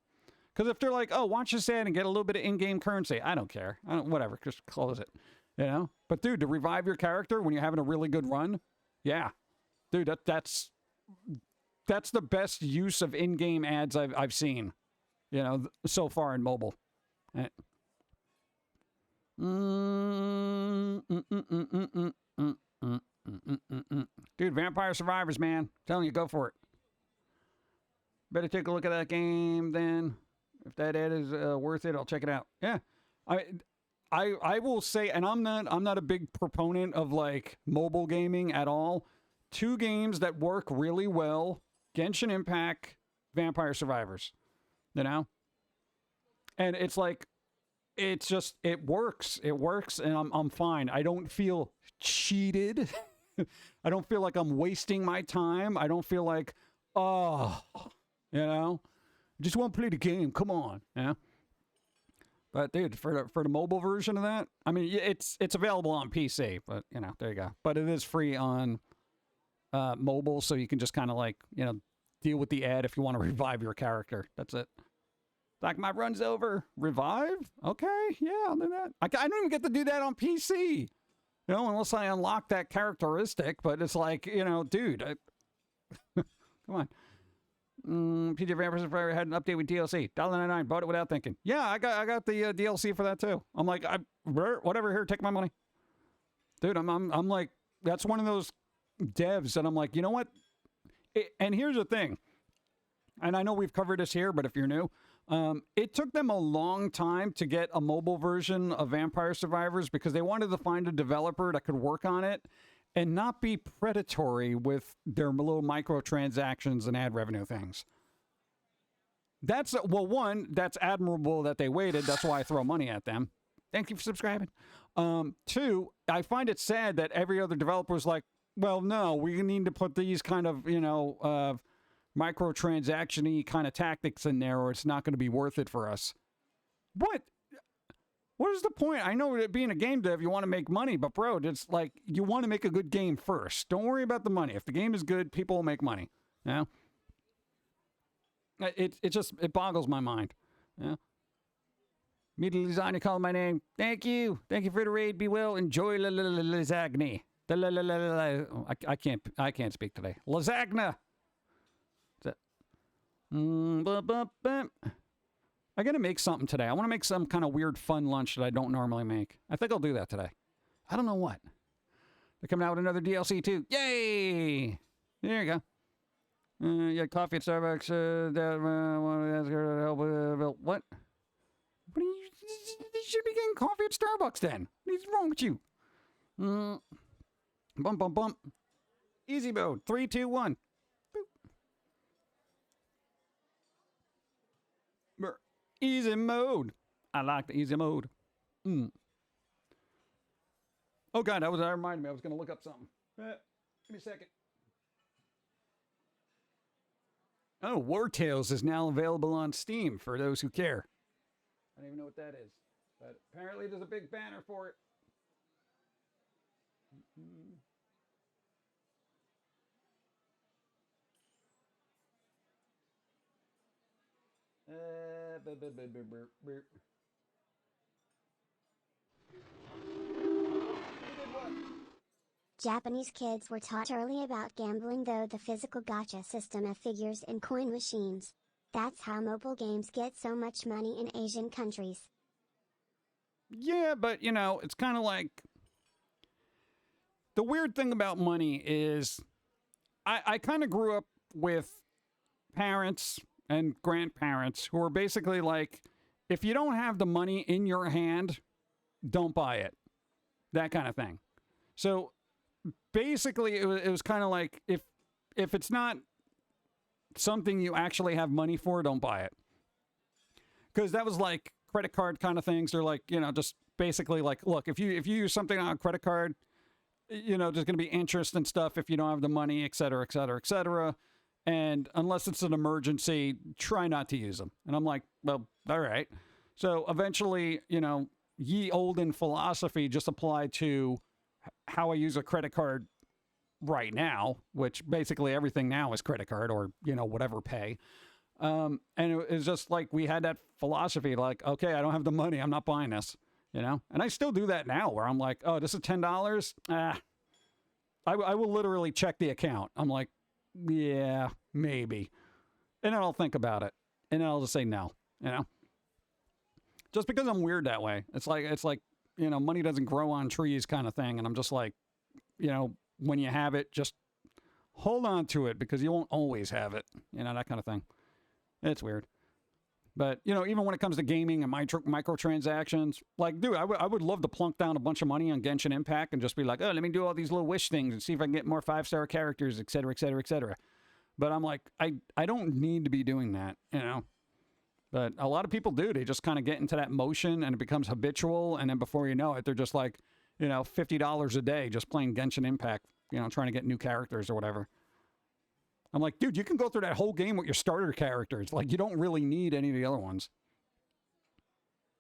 Because if they're like, oh, watch this ad and get a little bit of in-game currency, I don't care. Whatever, just close it. You know? But, dude, to revive your character when you're having a really good run, yeah. Dude, that's the best use of in-game ads I've seen, you know, so far in mobile. Dude, Vampire Survivors, man. I'm telling you, go for it. Better take a look at that game then. If that ad is worth it, I'll check it out. Yeah. I will say, and I'm not a big proponent of like mobile gaming at all. 2 games that work really well: Genshin Impact, Vampire Survivors. You know? And it's like, it's just, it works. It works, and I'm fine. I don't feel cheated. I don't feel like I'm wasting my time. I don't feel like, oh, you know, just want to play the game. Come on, yeah. But dude, for the mobile version of that, I mean, it's available on PC, but you know, there you go. But it is free on mobile, so you can just kind of like, you know, deal with the ad if you want to revive your character. That's it. Like, my run's over. Revive? Okay, yeah, I'll do that. I don't even get to do that on PC. You know, unless I unlock that characteristic. But it's like, you know, dude, come on. PJ Vampire Survivor had an update with DLC. $1.99. Bought it without thinking. Yeah, I got the DLC for that too. I'm like, whatever. Here, take my money, dude. I'm like, that's one of those devs that I'm like, you know what? And here's the thing. And I know we've covered this here, but if you're new, it took them a long time to get a mobile version of Vampire Survivors because they wanted to find a developer that could work on it. and not be predatory with their little microtransactions and ad revenue things. That's, well, one, that's admirable that they waited. That's why I throw money at them. Thank you for subscribing. Two, I find it sad that every other developer is like, well, no, we need to put these kind of, microtransaction-y kind of tactics in there or it's not going to be worth it for us. What? What is the point? I know that being a game dev, you want to make money, but bro, it's like you want to make a good game first. Don't worry about the money. If the game is good, people will make money. You know? It boggles my mind. Yeah. Media lasagna calling my name. Thank you. Thank you for the raid. Be well. Enjoy lasagna. I can't speak today. Lasagna. I gotta make something today. I want to make some kind of weird fun lunch that I don't normally make. I think I'll do that today. I don't know what. They're coming out with another DLC too. Yay! There you go. You had coffee at Starbucks. What? What are you? You should be getting coffee at Starbucks then. What's wrong with you? Bump, bump, bump. Easy mode. 3, 2, 1. Boop. Easy mode. I like the easy mode. Oh, God, that reminded me. I was going to look up something. Give me a second. Oh, War Tales is now available on Steam for those who care. I don't even know what that is. But apparently there's a big banner for it. Japanese kids were taught early about gambling through the physical gacha system of figures and coin machines. That's how mobile games get so much money in Asian countries. Yeah, but, it's kind of like... The weird thing about money is I kind of grew up with parents and grandparents who are basically like, if you don't have the money in your hand, don't buy it. That kind of thing. So basically it was kind of like, if it's not something you actually have money for, don't buy it. Because that was like credit card kind of things. They're like, just basically like, look, if you use something on a credit card, there's going to be interest and stuff if you don't have the money, et cetera, et cetera, et cetera. And unless it's an emergency, try not to use them. And I'm like, well, all right. So eventually, ye olden philosophy just applied to how I use a credit card right now, which basically everything now is credit card or, whatever pay. And it was just like we had that philosophy like, okay, I don't have the money. I'm not buying this. And I still do that now where I'm like, oh, this is $10. I will literally check the account. I'm like, yeah, maybe. And then I'll think about it. And then I'll just say no, just because I'm weird that way. It's like, money doesn't grow on trees kind of thing. And I'm just like, when you have it, just hold on to it because you won't always have it, that kind of thing. It's weird. But, even when it comes to gaming and microtransactions, like, dude, I would love to plunk down a bunch of money on Genshin Impact and just be like, oh, let me do all these little wish things and see if I can get more 5-star characters, et cetera, et cetera, et cetera. But I'm like, I don't need to be doing that, But a lot of people do. They just kind of get into that motion and it becomes habitual. And then before you know it, they're just like, $50 a day just playing Genshin Impact, trying to get new characters or whatever. I'm like, dude, you can go through that whole game with your starter characters. Like, you don't really need any of the other ones.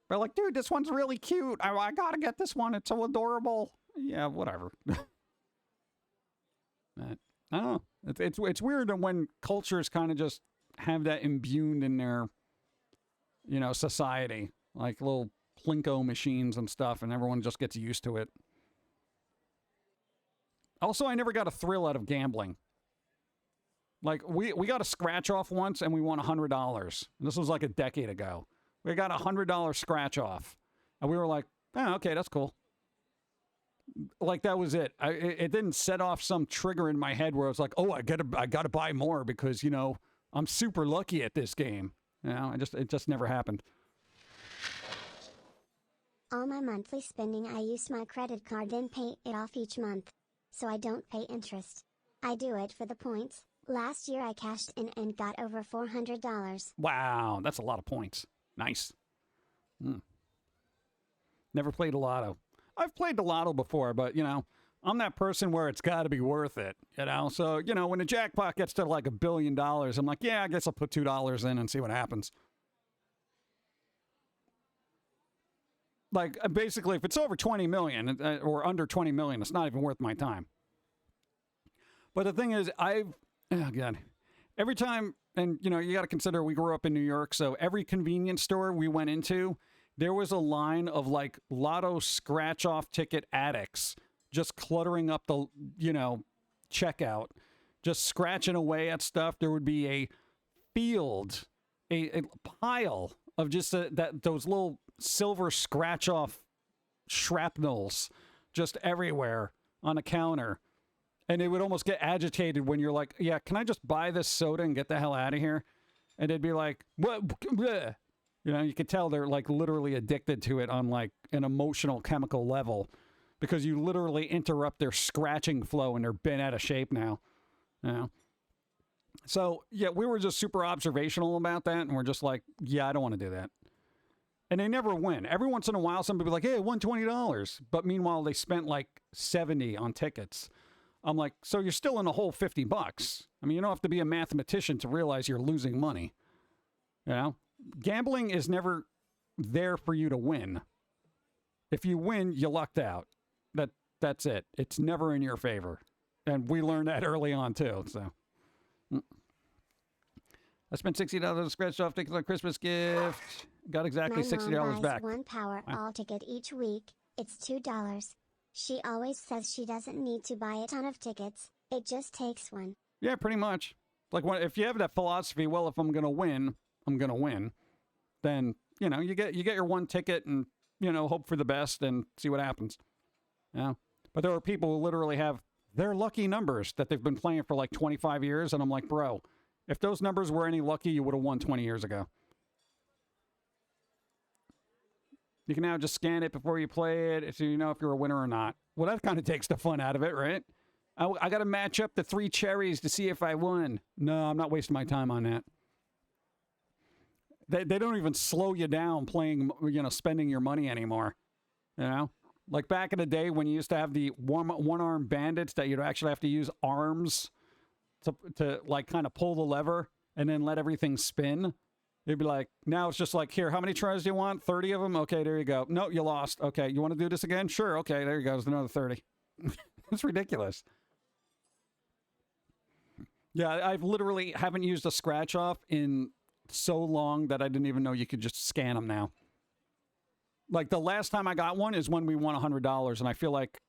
But like, dude, this one's really cute. I gotta get this one. It's so adorable. Yeah, whatever. But, I don't know. It's weird when cultures kind of just have that imbued in their, society. Like little plinko machines and stuff, and everyone just gets used to it. Also, I never got a thrill out of gambling. Like, we got a scratch off once and we won $100. And this was like a decade ago. We got a $100 scratch off. And we were like, oh, okay, that's cool. Like, that was it. It didn't set off some trigger in my head where I was like, oh, I gotta buy more because, I'm super lucky at this game. It just never happened. All my monthly spending I use my credit card then pay it off each month. so I don't pay interest. I do it for the points. Last year I cashed in and got over $400. Wow, that's a lot of points. Nice. Never played the lotto. I've played the lotto before, but, I'm that person where it's got to be worth it, So, when the jackpot gets to like $1 billion, I'm like, yeah, I guess I'll put $2 in and see what happens. Like, basically, if it's over 20 million or under 20 million, it's not even worth my time. But the thing is, every time, and, you got to consider we grew up in New York, so every convenience store we went into, there was a line of, like, lotto scratch-off ticket addicts just cluttering up the, checkout, just scratching away at stuff. There would be a field, a pile of just those little silver scratch-off shrapnels just everywhere on the counter. And it would almost get agitated when you're like, yeah, can I just buy this soda and get the hell out of here? And they'd be like, what? Bleh. You could tell they're like literally addicted to it on like an emotional chemical level because you literally interrupt their scratching flow and they're bent out of shape now. So, yeah, we were just super observational about that. And we're just like, yeah, I don't want to do that. And they never win. Every once in a while, somebody will be like, hey, I won $20. But meanwhile, they spent like $70 on tickets. I'm like, so you're still in the whole $50. I mean, you don't have to be a mathematician to realize you're losing money. Gambling is never there for you to win. If you win, you lucked out. That's it. It's never in your favor. And we learned that early on, too. So I spent $60 to scratch off tickets on Christmas gift. Got exactly $60 back. One Powerball ticket each week. It's $2. She always says she doesn't need to buy a ton of tickets. It just takes one. Yeah, pretty much. Like if you have that philosophy, well, if I'm going to win, I'm going to win. Then, you get your one ticket and, hope for the best and see what happens. But there are people who literally have their lucky numbers that they've been playing for like 25 years. And I'm like, bro, if those numbers were any lucky, you would have won 20 years ago. You can now just scan it before you play it so you know if you're a winner or not. Well, that kind of takes the fun out of it, right? I got to match up the 3 cherries to see if I won. No, I'm not wasting my time on that. They don't even slow you down playing, spending your money anymore. Like back in the day when you used to have the one-arm bandits that you'd actually have to use arms to like kind of pull the lever and then let everything spin. It'd be like, now it's just like, here, how many tries do you want? 30 of them? Okay, there you go. No, you lost. Okay, you want to do this again? Sure. Okay, there you go. There's another 30. It's ridiculous. Yeah, I've literally haven't used a scratch off in so long that I didn't even know you could just scan them now. Like the last time I got one is when we won $100, and I feel like,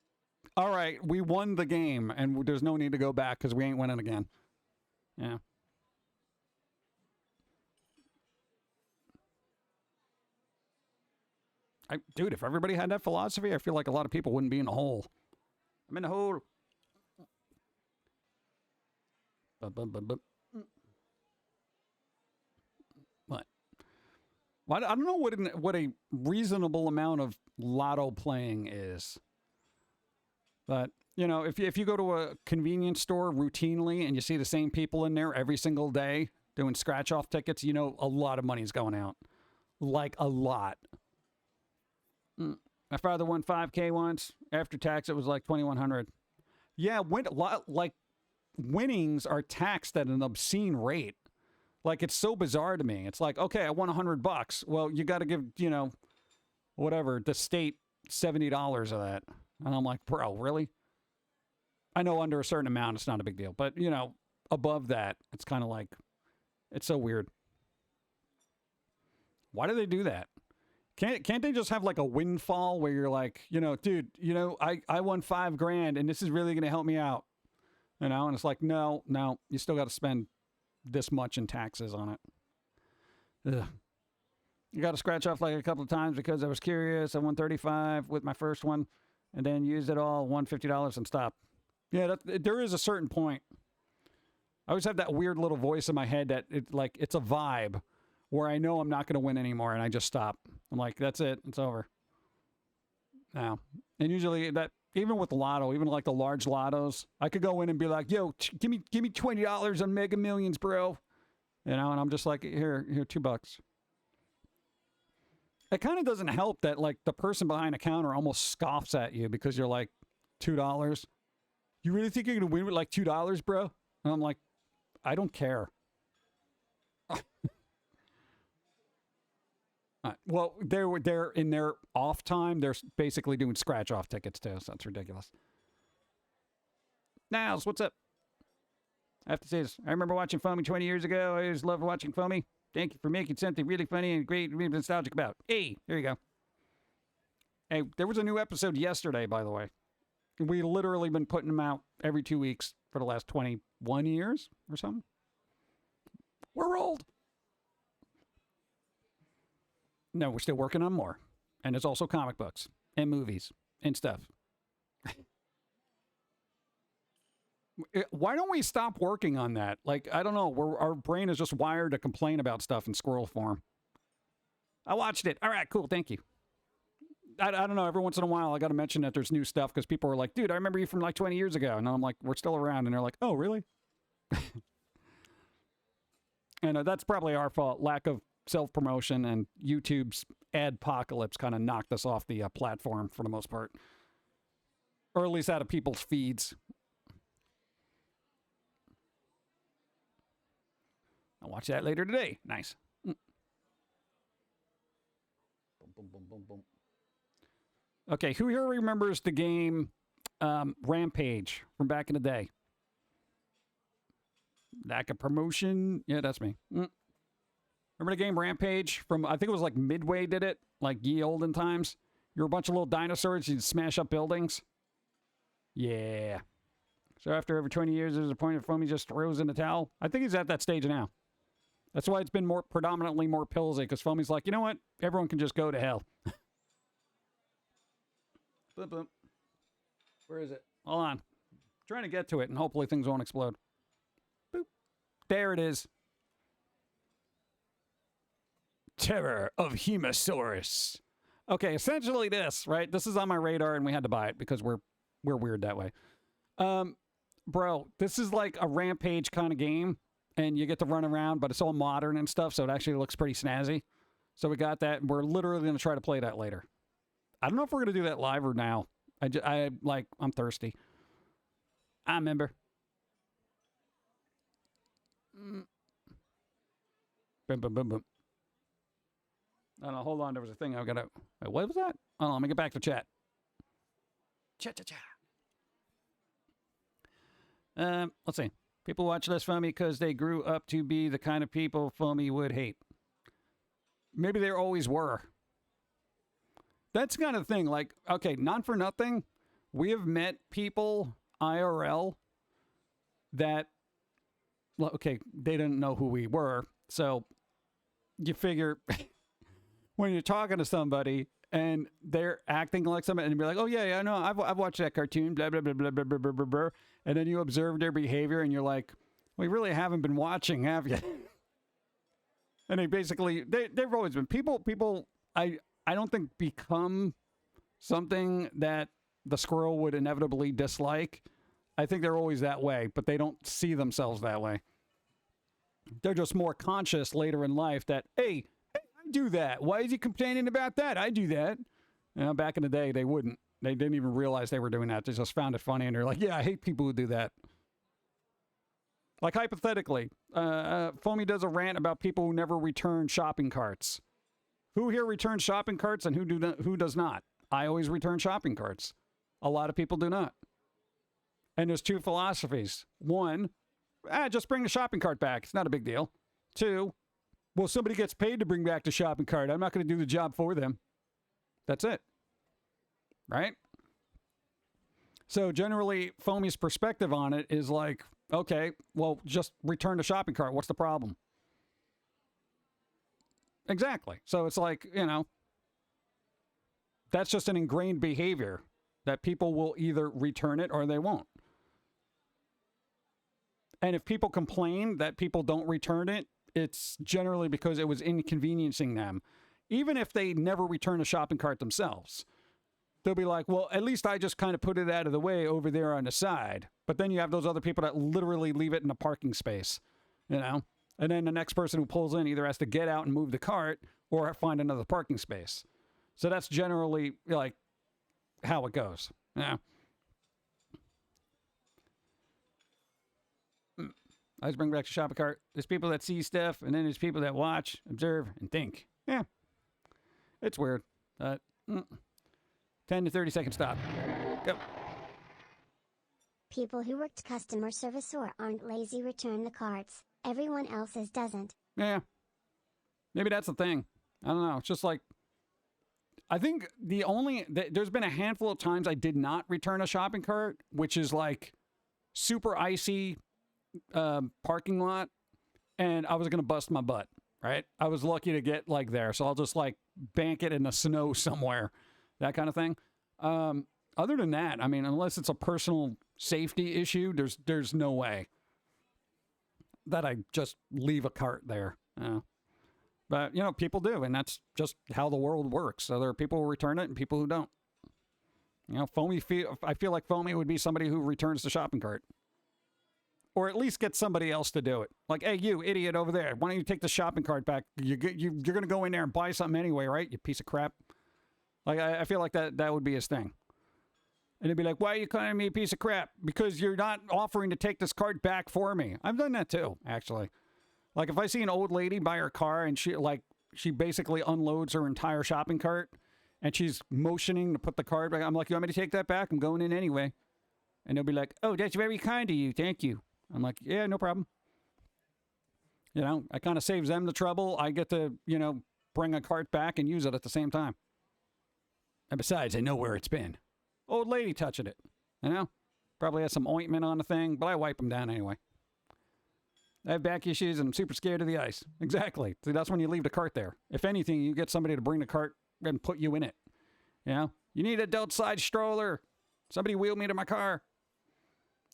all right, we won the game, and there's no need to go back because we ain't winning again. Yeah. Dude, if everybody had that philosophy, I feel like a lot of people wouldn't be in a hole. I'm in a hole. What? Well, I don't know what a reasonable amount of lotto playing is. But, if you go to a convenience store routinely and you see the same people in there every single day doing scratch-off tickets, a lot of money's going out. Like, a lot. My father won $5K once. After tax, it was like $2,100. Yeah, winnings are taxed at an obscene rate. Like, it's so bizarre to me. It's like, okay, I won $100. Well, you got to give, whatever, the state $70 of that. And I'm like, bro, really? I know under a certain amount, it's not a big deal. But, above that, it's kind of like, it's so weird. Why do they do that? Can't they just have like a windfall where you're like, dude, I won $5,000 and this is really going to help me out, and it's like, no, you still got to spend this much in taxes on it. Ugh. You got to scratch off like a couple of times because I was curious. I won 35 with my first one and then used it all, won $50 and stopped. Yeah, there is a certain point. I always have that weird little voice in my head that it's a vibe where I know I'm not going to win anymore, and I just stop. I'm like, that's it. It's over. Now, and usually that even with Lotto, even like the large lottos, I could go in and be like, yo, give me $20 on Mega Millions, bro. You know, and I'm just like, here, $2. It kind of doesn't help that like the person behind the counter almost scoffs at you because you're like, $2? You really think you're going to win with like $2, bro? And I'm like, I don't care. Well, they're in their off time. They're basically doing scratch off tickets too. So that's ridiculous. Niles, what's up? I have to say this. I remember watching Foamy 20 years ago. I always loved watching Foamy. Thank you for making something really funny and great and nostalgic about. Hey, there you go. Hey, there was a new episode yesterday, by the way. We literally been putting them out every 2 weeks for the last 21 years or something. We're old. No, we're still working on more. And there's also comic books and movies and stuff. Why don't we stop working on that? Like, I don't know. Our brain is just wired to complain about stuff in squirrel form. I watched it. All right, cool. Thank you. I don't know. Every once in a while, I got to mention that there's new stuff because people are like, dude, I remember you from like 20 years ago. And I'm like, we're still around. And they're like, oh, really? And that's probably our fault. Lack of self-promotion and YouTube's adpocalypse kind of knocked us off the platform for the most part. Or at least out of people's feeds. I'll watch that later today. Nice. Boom, boom, boom, boom, boom. Okay, who here remembers the game Rampage from back in the day? Lack of promotion. Yeah, that's me. Remember the game Rampage from, I think it was like Midway did it, like ye olden times? You're a bunch of little dinosaurs, you'd smash up buildings. Yeah. So after over 20 years, there's a point of Foamy just throws in the towel. I think he's at that stage now. That's why it's been predominantly more pillsy, because Foamy's like, you know what? Everyone can just go to hell. Boom, boom. Where is it? Hold on. I'm trying to get to it, and hopefully things won't explode. Boop. There it is. Terror of Hemosaurus. Okay, essentially this, right? This is on my radar, and we had to buy it because we're weird that way. Bro, this is like a Rampage kind of game, and you get to run around, but it's all modern and stuff, so it actually looks pretty snazzy. So we got that, and we're literally going to try to play that later. I don't know if we're going to do that live or now. I'm thirsty. I remember. Boom, boom, boom, boom. I don't know, hold on, there was a thing I got to... Wait, what was that? Oh, let me get back to chat. Cha-cha-cha. Let's see. People watch less Foamy because they grew up to be the kind of people Foamy would hate. Maybe there always were. That's kind of thing. Like, okay, not for nothing, we have met people IRL that, well, okay, they didn't know who we were. So you figure when you're talking to somebody and they're acting like somebody, and you're like, oh, yeah, I know, I've watched that cartoon, blah, blah, blah, blah, blah, blah, blah, blah, blah. And then you observe their behavior and you're like, we really haven't been watching, have you? And they basically, they've always been people, I don't think become something that the squirrel would inevitably dislike. I think they're always that way, but they don't see themselves that way. They're just more conscious later in life that, hey, I do that. Why is he complaining about that? I do that. You know, back in the day, they wouldn't. They didn't even realize they were doing that. They just found it funny, and they're like, yeah, I hate people who do that. Like, hypothetically, Foamy does a rant about people who never return shopping carts. Who here returns shopping carts and who does not? I always return shopping carts. A lot of people do not. And there's two philosophies. One, just bring the shopping cart back. It's not a big deal. Two, well, somebody gets paid to bring back the shopping cart. I'm not going to do the job for them. That's it. Right? So generally, Foamy's perspective on it is like, okay, well, just return the shopping cart. What's the problem? Exactly. So it's like, you know, that's just an ingrained behavior that people will either return it or they won't. And if people complain that people don't return it, it's generally because it was inconveniencing them. Even if they never return a shopping cart themselves. they'll be like, well, at least I just kind of put it out of the way over there on the side. But then you have those other people that literally leave it in a parking space, you know? And then the next person who pulls in either has to get out and move the cart or find another parking space. So that's generally like how it goes. Yeah. I just bring back the shopping cart. There's people that see stuff, and then there's people that watch, observe, and think. Yeah. It's weird. 10 to 30 second stop. Go. People who worked customer service or aren't lazy return the carts. Everyone else's doesn't. Yeah. Maybe that's the thing. I don't know. It's just like, I think there's been a handful of times I did not return a shopping cart, which is like super icy parking lot, and I was going to bust my butt, right? I was lucky to get like there, so I'll just like bank it in the snow somewhere, that kind of thing. Other than that, I mean, unless it's a personal safety issue, there's no way that I just leave a cart there. But, you know, people do, and that's just how the world works. So there are people who return it and people who don't. You know, I feel like Foamy would be somebody who returns the shopping cart. Or at least get somebody else to do it. Like, hey, you idiot over there, why don't you take the shopping cart back? You're going to go in there and buy something anyway, right? You piece of crap. Like, I feel like that would be his thing. And he'd be like, why are you calling me a piece of crap? Because you're not offering to take this cart back for me. I've done that too, actually. Like, if I see an old lady buy her car and she basically unloads her entire shopping cart and she's motioning to put the cart back, I'm like, you want me to take that back? I'm going in anyway. And they'll be like, oh, that's very kind of you. Thank you. I'm like, yeah, no problem. You know, I kind of saves them the trouble. I get to, you know, bring a cart back and use it at the same time. And besides, I know where it's been. Old lady touching it, you know? Probably has some ointment on the thing, but I wipe them down anyway. I have back issues and I'm super scared of the ice. Exactly. See, that's when you leave the cart there. If anything, you get somebody to bring the cart and put you in it. You know? You need an adult size stroller. Somebody wheel me to my car.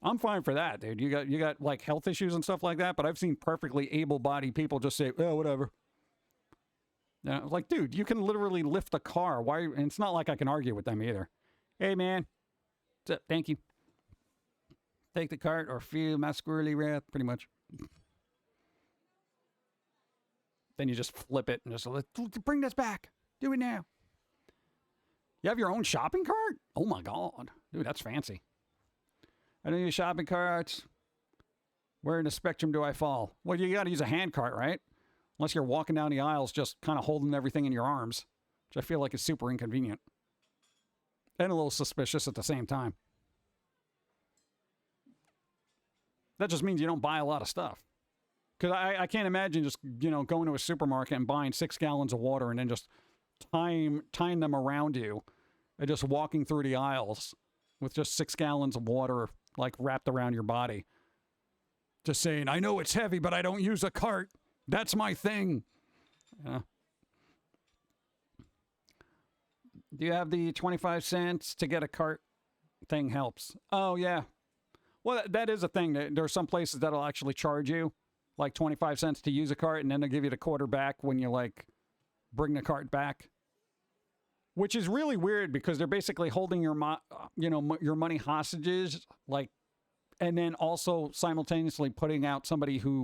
I'm fine for that, dude. You got like health issues and stuff like that, but I've seen perfectly able-bodied people just say, oh, whatever. You know, like, dude, you can literally lift a car. Why? And it's not like I can argue with them either. Hey, man. What's up? Thank you. Take the cart or feel my squirrely wrath, pretty much. Then you just flip it and just bring this back. Do it now. You have your own shopping cart? Oh, my God. Dude, that's fancy. I don't use shopping carts. Where in the spectrum do I fall? Well, you got to use a hand cart, right? Unless you're walking down the aisles just kind of holding everything in your arms, which I feel like is super inconvenient. And a little suspicious at the same time. That just means you don't buy a lot of stuff. Because I can't imagine just, you know, going to a supermarket and buying 6 gallons of water and then just tying them around you and just walking through the aisles with just 6 gallons of water, like, wrapped around your body. Just saying, I know it's heavy, but I don't use a cart. That's my thing. Do you have the 25 cents to get a cart thing helps? Oh, yeah. Well, that is a thing. There are some places that'll actually charge you like 25 cents to use a cart, and then they'll give you the quarter back when you, like, bring the cart back. Which is really weird because they're basically holding your money hostages, like, and then also simultaneously putting somebody out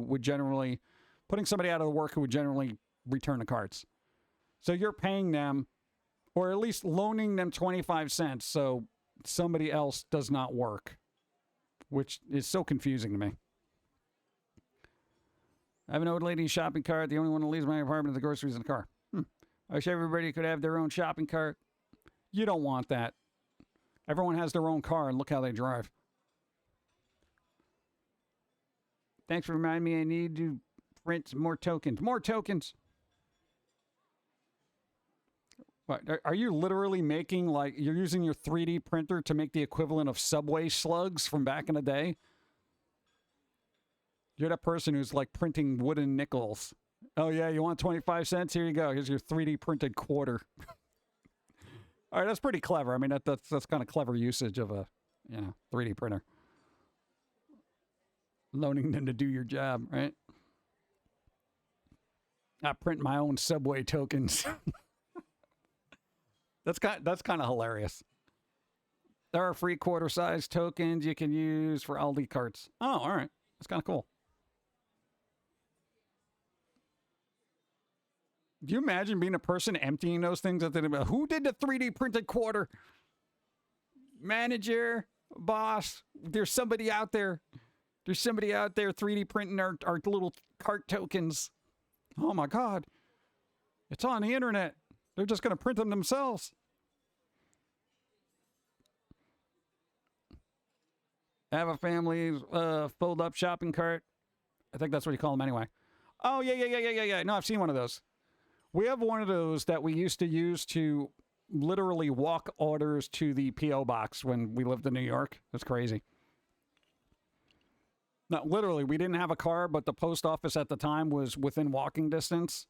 of the work who would generally return the carts. So you're paying them, or at least loaning them 25 cents so somebody else does not work, which is so confusing to me. I have an old lady shopping cart. The only one that leaves my apartment is the groceries in the car. I wish everybody could have their own shopping cart. You don't want that. Everyone has their own car, and look how they drive. Thanks for reminding me I need to print some more tokens. More tokens! What, are you literally making, like, you're using your 3D printer to make the equivalent of Subway slugs from back in the day? You're that person who's, like, printing wooden nickels. Oh, yeah, you want 25 cents? Here you go. Here's your 3D printed quarter. All right, that's pretty clever. I mean, that's kind of clever usage of a, 3D printer. Loaning them to do your job, right? I print my own Subway tokens. That's kind of hilarious. There are free quarter-size tokens you can use for Aldi carts. Oh, all right. That's kind of cool. Do you imagine being a person emptying those things at the end? Who did the 3D printed quarter? Manager, boss. There's somebody out there. There's somebody out there 3D printing our little cart tokens. Oh my God. It's on the internet. They're just going to print them themselves. Have a family fold up shopping cart. I think that's what you call them anyway. Oh, yeah. No, I've seen one of those. We have one of those that we used to use to literally walk orders to the P.O. box when we lived in New York. That's crazy. Not literally, we didn't have a car, but the post office at the time was within walking distance.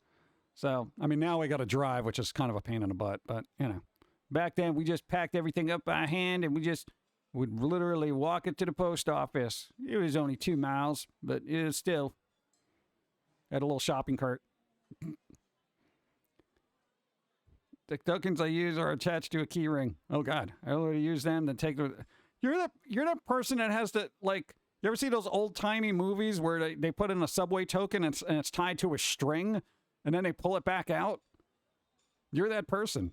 So, I mean, now we got to drive, which is kind of a pain in the butt. But, you know, back then we just packed everything up by hand and we just would literally walk it to the post office. It was only 2 miles, but it was still had a little shopping cart. The tokens I use are attached to a key ring. Oh God, I only use them to take the. You're that person that has to, like. You ever see those old timey movies where they put in a subway token and it's tied to a string, and then they pull it back out? You're that person.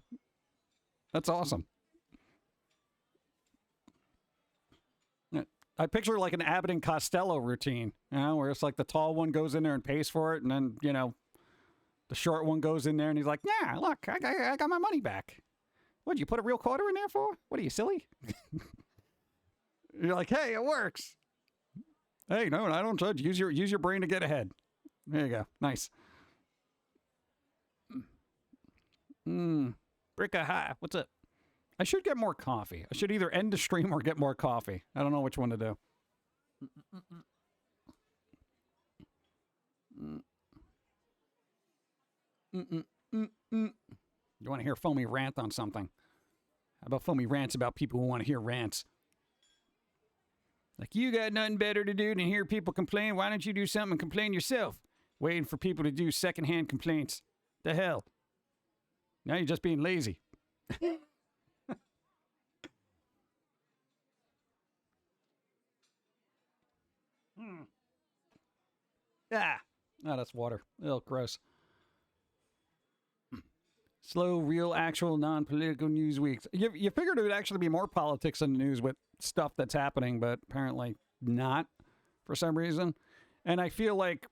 That's awesome. I picture like an Abbott and Costello routine, you know, where it's like the tall one goes in there and pays for it, and then, you know, the short one goes in there and he's like, yeah, look, I got my money back. What'd you put a real quarter in there for? What are you, silly? You're like, hey, it works. Hey, no, I don't judge. Use your brain to get ahead. There you go. Nice. Bricka high. What's up? I should get more coffee. I should either end the stream or get more coffee. I don't know which one to do. You want to hear Foamy rant on something? How about Foamy rants about people who want to hear rants? Like, you got nothing better to do than hear people complain. Why don't you do something and complain yourself? Waiting for people to do secondhand complaints. The hell? Now you're just being lazy. Ah, oh, that's water. Oh, gross. Slow, real, actual, non-political news weeks. You figured it would actually be more politics in the news with stuff that's happening, but apparently not for some reason. And I feel like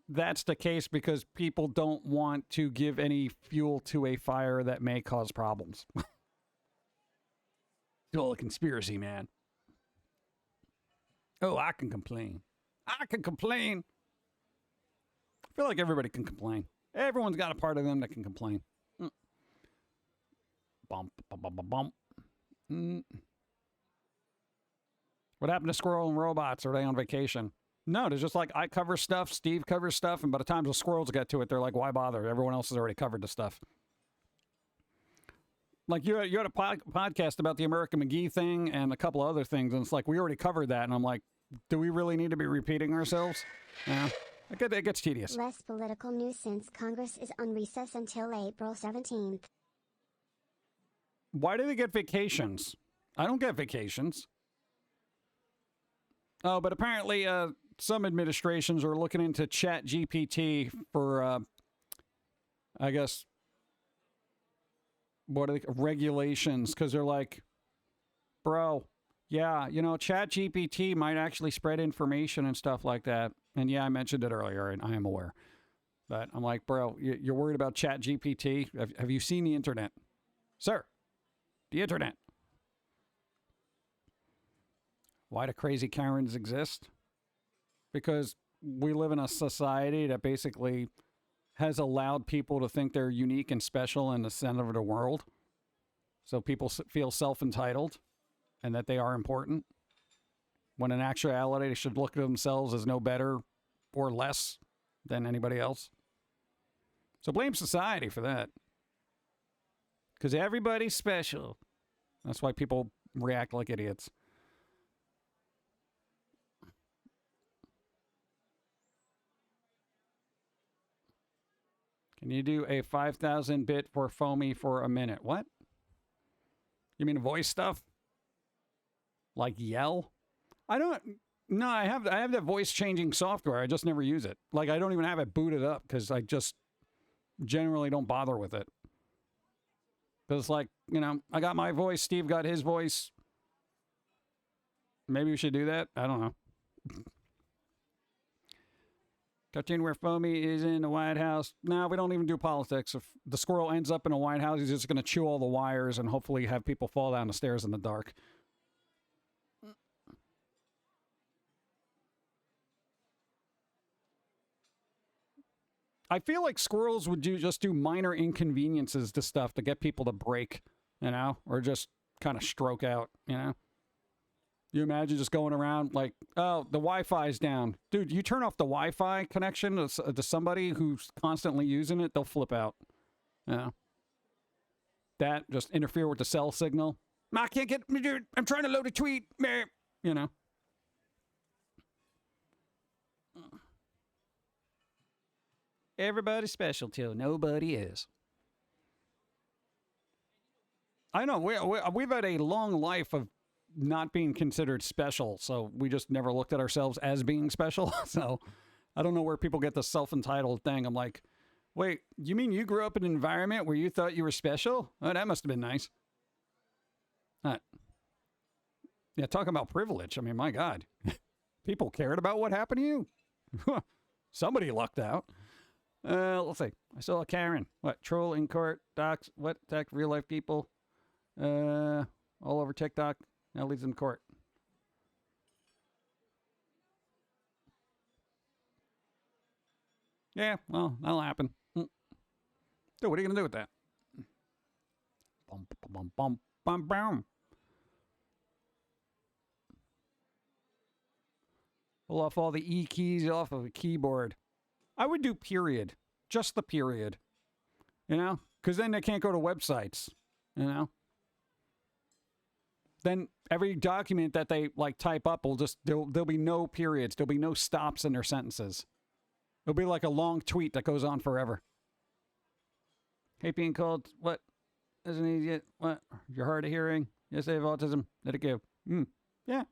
that's the case because people don't want to give any fuel to a fire that may cause problems. It's all a conspiracy, man. Oh, I can complain. I can complain. I feel like everybody can complain. Everyone's got a part of them that can complain. Bump, bump, bump, bump, bump. What happened to Squirrel and Robots? Are they on vacation? No, there's just like, I cover stuff, Steve covers stuff, and by the time the squirrels get to it, they're like, why bother? Everyone else has already covered the stuff. Like, you had a podcast about the American McGee thing and a couple of other things, and it's like, we already covered that, and I'm like, do we really need to be repeating ourselves? Yeah, it gets tedious. Less political news since Congress is on recess until April 17th. Why do they get vacations? I don't get vacations. Oh, but apparently some administrations are looking into Chat GPT for, I guess, what are they, regulations, because they're like, bro, yeah, you know, Chat GPT might actually spread information and stuff like that. And yeah, I mentioned it earlier, and I am aware. But I'm like, bro, you're worried about Chat GPT? Have you seen the internet? Sir, the internet. Why do crazy Karens exist? Because we live in a society that basically has allowed people to think they're unique and special in the center of the world. So people feel self-entitled and that they are important, when in actuality they should look at themselves as no better or less than anybody else. So blame society for that. Because everybody's special. That's why people react like idiots. Can you do a 5,000 bit for Foamy for a minute? What? You mean voice stuff? Like yell? I don't. No, I have that voice changing software. I just never use it. Like I don't even have it booted up because I just generally don't bother with it. Because like, you know, I got my voice, Steve got his voice. Maybe we should do that. I don't know. Cartoon where Foamy is in the White House. No, we don't even do politics. If the squirrel ends up in the White House, he's just going to chew all the wires and hopefully have people fall down the stairs in the dark. I feel like squirrels would just do minor inconveniences to stuff to get people to break, you know, or just kind of stroke out, you know. You imagine just going around like, oh, the Wi-Fi's down. Dude, you turn off the Wi-Fi connection to somebody who's constantly using it, they'll flip out. You know? That, just interfere with the cell signal. I can't get, dude, I'm trying to load a tweet. Meh. You know? Everybody's special till nobody is. I know, we've had a long life of not being considered special, so we just never looked at ourselves as being special. So I don't know where people get the self-entitled thing. I'm like, wait, you mean you grew up in an environment where you thought you were special? Oh, that must have been nice. Yeah, talking about privilege. I mean, my God. People cared about what happened to you? Somebody lucked out. Let's see. I saw a Karen. What? Troll in court, docs, what? Attack real life people. All over TikTok. Now leads in court. Yeah, well, that'll happen. Dude, what are you going to do with that? Bum, bum, bum, bum, bum. Pull off all the E keys off of a keyboard. I would do period. Just the period. You know? Because then they can't go to websites. You know? Then every document that they like type up will just, there'll be no periods. There'll be no stops in their sentences. It'll be like a long tweet that goes on forever. Hate being called, what? As an idiot, what? You're hard of hearing? Yes, I have autism. Let it go. Yeah.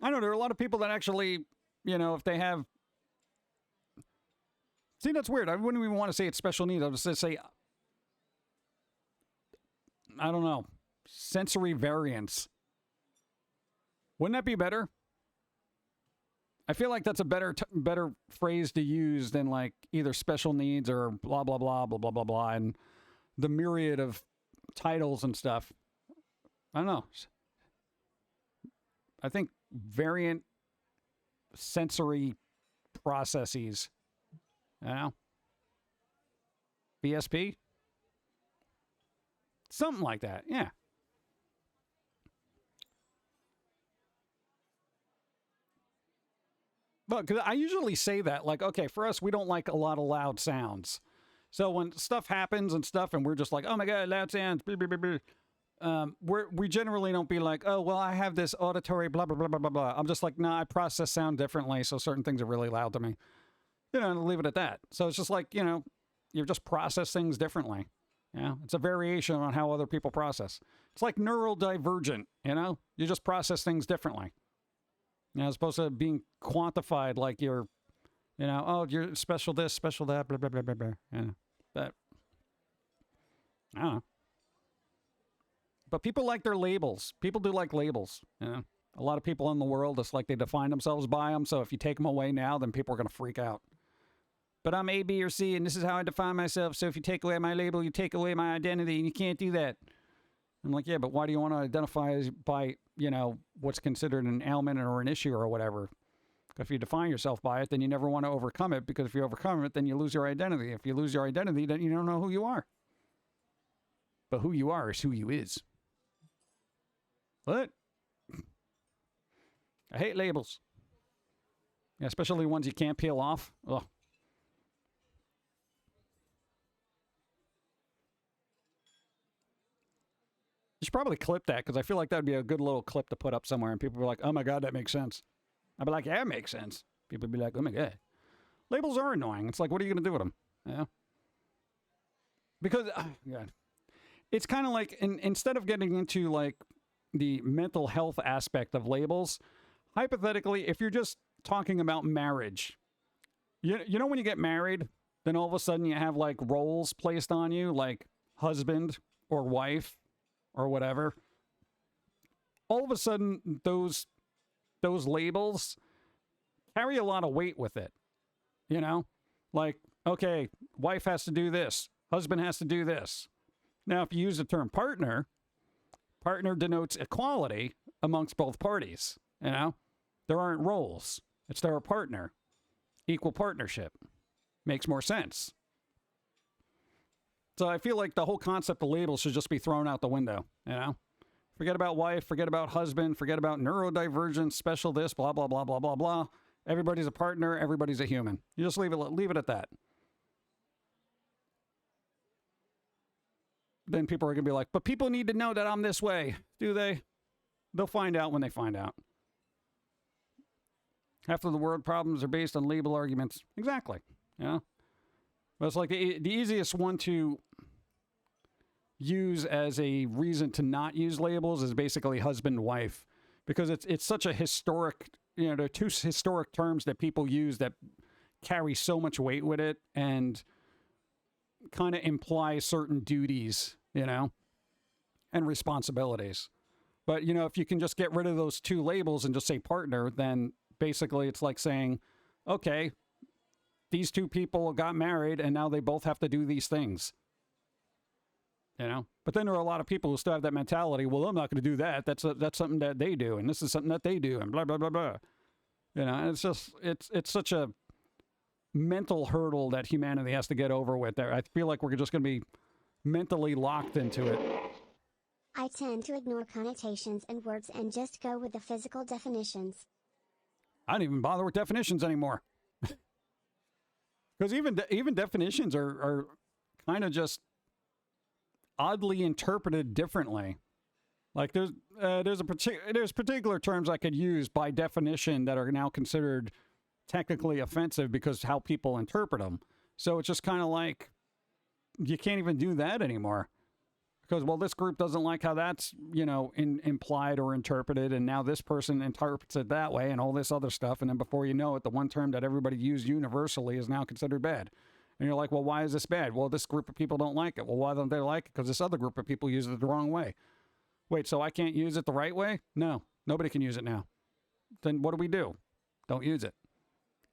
I know there are a lot of people that actually, you know, if they have, see, that's weird. I wouldn't even want to say it's special needs. I would just say, I don't know, sensory variance. Wouldn't that be better? I feel like that's a better phrase to use than like either special needs or blah, blah, blah, blah, blah, blah, blah, and the myriad of titles and stuff. I don't know. I think variant sensory processes, you know? VSP? Something like that, yeah. But because I usually say that, like, okay, for us, we don't like a lot of loud sounds. So when stuff happens and stuff, and we're just like, oh my God, loud sounds, blah, blah, blah, blah. We generally don't be like, oh, well, I have this auditory blah, blah, blah, blah, blah, blah. I'm just like, nah, I process sound differently, so certain things are really loud to me. You know, and leave it at that. So it's just like, you know, you just process things differently. You know, it's a variation on how other people process. It's like neurodivergent, you know? You just process things differently. You know, as opposed to being quantified like you're, you know, oh, you're special this, special that, blah, blah, blah, blah, blah. You know, but, I don't know. But people like their labels. People do like labels, you know? A lot of people in the world, it's like they define themselves by them, so if you take them away now, then people are going to freak out. But I'm A, B, or C, and this is how I define myself, so if you take away my label, you take away my identity, and you can't do that. I'm like, yeah, but why do you want to identify as by, you know, what's considered an ailment or an issue or whatever? If you define yourself by it, then you never want to overcome it, because if you overcome it, then you lose your identity. If you lose your identity, then you don't know who you are. But who you are is who you is. What? I hate labels. Yeah, especially ones you can't peel off. Ugh. You should probably clip that, because I feel like that would be a good little clip to put up somewhere, and people be like, oh my God, that makes sense. I'd be like, yeah, it makes sense. People would be like, oh my God. Labels are annoying. It's like, what are you going to do with them? Yeah. Because, God. it's kind of like, instead of getting into like the mental health aspect of labels, hypothetically, if you're just talking about marriage, you know, when you get married, then all of a sudden you have like roles placed on you, like husband or wife or whatever. All of a sudden, those labels carry a lot of weight with it, you know? Like, okay, wife has to do this, husband has to do this. Now, if you use the term partner, partner denotes equality amongst both parties, you know? There aren't roles. It's they're a partner. Equal partnership. Makes more sense. So I feel like the whole concept of labels should just be thrown out the window, you know? Forget about wife, forget about husband, forget about neurodivergent, special this, blah, blah, blah, blah, blah, blah. Everybody's a partner, everybody's a human. You just leave it at that. Then people are going to be like, but people need to know that I'm this way. Do they? They'll find out when they find out. Half of the world problems are based on label arguments. Exactly. Yeah. But it's like the easiest one to use as a reason to not use labels is basically husband, wife. Because it's such a historic, you know, there are two historic terms that people use that carry so much weight with it and kind of imply certain duties, you know, and responsibilities. But, you know, if you can just get rid of those two labels and just say partner, then basically it's like saying, okay, these two people got married and now they both have to do these things. You know, but then there are a lot of people who still have that mentality. Well, I'm not going to do that. That's something that they do, and this is something that they do, and blah blah blah blah. You know, and it's just it's such a mental hurdle that humanity has to get over with. There, I feel like we're just going to be mentally locked into it. I tend to ignore connotations and words and just go with the physical definitions. I don't even bother with definitions anymore, because even definitions are kind of just oddly interpreted differently. Like there's particular terms I could use by definition that are now considered technically offensive because how people interpret them. So it's just kind of like you can't even do that anymore because, well, this group doesn't like how that's, you know, implied or interpreted, and now this person interprets it that way and all this other stuff, and then before you know it, the one term that everybody used universally is now considered bad. And you're like, well, why is this bad? Well, this group of people don't like it. Well, why don't they like it? Because this other group of people use it the wrong way. Wait, so I can't use it the right way? No, nobody can use it now. Then what do? Don't use it.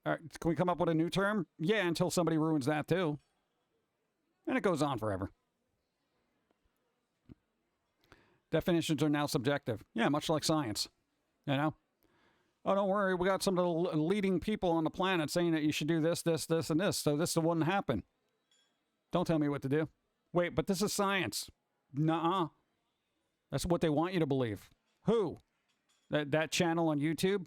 All right, can we come up with a new term? Yeah, until somebody ruins that too. And it goes on forever. Definitions are now subjective. Yeah, much like science. You know? Oh, don't worry, we got some of the leading people on the planet saying that you should do this, this, this, and this, so this wouldn't happen. Don't tell me what to do. Wait, but this is science. Nuh-uh. That's what they want you to believe. Who? That channel on YouTube?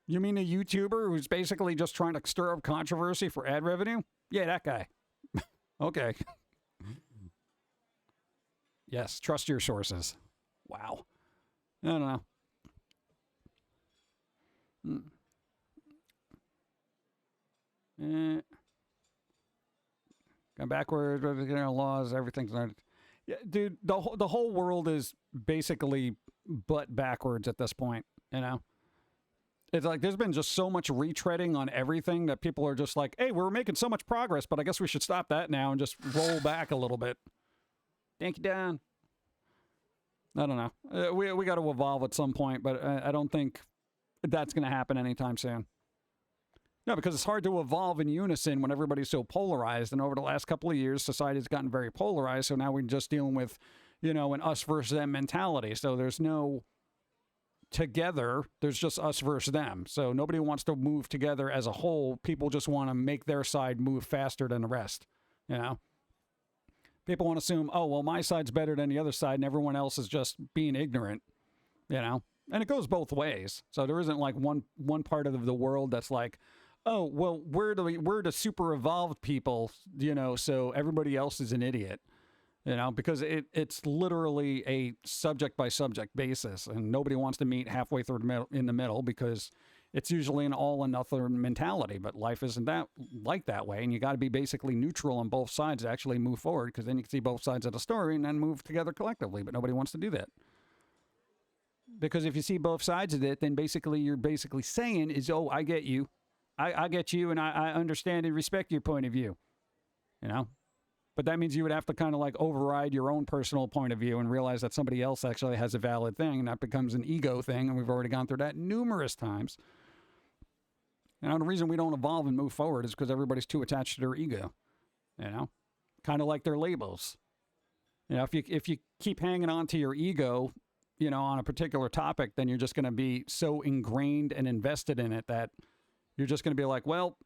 You mean a YouTuber who's basically just trying to stir up controversy for ad revenue? Yeah, that guy. Okay. Yes, trust your sources. Wow. I don't know. Going backwards, laws, everything's not. Yeah, dude, the whole world is basically butt backwards at this point, you know? It's like there's been just so much retreading on everything that people are just like, hey, we're making so much progress, but I guess we should stop that now and just roll back a little bit. Thank you, Dan. I don't know. We got to evolve at some point, but I don't think that's going to happen anytime soon. No, because it's hard to evolve in unison when everybody's so polarized. And over the last couple of years, society's gotten very polarized. So now we're just dealing with, you know, an us versus them mentality. So there's no together. There's just us versus them. So nobody wants to move together as a whole. People just want to make their side move faster than the rest, you know? People want to assume, oh, well, my side's better than the other side, and everyone else is just being ignorant, you know? And it goes both ways. So there isn't like one part of the world that's like, oh, well, we're the super evolved people, you know, so everybody else is an idiot, you know, because it's literally a subject by subject basis, and nobody wants to meet halfway through in the middle because it's usually an all or nothing mentality, but life isn't that like that way. And you got to be basically neutral on both sides to actually move forward, because then you can see both sides of the story and then move together collectively. But nobody wants to do that. Because if you see both sides of it, then basically you're basically saying is, oh, I get you. I get you, and I understand and respect your point of view. You know? But that means you would have to kind of like override your own personal point of view and realize that somebody else actually has a valid thing, and that becomes an ego thing, and we've already gone through that numerous times. You know, the reason we don't evolve and move forward is because everybody's too attached to their ego, you know? Kind of like their labels. You know, if you keep hanging on to your ego, you know, on a particular topic, then you're just going to be so ingrained and invested in it that you're just going to be like, well,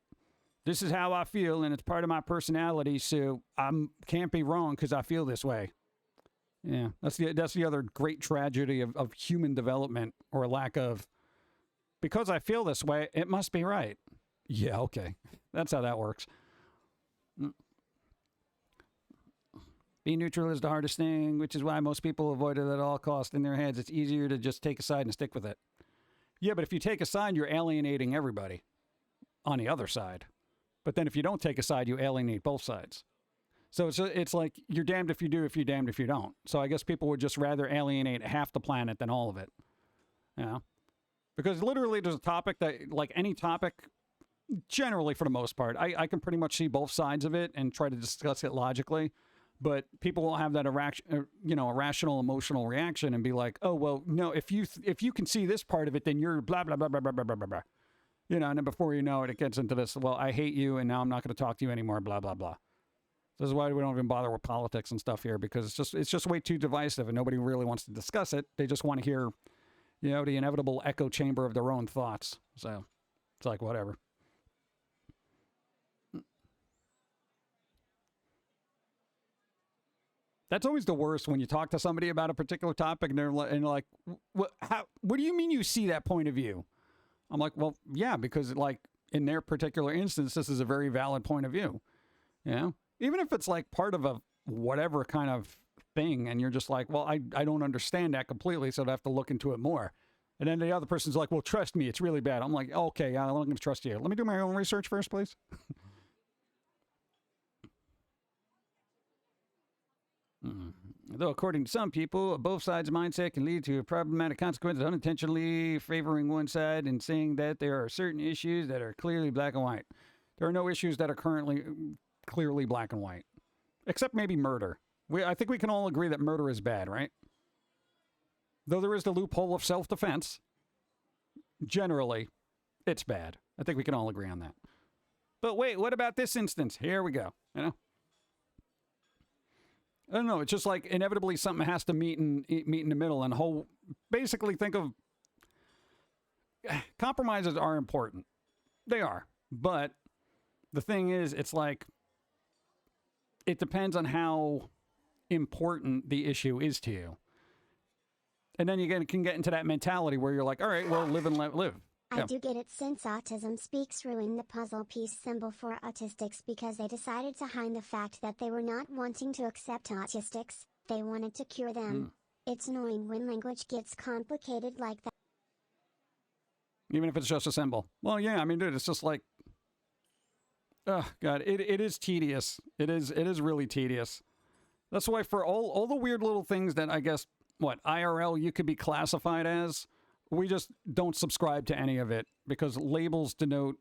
this is how I feel, and it's part of my personality, so I can't be wrong because I feel this way. Yeah, that's the other great tragedy of human development, or lack of. Because I feel this way, it must be right. Yeah, okay. That's how that works. Being neutral is the hardest thing, which is why most people avoid it at all costs in their heads. It's easier to just take a side and stick with it. Yeah, but if you take a side, you're alienating everybody on the other side. But then if you don't take a side, you alienate both sides. So it's like you're damned if you do, if you're damned if you don't. So I guess people would just rather alienate half the planet than all of it. You know? Because literally there's a topic that, like any topic, generally for the most part, I can pretty much see both sides of it and try to discuss it logically. But people will have that irrational emotional reaction and be like, oh, well, no, if you can see this part of it, then you're blah, blah, blah, blah, blah, blah, blah, blah. You know, and then before you know it, it gets into this, well, I hate you, and now I'm not going to talk to you anymore, blah, blah, blah. This is why we don't even bother with politics and stuff here, because it's just way too divisive, and nobody really wants to discuss it. They just want to hear, you know, the inevitable echo chamber of their own thoughts. So it's like, whatever. That's always the worst, when you talk to somebody about a particular topic and they're like, what do you mean you see that point of view? I'm like, well, yeah, because like in their particular instance, this is a very valid point of view. You know, even if it's like part of a whatever kind of thing, and you're just like, well, I don't understand that completely, so I'd have to look into it more. And then the other person's like, well, trust me, it's really bad. I'm like, okay, I'm not going to trust you. Let me do my own research first, please. Though, according to some people, both sides' mindset can lead to a problematic consequence of unintentionally favoring one side and saying that there are certain issues that are clearly black and white. There are no issues that are currently clearly black and white, except maybe murder. I think we can all agree that murder is bad, right? Though there is the loophole of self-defense, generally, it's bad. I think we can all agree on that. But wait, what about this instance? Here we go, you know? I don't know. It's just like inevitably something has to meet in the middle, and basically think of compromises are important. They are. But the thing is, it's like it depends on how important the issue is to you. And then you can get into that mentality where you're like, all right, well, live and let live. I do get it, since autism speaks ruined the puzzle piece symbol for autistics because they decided to hide the fact that they were not wanting to accept autistics, they wanted to cure them. It's annoying when language gets complicated like that. Even if it's just a symbol. Well, yeah, I mean, dude, it's just like, oh, God, it is tedious. It is really tedious. That's why for all the weird little things that I guess, IRL you could be classified as, we just don't subscribe to any of it because labels denote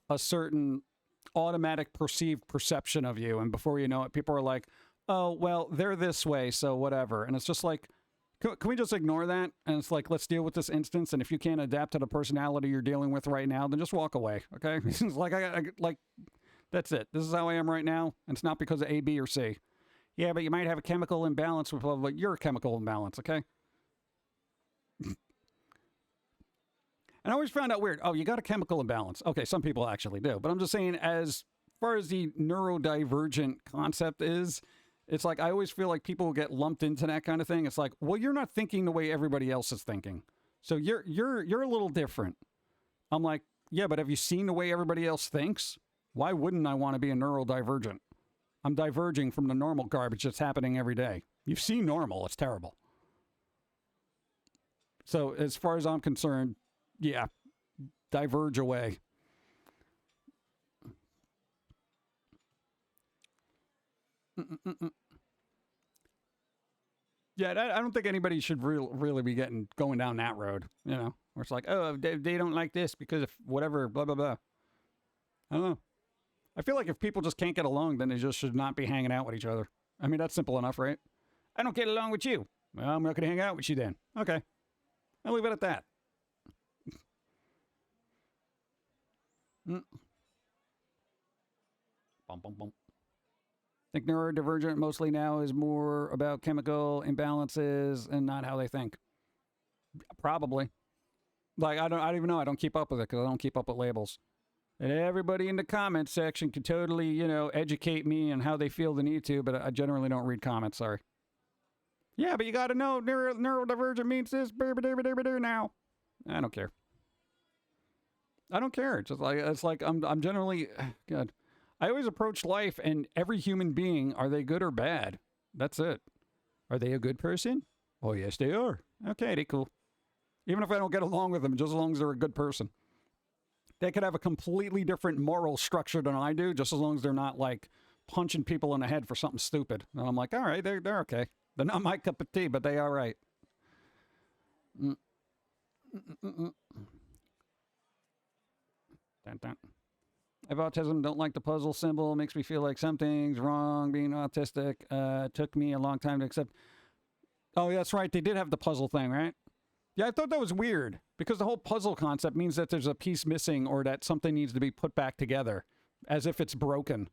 a certain automatic perceived perception of you. And before you know it, people are like, oh, well, they're this way, so whatever. And it's just like, can we just ignore that? And it's like, let's deal with this instance. And if you can't adapt to the personality you're dealing with right now, then just walk away, okay? It's like, that's it. This is how I am right now. And it's not because of A, B, or C. Yeah, but you might have a chemical imbalance with your chemical imbalance, okay? And I always found out weird. Oh, you got a chemical imbalance. Okay, some people actually do. But I'm just saying, as far as the neurodivergent concept is, it's like I always feel like people get lumped into that kind of thing. It's like, well, you're not thinking the way everybody else is thinking. So you're a little different. I'm like, yeah, but have you seen the way everybody else thinks? Why wouldn't I want to be a neurodivergent? I'm diverging from the normal garbage that's happening every day. You've seen normal. It's terrible. So as far as I'm concerned, yeah, diverge away. Yeah, I don't think anybody should really be going down that road, you know, where it's like, oh, they don't like this because of whatever, blah, blah, blah. I don't know. I feel like if people just can't get along, then they just should not be hanging out with each other. I mean, that's simple enough, right? I don't get along with you. Well, I'm not going to hang out with you then. Okay. I'll leave it at that. Bum, bum, bum. I think neurodivergent mostly now is more about chemical imbalances and not how they think. Probably. Like, I don't even know. I don't keep up with it because I don't keep up with labels. And everybody in the comments section can totally, you know, educate me on how they feel the need to, but I generally don't read comments, sorry. Yeah, but you got to know neurodivergent means this now. I don't care. I don't care. It's like I'm generally God. I always approach life and every human being, are they good or bad? That's it. Are they a good person? Oh, yes, they are. Okay, they cool. Even if I don't get along with them, just as long as they're a good person. They could have a completely different moral structure than I do, just as long as they're not like punching people in the head for something stupid. And I'm like, all right, they're okay. They're not my cup of tea, but they all right. Dun, dun. I have autism, don't like the puzzle symbol, makes me feel like something's wrong being autistic. Took me a long time to accept. Oh, that's right. They did have the puzzle thing, right? Yeah, I thought that was weird because the whole puzzle concept means that there's a piece missing or that something needs to be put back together as if it's broken.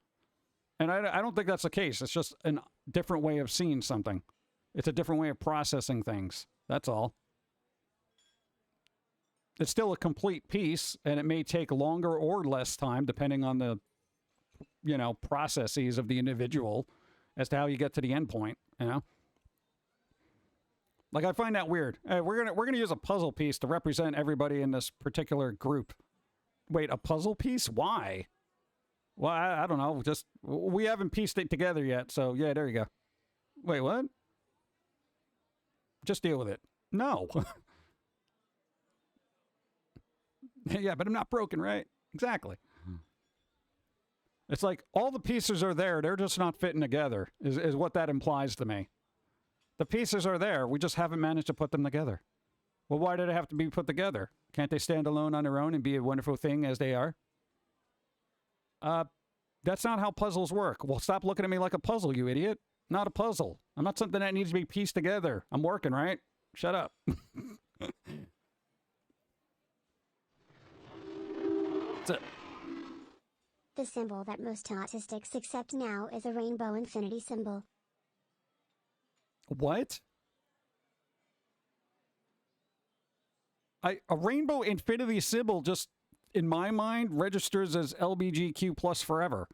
And I don't think that's the case. It's just a different way of seeing something. It's a different way of processing things. That's all. It's still a complete piece, and it may take longer or less time, depending on the, you know, processes of the individual as to how you get to the end point, you know? Like, I find that weird. Hey, we're gonna use a puzzle piece to represent everybody in this particular group. Wait, a puzzle piece? Why? Well, I don't know. Just, we haven't pieced it together yet, so yeah, there you go. Wait, what? Just deal with it. No. Yeah, but I'm not broken, right? Exactly. It's like all the pieces are there. They're just not fitting together, is what that implies to me. The pieces are there. We just haven't managed to put them together. Well, why did it have to be put together? Can't they stand alone on their own and be a wonderful thing as they are? That's not how puzzles work. Well, stop looking at me like a puzzle, you idiot. Not a puzzle. I'm not something that needs to be pieced together. I'm working, right? Shut up. That's it. The symbol that most autistics accept now is a rainbow infinity symbol. What? A rainbow infinity symbol just, in my mind, registers as LBGQ plus forever.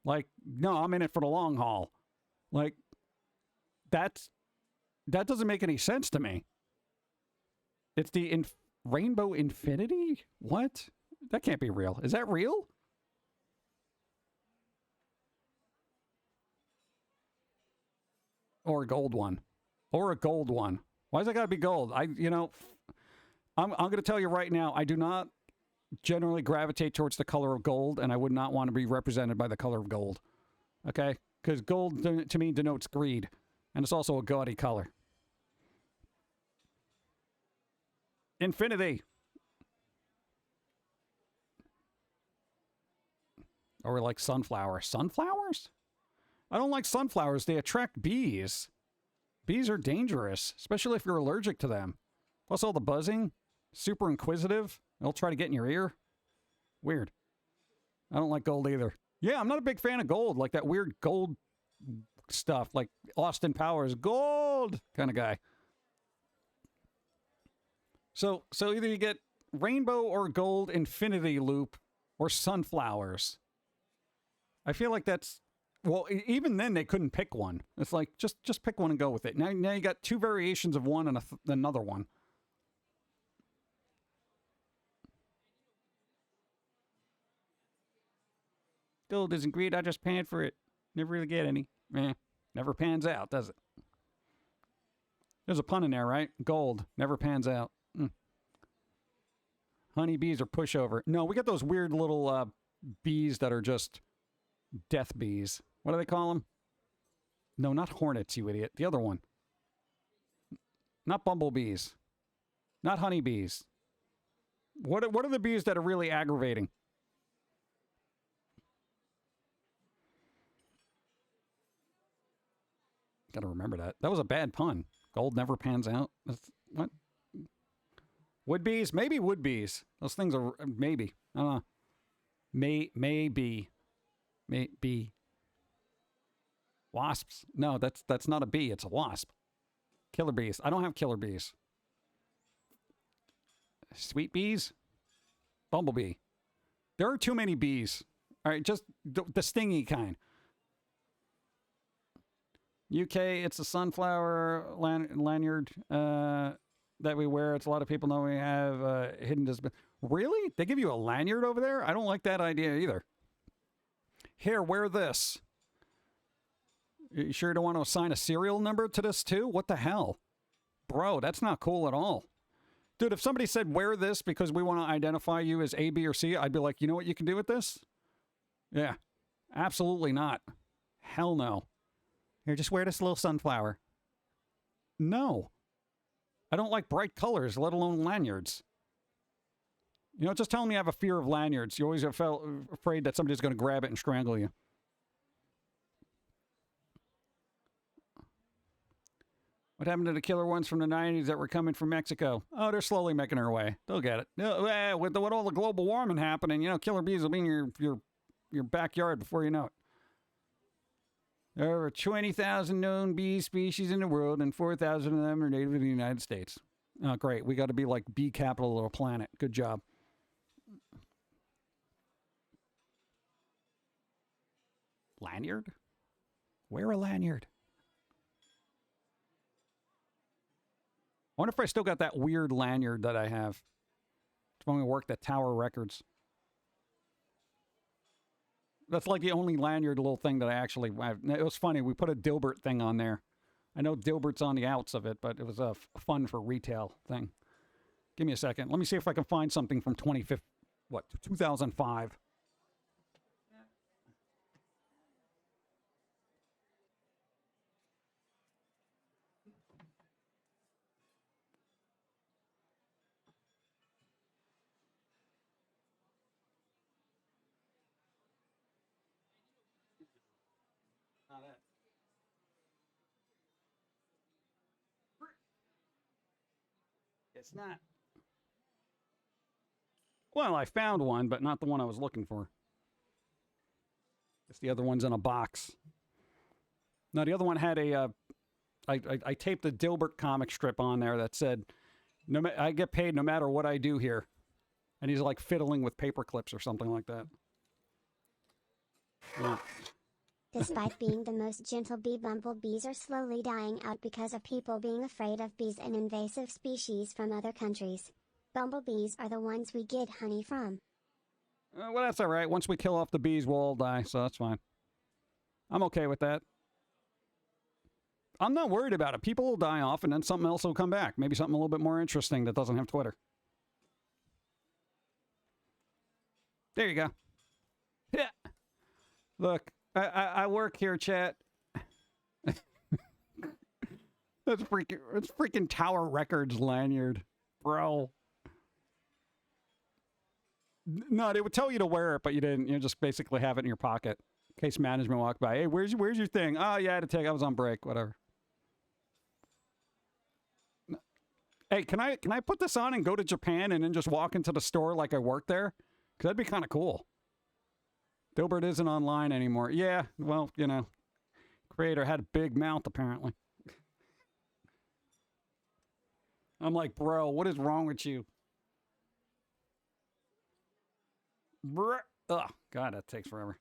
Like, no, I'm in it for the long haul. Like, that doesn't make any sense to me. It's the rainbow infinity? What? That can't be real. Is that real? Or a gold one. Or a gold one. Why's that gotta be gold? I'm gonna tell you right now, I do not generally gravitate towards the color of gold, and I would not want to be represented by the color of gold. Okay? Because gold, to me, denotes greed. And it's also a gaudy color. Infinity. Or like sunflowers. Sunflowers? I don't like sunflowers. They attract bees. Bees are dangerous, especially if you're allergic to them. Plus all the buzzing. Super inquisitive. They'll try to get in your ear. Weird. I don't like gold either. Yeah, I'm not a big fan of gold. Like that weird gold stuff. Like Austin Powers. Gold kind of guy. So either you get rainbow or gold infinity loop or sunflowers. I feel like that's... Well, even then they couldn't pick one. It's like, just pick one and go with it. Now you got two variations of one and another one. Gold isn't greed, I just pan for it. Never really get any. Never pans out, does it? There's a pun in there, right? Gold never pans out. Honeybees are pushover. No, we got those weird little bees that are just death bees. What do they call them? No, not hornets, you idiot. The other one. Not bumblebees. Not honeybees. What are the bees that are really aggravating? Gotta remember that. That was a bad pun. Gold never pans out. What? Wood bees? Maybe wood bees. Those things are maybe. I don't know. Maybe. Wasps? No, that's not a bee. It's a wasp. Killer bees. I don't have killer bees. Sweet bees? Bumblebee. There are too many bees. All right, just the stingy kind. UK, it's a sunflower lanyard that we wear. It's a lot of people know we have hidden disability. Really? They give you a lanyard over there? I don't like that idea either. Here, wear this. You sure you don't want to assign a serial number to this too? What the hell? Bro, that's not cool at all. Dude, if somebody said wear this because we want to identify you as A, B, or C, I'd be like, you know what you can do with this? Yeah, absolutely not. Hell no. Here, just wear this little sunflower. No. I don't like bright colors, let alone lanyards. You know, just tell me I have a fear of lanyards. You always have felt afraid that somebody's going to grab it and strangle you. What happened to the killer ones from the 90s that were coming from Mexico? Oh, they're slowly making their way. They'll get it. With all the global warming happening, you know, killer bees will be in your backyard before you know it. There are 20,000 known bee species in the world, and 4,000 of them are native to the United States. Oh, great. We got to be like bee capital of the planet. Good job. Lanyard? Wear a lanyard. I wonder if I still got that weird lanyard that I have. It's when we worked at Tower Records. That's like the only lanyard little thing that I actually have. It was funny. We put a Dilbert thing on there. I know Dilbert's on the outs of it, but it was a fun for retail thing. Give me a second. Let me see if I can find something from 2005. It's not. Well, I found one, but not the one I was looking for. It's the other one's in a box. No, the other one had a. I taped a Dilbert comic strip on there that said, I get paid no matter what I do here. And he's like fiddling with paper clips or something like that. Yeah. Despite being the most gentle bee, bumblebees are slowly dying out because of people being afraid of bees and invasive species from other countries. Bumblebees are the ones we get honey from. Well, that's all right. Once we kill off the bees, we'll all die, so that's fine. I'm okay with that. I'm not worried about it. People will die off, and then something else will come back. Maybe something a little bit more interesting that doesn't have Twitter. There you go. Yeah. Look. I work here, chat. It's freaking Tower Records lanyard, bro. No, they would tell you to wear it, but you didn't. You just basically have it in your pocket in case management walked by. Hey, where's your thing? Oh, yeah, I had to take. I was on break. Whatever. Hey, can I put this on and go to Japan and then just walk into the store like I work there? Because that'd be kind of cool. Dilbert isn't online anymore. Yeah, well, you know, creator had a big mouth, apparently. I'm like, bro, what is wrong with you? Ugh, God, that takes forever.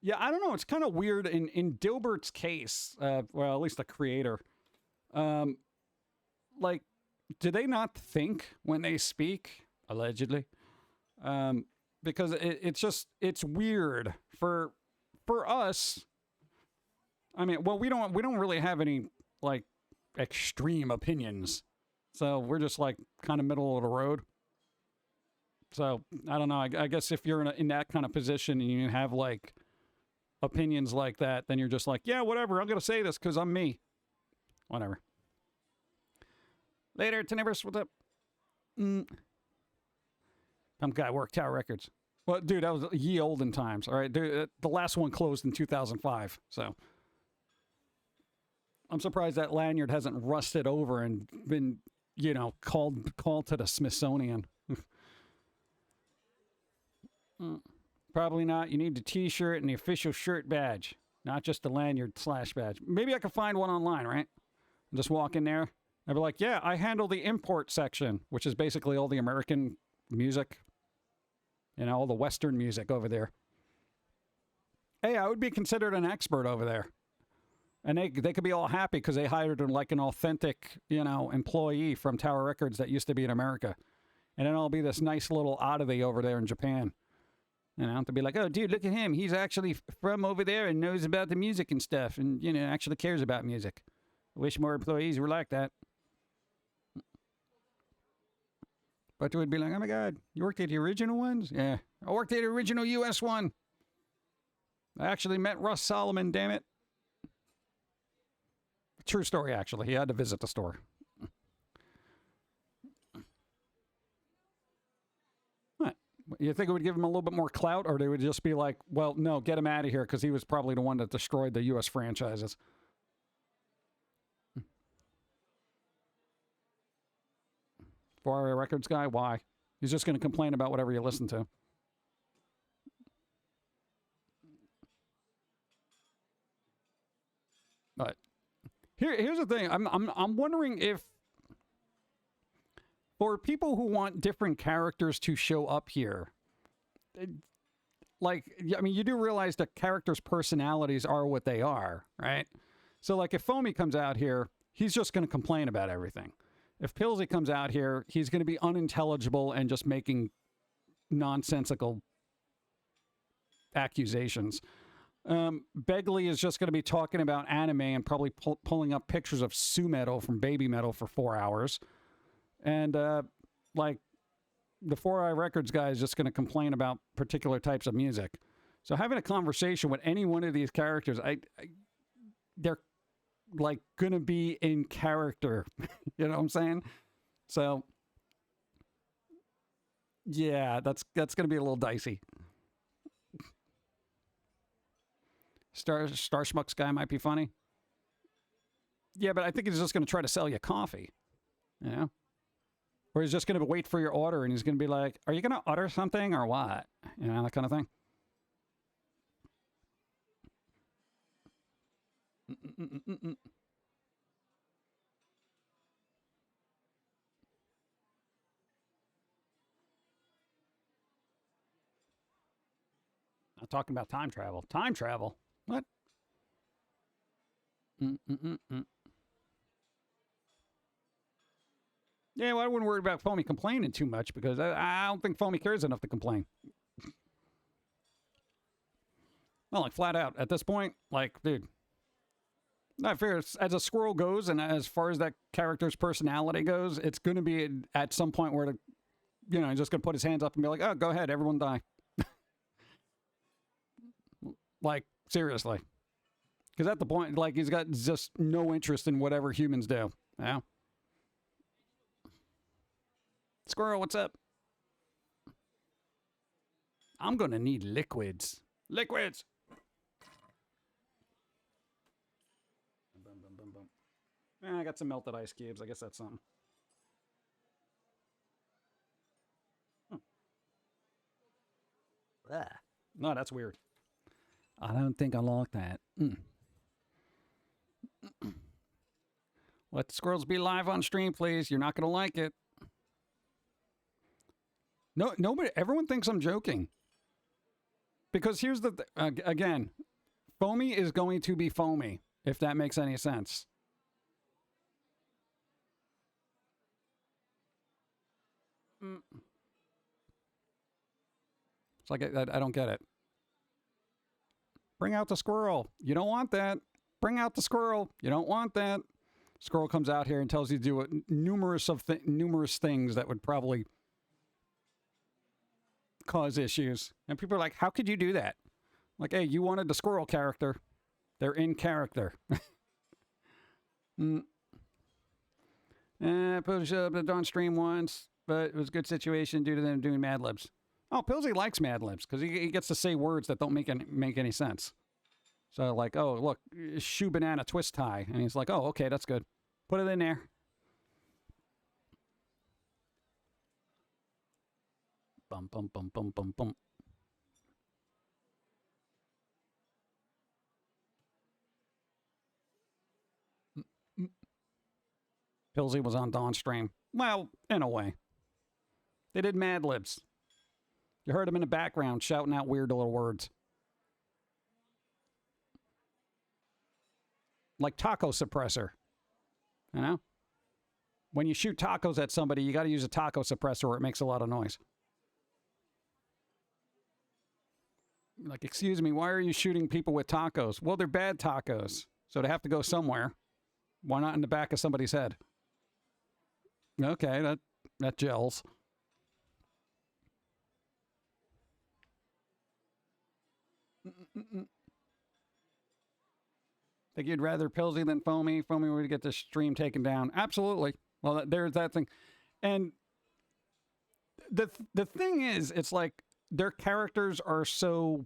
Yeah, I don't know. It's kind of weird. In Dilbert's case, well, at least the creator, like, do they not think when they speak, allegedly? Because it's weird for us. I mean, well, we don't really have any like extreme opinions, so we're just like kind of middle of the road. So I don't know. I guess if you're in that kind of position and you have like opinions like that, then you're just like, yeah, whatever. I'm gonna say this because I'm me. Whatever. Later, Tenebris. What's up? Some guy worked Tower Records. Well, dude, that was ye olden times. All right, dude. The last one closed in 2005. So I'm surprised that lanyard hasn't rusted over and been, called to the Smithsonian. Probably not. You need the T-shirt and the official shirt badge, not just the lanyard/badge. Maybe I could find one online, right? Just walk in there. I'd be like, yeah, I handle the import section, which is basically all the American music, all the Western music over there. Hey, I would be considered an expert over there. And they could be all happy because they hired like an authentic, employee from Tower Records that used to be in America. And then I'll be this nice little oddity over there in Japan. To be like, oh, dude, look at him. He's actually from over there and knows about the music and stuff and, actually cares about music. I wish more employees were like that. But they would be like, oh, my God, you worked at the original ones? Yeah. I worked at the original U.S. one. I actually met Russ Solomon, damn it. True story, actually. He had to visit the store. What? You think it would give him a little bit more clout, or they would just be like, well, no, get him out of here because he was probably the one that destroyed the U.S. franchises. 4RA Records guy? Why? He's just going to complain about whatever you listen to. But here's the thing. I'm wondering if for people who want different characters to show up here, you do realize that characters' personalities are what they are, right? So like if Foamy comes out here, he's just going to complain about everything. If Pillsy comes out here, he's going to be unintelligible and just making nonsensical accusations. Begley is just going to be talking about anime and probably pulling up pictures of Sue Metal from Baby Metal for 4 hours. And, the 4i Records guy is just going to complain about particular types of music. So having a conversation with any one of these characters, they're like going to be in character. You know what I'm saying? So, yeah, that's going to be a little dicey. Star Schmucks guy might be funny. Yeah, but I think he's just going to try to sell you coffee. Or he's just going to wait for your order and he's going to be like, are you going to order something or what? That kind of thing. Not talking about time travel. Time travel? What? Yeah, well, I wouldn't worry about Foamy complaining too much because I don't think Foamy cares enough to complain. Well, flat out, at this point, dude, I figure as a squirrel goes and as far as that character's personality goes, it's going to be at some point where, he's just going to put his hands up and be like, oh, go ahead, everyone die. Seriously. Because at the point, he's got just no interest in whatever humans do. Yeah. Squirrel, what's up? I'm going to need liquids. Liquids! I got some melted ice cubes. I guess that's something. No, that's weird. I don't think I like that. Let the squirrels be live on stream, please. You're not going to like it. No, nobody. Everyone thinks I'm joking. Because here's the again, Foamy is going to be Foamy, if that makes any sense. It's like I don't get it. Bring out the squirrel. You don't want that. Bring out the squirrel. You don't want that. Squirrel comes out here and tells you to do numerous things that would probably cause issues. And people are like, how could you do that? Like, hey, you wanted the squirrel character. They're in character. Pilsy showed up on stream once, but it was a good situation due to them doing Mad Libs. Oh, Pilsy likes Mad Libs because he gets to say words that don't make any sense. So like, oh, look, shoe banana twist tie. And he's like, oh, okay, that's good. Put it in there. Bum, bum, bum, bum, bum, bum. Pilsy was on Dawn's stream. Well, in a way. They did Mad Libs. You heard him in the background shouting out weird little words. Like taco suppressor. You know? When you shoot tacos at somebody, you got to use a taco suppressor or it makes a lot of noise. Like, excuse me, why are you shooting people with tacos? Well, they're bad tacos, so they have to go somewhere. Why not in the back of somebody's head? Okay, that gels. Think you'd rather Pilsy than Foamy? Foamy would get the stream taken down. Absolutely. Well, there's that thing. And the thing is, it's like their characters are so,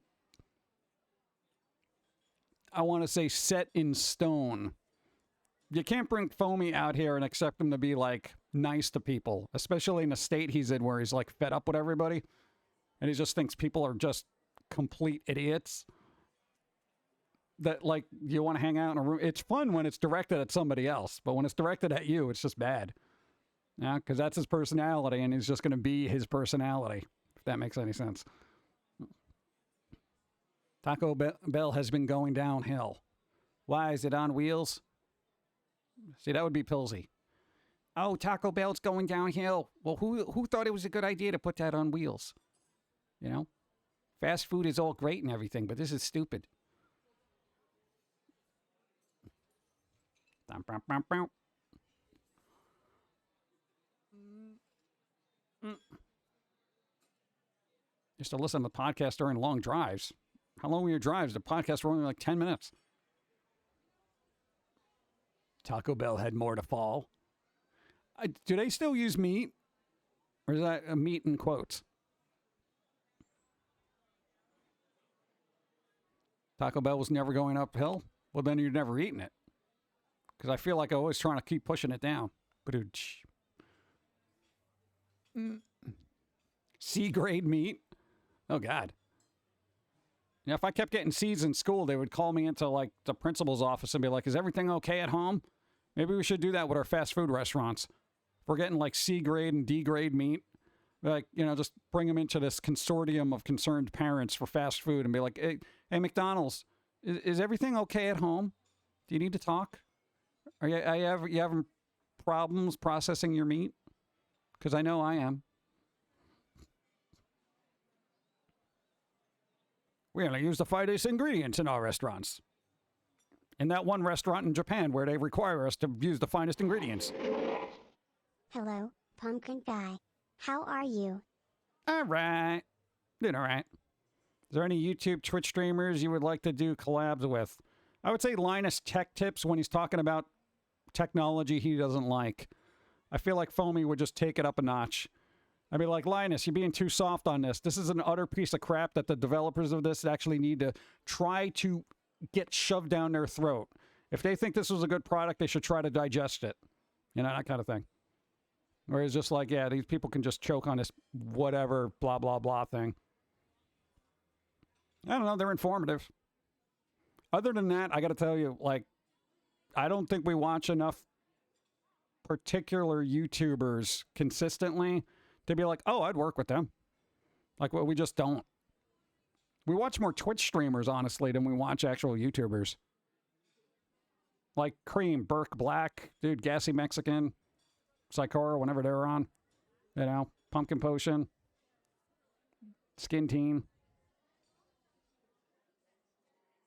I want to say, set in stone. You can't bring Foamy out here and expect him to be like nice to people, especially in the state he's in where he's like fed up with everybody and he just thinks people are just complete idiots that like you want to hang out in a room. It's fun when it's directed at somebody else, but when it's directed at you, it's just bad. Yeah, because that's his personality and he's just going to be his personality, if that makes any sense. Taco Bell has been going downhill. Why? Is it on wheels? See, that would be Pilsy. Oh, Taco Bell's going downhill. Well, who thought it was a good idea to put that on wheels? You know? Fast food is all great and everything, but this is stupid. Used to listen to podcasts during long drives. How long were your drives? The podcasts were only like 10 minutes. Taco Bell had more to fall. Do they still use meat? Or is that a meat in quotes? Taco Bell was never going uphill? Well, then you're never eating it. Because I feel like I'm always trying to keep pushing it down. C-grade meat? Oh, God. Yeah, if I kept getting C's in school, they would call me into, like, the principal's office and be like, is everything okay at home? Maybe we should do that with our fast food restaurants. If we're getting, like, C-grade and D-grade meat, like, you know, just bring them into this consortium of concerned parents for fast food and be like, hey McDonald's, is everything okay at home? Do you need to talk? Are you having problems processing your meat? Because I know I am. We only use the finest ingredients in our restaurants. In that one restaurant in Japan where they require us to use the finest ingredients. Hello, Pumpkin Guy. How are you? All right. Doing all right. Is there any YouTube, Twitch streamers you would like to do collabs with? I would say Linus Tech Tips when he's talking about technology he doesn't like. I feel like Foamy would just take it up a notch. I'd be like, Linus, you're being too soft on this. This is an utter piece of crap that the developers of this actually need to try to get shoved down their throat. If they think this was a good product, they should try to digest it. You know, that kind of thing. Whereas just like, yeah, these people can just choke on this whatever, blah, blah, blah thing. I don't know. They're informative. Other than that, I got to tell you, like, I don't think we watch enough particular YouTubers consistently to be like, oh, I'd work with them. Like, well, we just don't. We watch more Twitch streamers, honestly, than we watch actual YouTubers. Like Cream, Burke Black, dude, Gassy Mexican, Psychora, whenever they're on. You know, Pumpkin Potion, Skin Teen.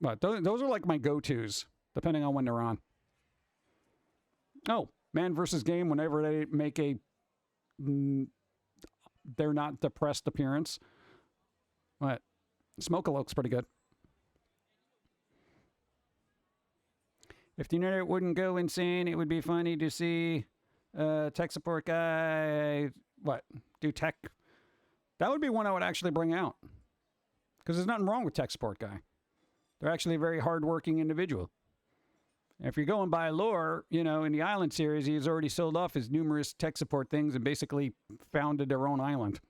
But those are like my go-tos, depending on when they're on. Oh, Man vs. Game, whenever they make a they're not depressed appearance. What? Smoke-a-loke's pretty good. If the internet wouldn't go insane, it would be funny to see tech support guy, do tech. That would be one I would actually bring out. Because there's nothing wrong with tech support guy. They're actually a very hardworking individual. If you're going by lore, in the Island series, he's already sold off his numerous tech support things and basically founded their own island.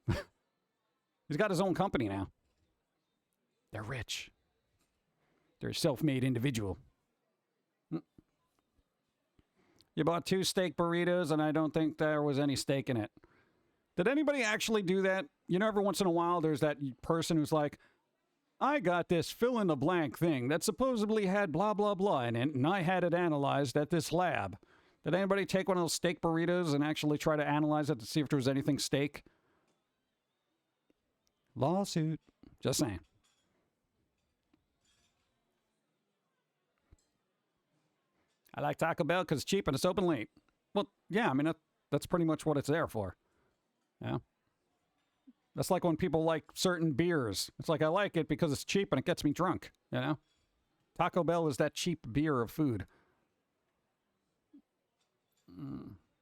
He's got his own company now. They're rich. They're a self-made individual. You bought 2 steak burritos, and I don't think there was any steak in it. Did anybody actually do that? Every once in a while, there's that person who's like, I got this fill-in-the-blank thing that supposedly had blah, blah, blah in it, and I had it analyzed at this lab. Did anybody take one of those steak burritos and actually try to analyze it to see if there was anything steak? Lawsuit. Just saying. I like Taco Bell because it's cheap and it's open late. Well, yeah, I mean, that's pretty much what it's there for. Yeah. That's like when people like certain beers. It's like, I like it because it's cheap and it gets me drunk, Taco Bell is that cheap beer of food.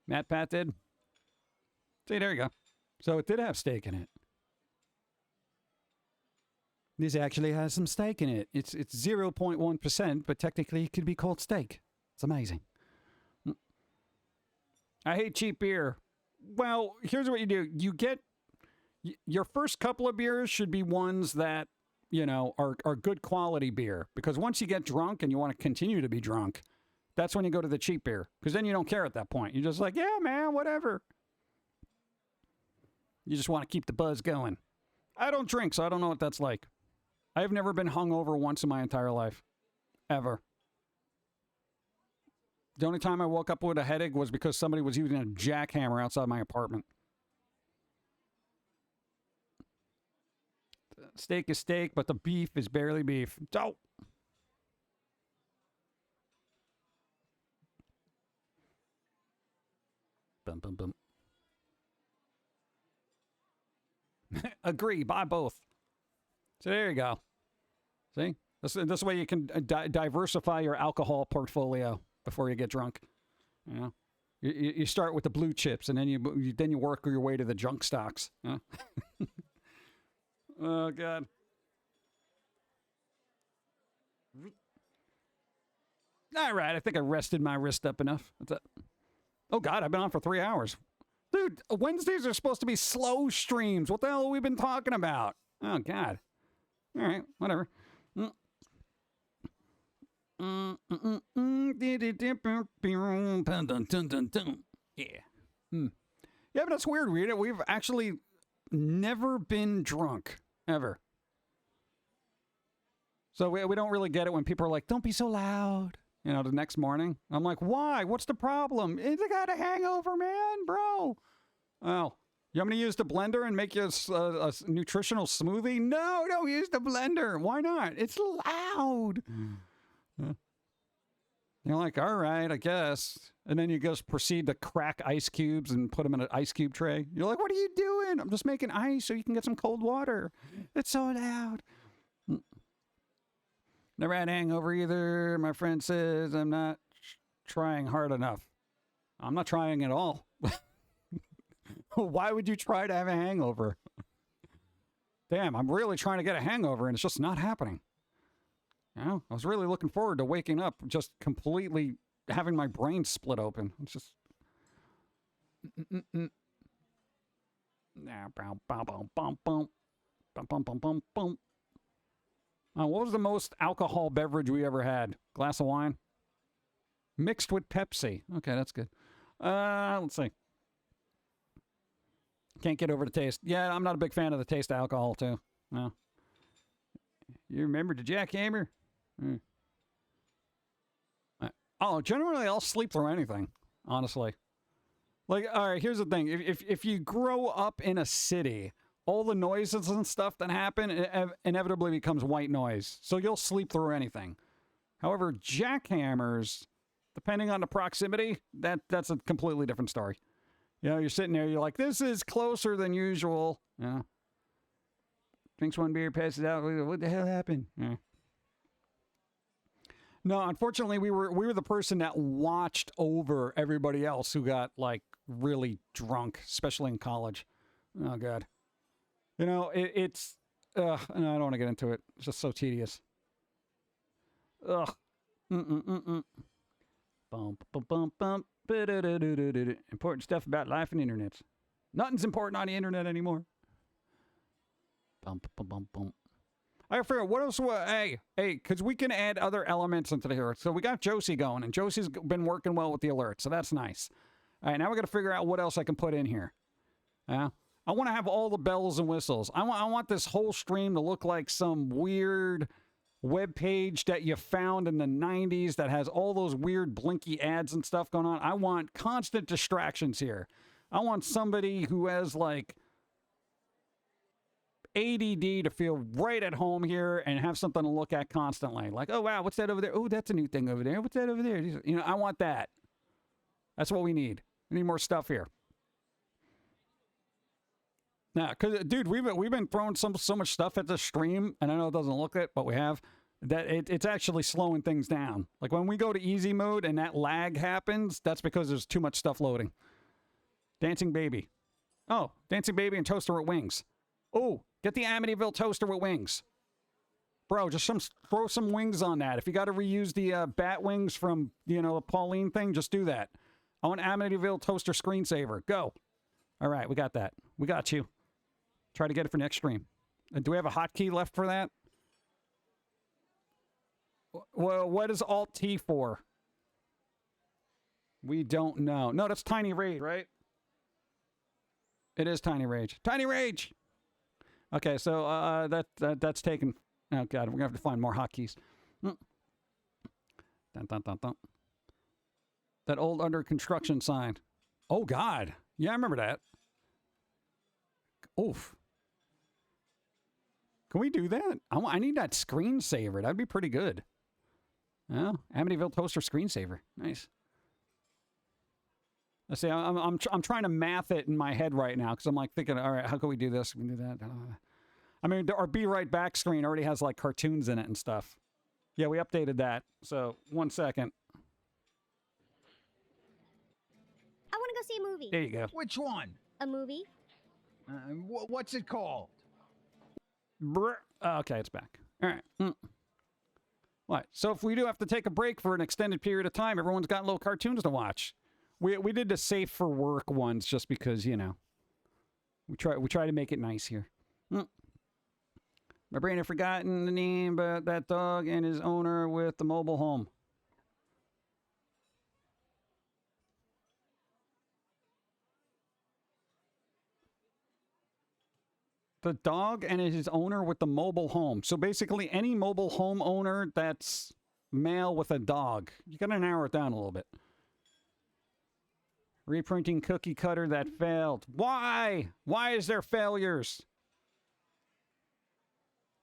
Matt Pat did. See, there you go. So it did have steak in it. This actually has some steak in it. It's 0.1%, but technically it could be called steak. It's amazing. I hate cheap beer. Well, here's what you do. You get your first couple of beers should be ones that, are good quality beer. Because once you get drunk and you want to continue to be drunk, that's when you go to the cheap beer. Because then you don't care at that point. You're just like, yeah, man, whatever. You just want to keep the buzz going. I don't drink, so I don't know what that's like. I've never been hungover once in my entire life. Ever. The only time I woke up with a headache was because somebody was using a jackhammer outside my apartment. Steak is steak, but the beef is barely beef. So, bum, bum, bum. Agree, buy both. So there you go. See? This way you can diversify your alcohol portfolio before you get drunk. You start with the blue chips, and then you work your way to the junk stocks. Oh, God. All right, I think I rested my wrist up enough. That's it. Oh, God, I've been on for 3 hours. Dude, Wednesdays are supposed to be slow streams. What the hell have we been talking about? Oh, God. All right, whatever. Yeah. Yeah, but that's weird, Rita. We've actually never been drunk, ever. So we don't really get it when people are like, don't be so loud, the next morning. I'm like, why? What's the problem? I got a hangover, man, bro. Oh, you want me to use the blender and make you a nutritional smoothie? No, don't use the blender. Why not? It's loud. You're like, all right, I guess. And then you just proceed to crack ice cubes and put them in an ice cube tray. You're like, what are you doing? I'm just making ice so you can get some cold water. It's so loud. Never had a hangover either. My friend says I'm not trying hard enough. I'm not trying at all. Why would you try to have a hangover? Damn, I'm really trying to get a hangover and it's just not happening. I was really looking forward to waking up just completely having my brain split open. It's just... What was the most alcohol beverage we ever had? Glass of wine? Mixed with Pepsi. Okay, that's good. Let's see. Can't get over the taste. Yeah, I'm not a big fan of the taste of alcohol, too. No. You remember the jackhammer? Generally, I'll sleep through anything, honestly. Like, all right, here's the thing. If you grow up in a city, all the noises and stuff that happen inevitably becomes white noise. So you'll sleep through anything. However, jackhammers, depending on the proximity, that's a completely different story. You're sitting there, you're like, this is closer than usual. Drinks one beer, passes out. What the hell happened? Yeah. No, unfortunately, we were the person that watched over everybody else who got like really drunk, especially in college. Oh God, you know it's. No, I don't want to get into it. It's just so tedious. Ugh. Bum bum bum bum. Important stuff about life and internet. Nothing's important on the internet anymore. Bum bum bum bum. I gotta figure out what else. Hey, because we can add other elements into here. So we got Josie going, and Josie's been working well with the alerts, so that's nice. All right, now we got to figure out what else I can put in here. I want to have all the bells and whistles. I want this whole stream to look like some weird web page that you found in the 90s that has all those weird blinky ads and stuff going on. I want constant distractions here. I want somebody who has like ADD to feel right at home here and have something to look at constantly. Like, oh, wow, what's that over there? Oh, that's a new thing over there. What's that over there? You know, I want that. That's what we need. We need more stuff here. Now, because, dude, we've been throwing so much stuff at the stream, and I know it doesn't look it, but we have, that it's actually slowing things down. Like, when we go to easy mode and that lag happens, that's because there's too much stuff loading. Dancing Baby. Oh, Dancing Baby and Toaster with Wings. Oh, get the Amityville toaster with wings. Bro, just throw some wings on that. If you got to reuse the bat wings from, you know, the Pauline thing, just do that. I want Amityville toaster screensaver. Go. All right, we got that. We got you. Try to get it for next stream. Do we have a hotkey left for that? Well, what is Alt-T for? We don't know. No, that's Tiny Rage, right? It is Tiny Rage. Tiny Rage! Okay, so that's taken. Oh God, we're gonna have to find more hotkeys. Dun, dun, dun, dun. That old under construction sign. Oh God, yeah, I remember that. Oof. Can we do that? I need that screensaver. That'd be pretty good. Oh, Amityville toaster screensaver. Nice. Let's see. I'm trying to math it in my head right now because I'm like thinking, all right, how can we do this? We can do that. I mean, our Be Right Back screen already has like cartoons in it and stuff. Yeah, we updated that. So 1 second. I want to go see a movie. There you go. Which one? A movie? What's it called? Okay, it's back. All right. What? So if we do have to take a break for an extended period of time, everyone's got little cartoons to watch. We did the safe for work ones just because, you know, we try to make it nice here. My brain had forgotten the name, but that dog and his owner with the mobile home. The dog and his owner with the mobile home. So basically any mobile home owner that's male with a dog. You gotta narrow it down a little bit. Reprinting cookie cutter that failed. Why? Why is there failures?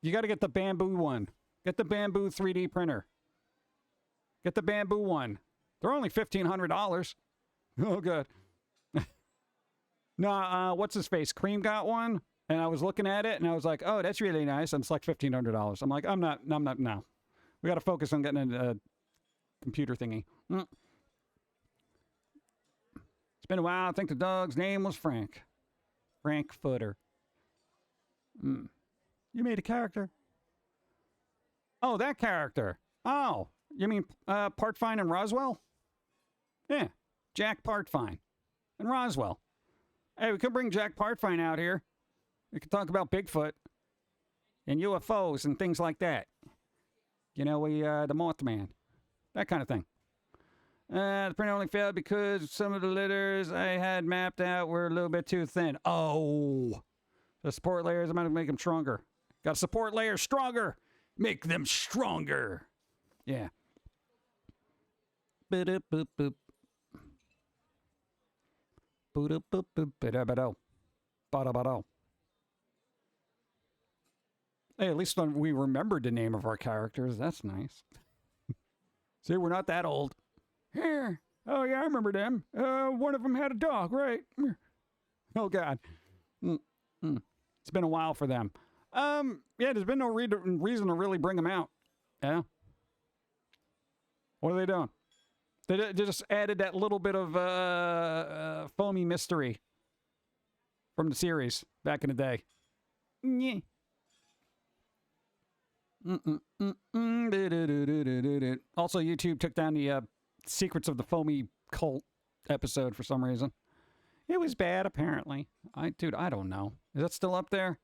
You got to get the bamboo one. Get the bamboo 3D printer. Get the bamboo one. They're only $1,500. Oh, good. No, what's his face? Cream got one, and I was looking at it, and I was like, oh, that's really nice. And it's like $1,500. I'm like, I'm not, no. We got to focus on getting a computer thingy. It's been a while. I think the dog's name was Frank. Frank Footer. You made a character? Oh, that character. Oh, you mean Partfine and Roswell? Yeah, Jack Partfine and Roswell. Hey, we could bring Jack Partfine out here. We could talk about Bigfoot and UFOs and things like that. You know, the Mothman. That kind of thing. The print only failed because some of the letters I had mapped out were a little bit too thin. Oh. The support layers, I'm going to make them stronger. Got to support layers stronger. Make them stronger. Yeah. Boop boop boop. Boop boop boop. Ba-da-ba-do. Ba-da-ba-do. Hey, at least we remembered the name of our characters. That's nice. See, we're not that old. Here. Oh, yeah, I remember them. One of them had a dog, right? Oh, God. It's been a while for them. Yeah, there's been no reason to really bring them out. Yeah. What are they doing? They just added that little bit of foamy mystery from the series back in the day. Yeah. Also, YouTube took down the Secrets of the Foamy Cult episode for some reason. It was bad, apparently. Dude, I don't know. Is that still up there?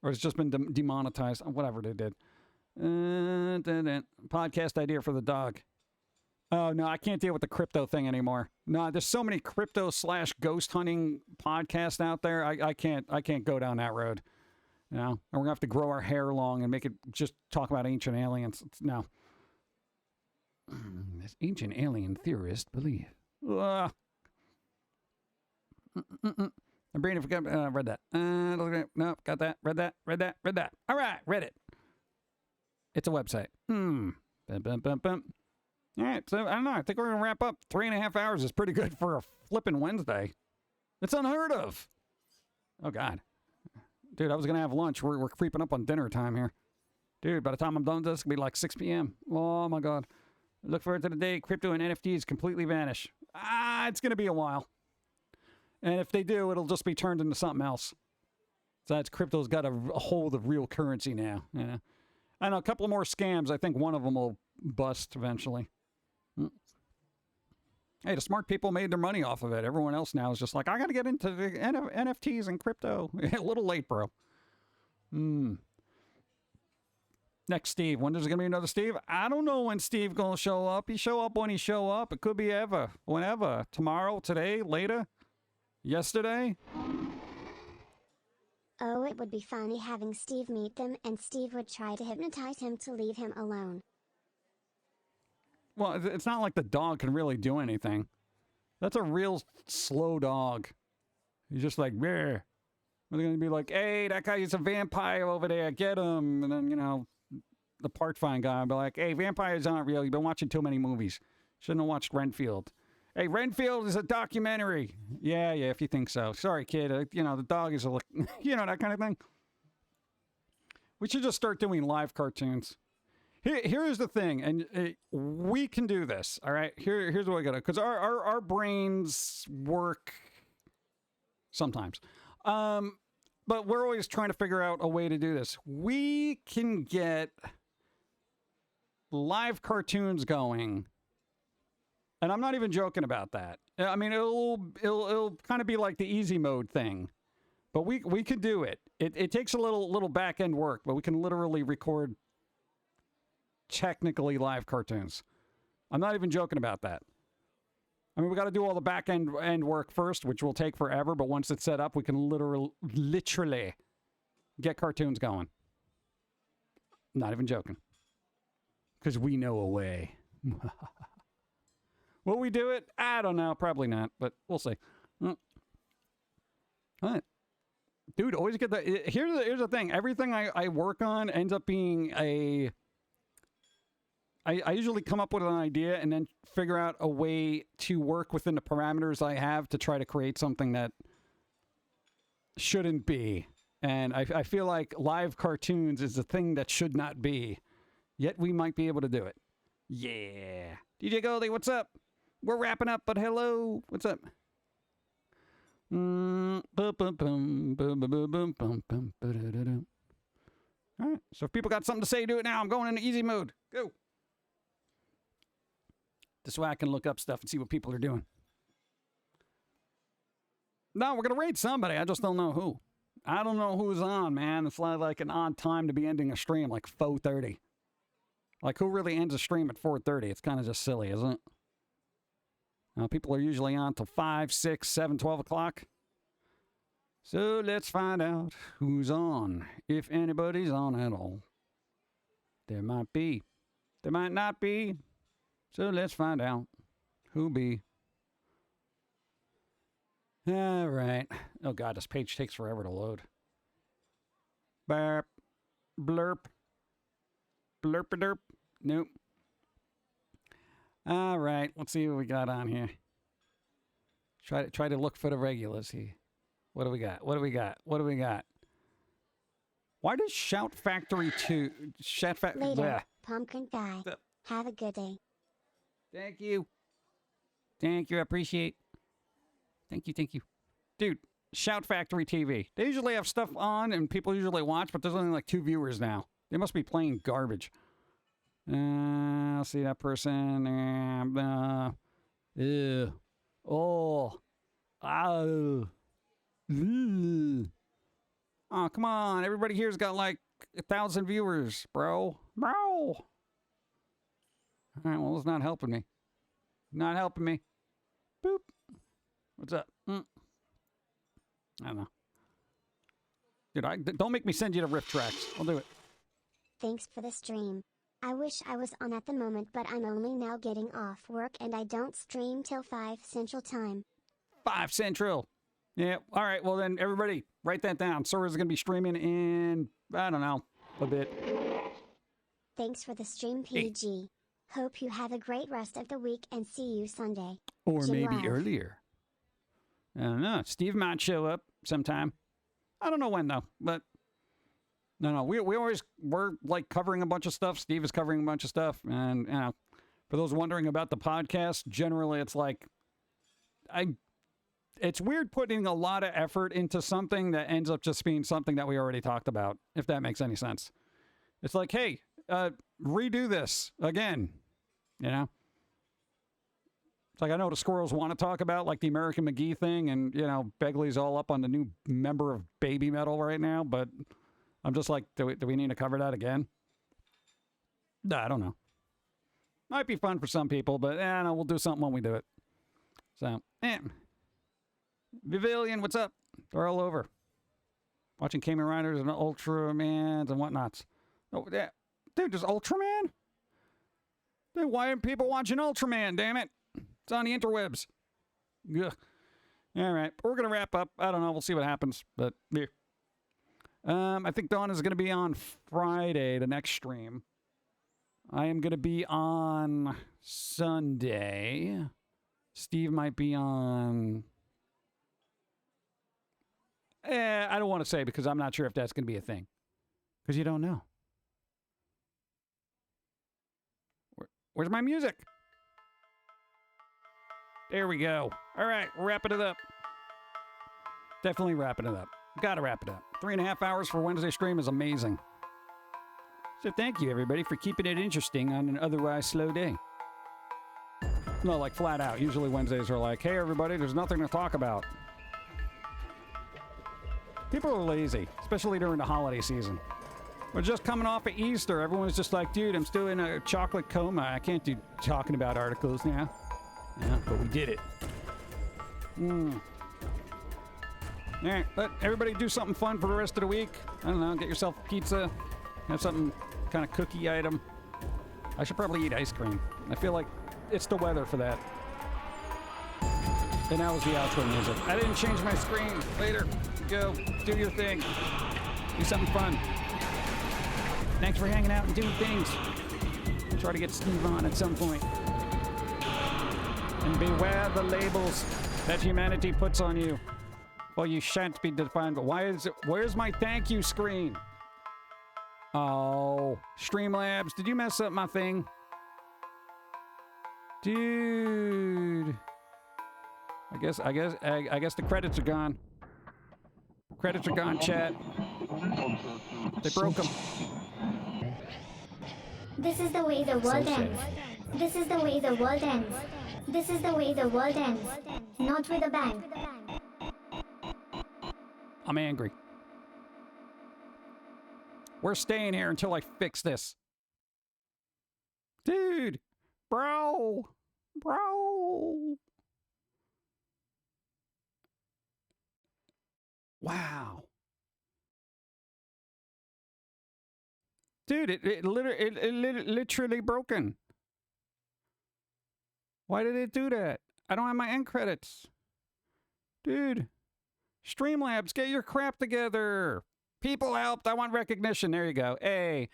Or it's just been demonetized? Whatever they did. Podcast idea for the dog. Oh, no, I can't deal with the crypto thing anymore. No, there's so many crypto / ghost hunting podcasts out there. I can't go down that road. You know, and we're going to have to grow our hair long and make it just talk about ancient aliens. No. This ancient alien theorist believe. My brain forgot. Read that. No, got that. Read that. All right, read it. It's a website. Bum, bum, bum, bum. All right, so I don't know. I think we're going to wrap up. 3.5 hours is pretty good for a flipping Wednesday. It's unheard of. Oh, God. Dude, I was going to have lunch. We're creeping up on dinner time here. Dude, by the time I'm done with this, it'll be like 6 p.m. Oh, my God. Look forward to the day crypto and NFTs completely vanish. It's going to be a while. And if they do, it'll just be turned into something else. Besides, crypto's got a hold of real currency now. Yeah. I know, a couple more scams. I think one of them will bust eventually. Hey, the smart people made their money off of it. Everyone else now is just like, I got to get into the NFTs and crypto. A little late, bro. Next Steve. When there's going to be another Steve? I don't know when Steve going to show up. He show up when he show up. It could be ever. Whenever. Tomorrow, today, later, yesterday. Oh, it would be funny having Steve meet them and Steve would try to hypnotize him to leave him alone. Well, it's not like the dog can really do anything. That's a real slow dog. He's just like, bleh. They're going to be like, hey, that guy is a vampire over there. Get him. And then, you know, the part find guy will be like, hey, vampires aren't real. You've been watching too many movies. Shouldn't have watched Renfield. Hey, Renfield is a documentary. Yeah, if you think so. Sorry, kid. You know, the dog is a, you know, that kind of thing. We should just start doing live cartoons. Here's the thing, and we can do this, all right? Here's what we got to, because our brains work sometimes. But we're always trying to figure out a way to do this. We can get live cartoons going, and I'm not even joking about that. I mean, it'll kind of be like the easy mode thing, but we could do it. It takes a little back end work, but we can literally record technically live cartoons. I'm not even joking about that. I mean, we got to do all the back end work first, which will take forever, but once it's set up, we can literally get cartoons going. Not even joking. Because we know a way. Will we do it? I don't know. Probably not, but we'll see. All right. Dude, always get the... Here's the thing. Everything I work on ends up being a... I usually come up with an idea and then figure out a way to work within the parameters I have to try to create something that shouldn't be. And I feel like live cartoons is a thing that should not be. Yet we might be able to do it. Yeah. DJ Goldie, what's up? We're wrapping up, but hello. What's up? All right. So if people got something to say, do it now. I'm going into easy mode. Go. This way I can look up stuff and see what people are doing. No, we're going to raid somebody. I just don't know who. I don't know who's on, man. It's like an odd time to be ending a stream, like 4:30. Like, who really ends a stream at 4:30? It's kind of just silly, isn't it? People are usually on till 5, 6, 7, 12 o'clock. So let's find out who's on, if anybody's on at all. There might be. There might not be. So let's find out who be. All right. Oh, God, this page takes forever to load. Burp. Blurp. Blurp-a-derp. Nope. All right. Let's see what we got on here. Try to look for the regulars here. What do we got? What do we got? What do we got? Why does Shout Factory 2... Later, Pumpkin Guy. Have a good day. Thank you. Thank you, I appreciate. Thank you. Dude, Shout Factory TV. They usually have stuff on and people usually watch, but there's only like 2 viewers now. They must be playing garbage. I'll see that person. Oh. Oh, come on. Everybody here's got like 1,000 viewers, bro. All right, well, it's not helping me. Not helping me. Boop. What's up? I don't know. Dude, don't make me send you the riff tracks. I'll do it. Thanks for the stream. I wish I was on at the moment, but I'm only now getting off work and I don't stream till 5 Central Time. 5 Central. Yeah, all right, well then, everybody, write that down. Sora's going to be streaming in, I don't know, a bit. Thanks for the stream, PG. Hope you have a great rest of the week and see you Sunday. Or Jim maybe Love. earlier. I don't know. Steve might show up sometime. I don't know when, though, but... No, we're like covering a bunch of stuff. Steve is covering a bunch of stuff. And, you know, for those wondering about the podcast, generally it's like, it's weird putting a lot of effort into something that ends up just being something that we already talked about, if that makes any sense. It's like, hey, redo this again, you know? It's like, I know the squirrels want to talk about like the American McGee thing and, you know, Begley's all up on the new member of Baby Metal right now, but... I'm just like, do we need to cover that again? No, I don't know. Might be fun for some people, but no, we'll do something when we do it. So, Vivillian, what's up? They're all over. Watching Kamen Riders and Ultramans and whatnots. Oh, yeah. Dude, there's Ultraman? Dude, why aren't people watching Ultraman, damn it? It's on the interwebs. Ugh. All right, we're going to wrap up. I don't know, we'll see what happens, but yeah. I think Dawn is going to be on Friday, the next stream. I am going to be on Sunday. Steve might be on... I don't want to say because I'm not sure if that's going to be a thing. Because you don't know. Where's my music? There we go. All right, wrapping it up. Definitely wrapping it up. Gotta wrap it up. 3.5 hours for Wednesday stream is amazing. So thank you, everybody, for keeping it interesting on an otherwise slow day. No, like flat out. Usually Wednesdays are like, hey, everybody, there's nothing to talk about. People are lazy, especially during the holiday season. We're just coming off of Easter. Everyone's just like, dude, I'm still in a chocolate coma. I can't do talking about articles now. Yeah, but we did it. All right, let everybody do something fun for the rest of the week. I don't know, get yourself pizza, have something kind of cookie item. I should probably eat ice cream. I feel like it's the weather for that. And that was the outro music. I didn't change my screen. Later, go, do your thing. Do something fun. Thanks for hanging out and doing things. I'll try to get Steve on at some point. And beware the labels that humanity puts on you. Well, you shan't be defined, but why is it... Where's my thank you screen? Oh, Streamlabs, did you mess up my thing? Dude. I guess the credits are gone. Credits are gone, chat. They broke them. This is the way the world ends. This is the way the world ends. This is the way the world ends. Not with a bang. I'm angry. We're staying here until I fix this. Dude! Bro! Wow. Dude, it literally broken. Why did it do that? I don't have my end credits. Dude. Streamlabs, get your crap together. People helped. I want recognition. There you go. Hey,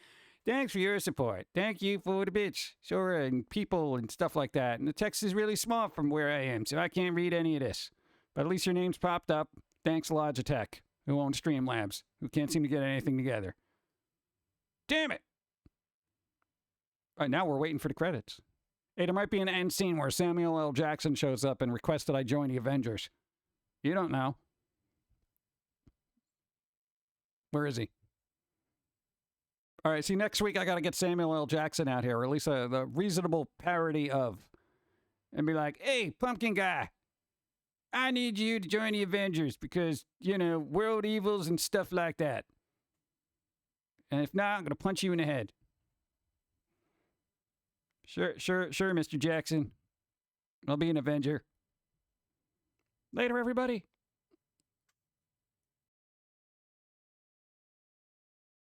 thanks for your support. Thank you for the bitch. Sure, and people and stuff like that. And the text is really small from where I am, so I can't read any of this. But at least your name's popped up. Thanks, Logitech. who own Streamlabs, who can't seem to get anything together. Damn it! All right, now we're waiting for the credits. Hey, there might be an end scene where Samuel L. Jackson shows up and requests that I join the Avengers. You don't know. Where is he? All right, see, next week I got to get Samuel L. Jackson out here, or at least the reasonable parody of, and be like, hey, Pumpkin Guy, I need you to join the Avengers because, you know, world evils and stuff like that. And if not, I'm going to punch you in the head. Sure, Mr. Jackson. I'll be an Avenger. Later, everybody.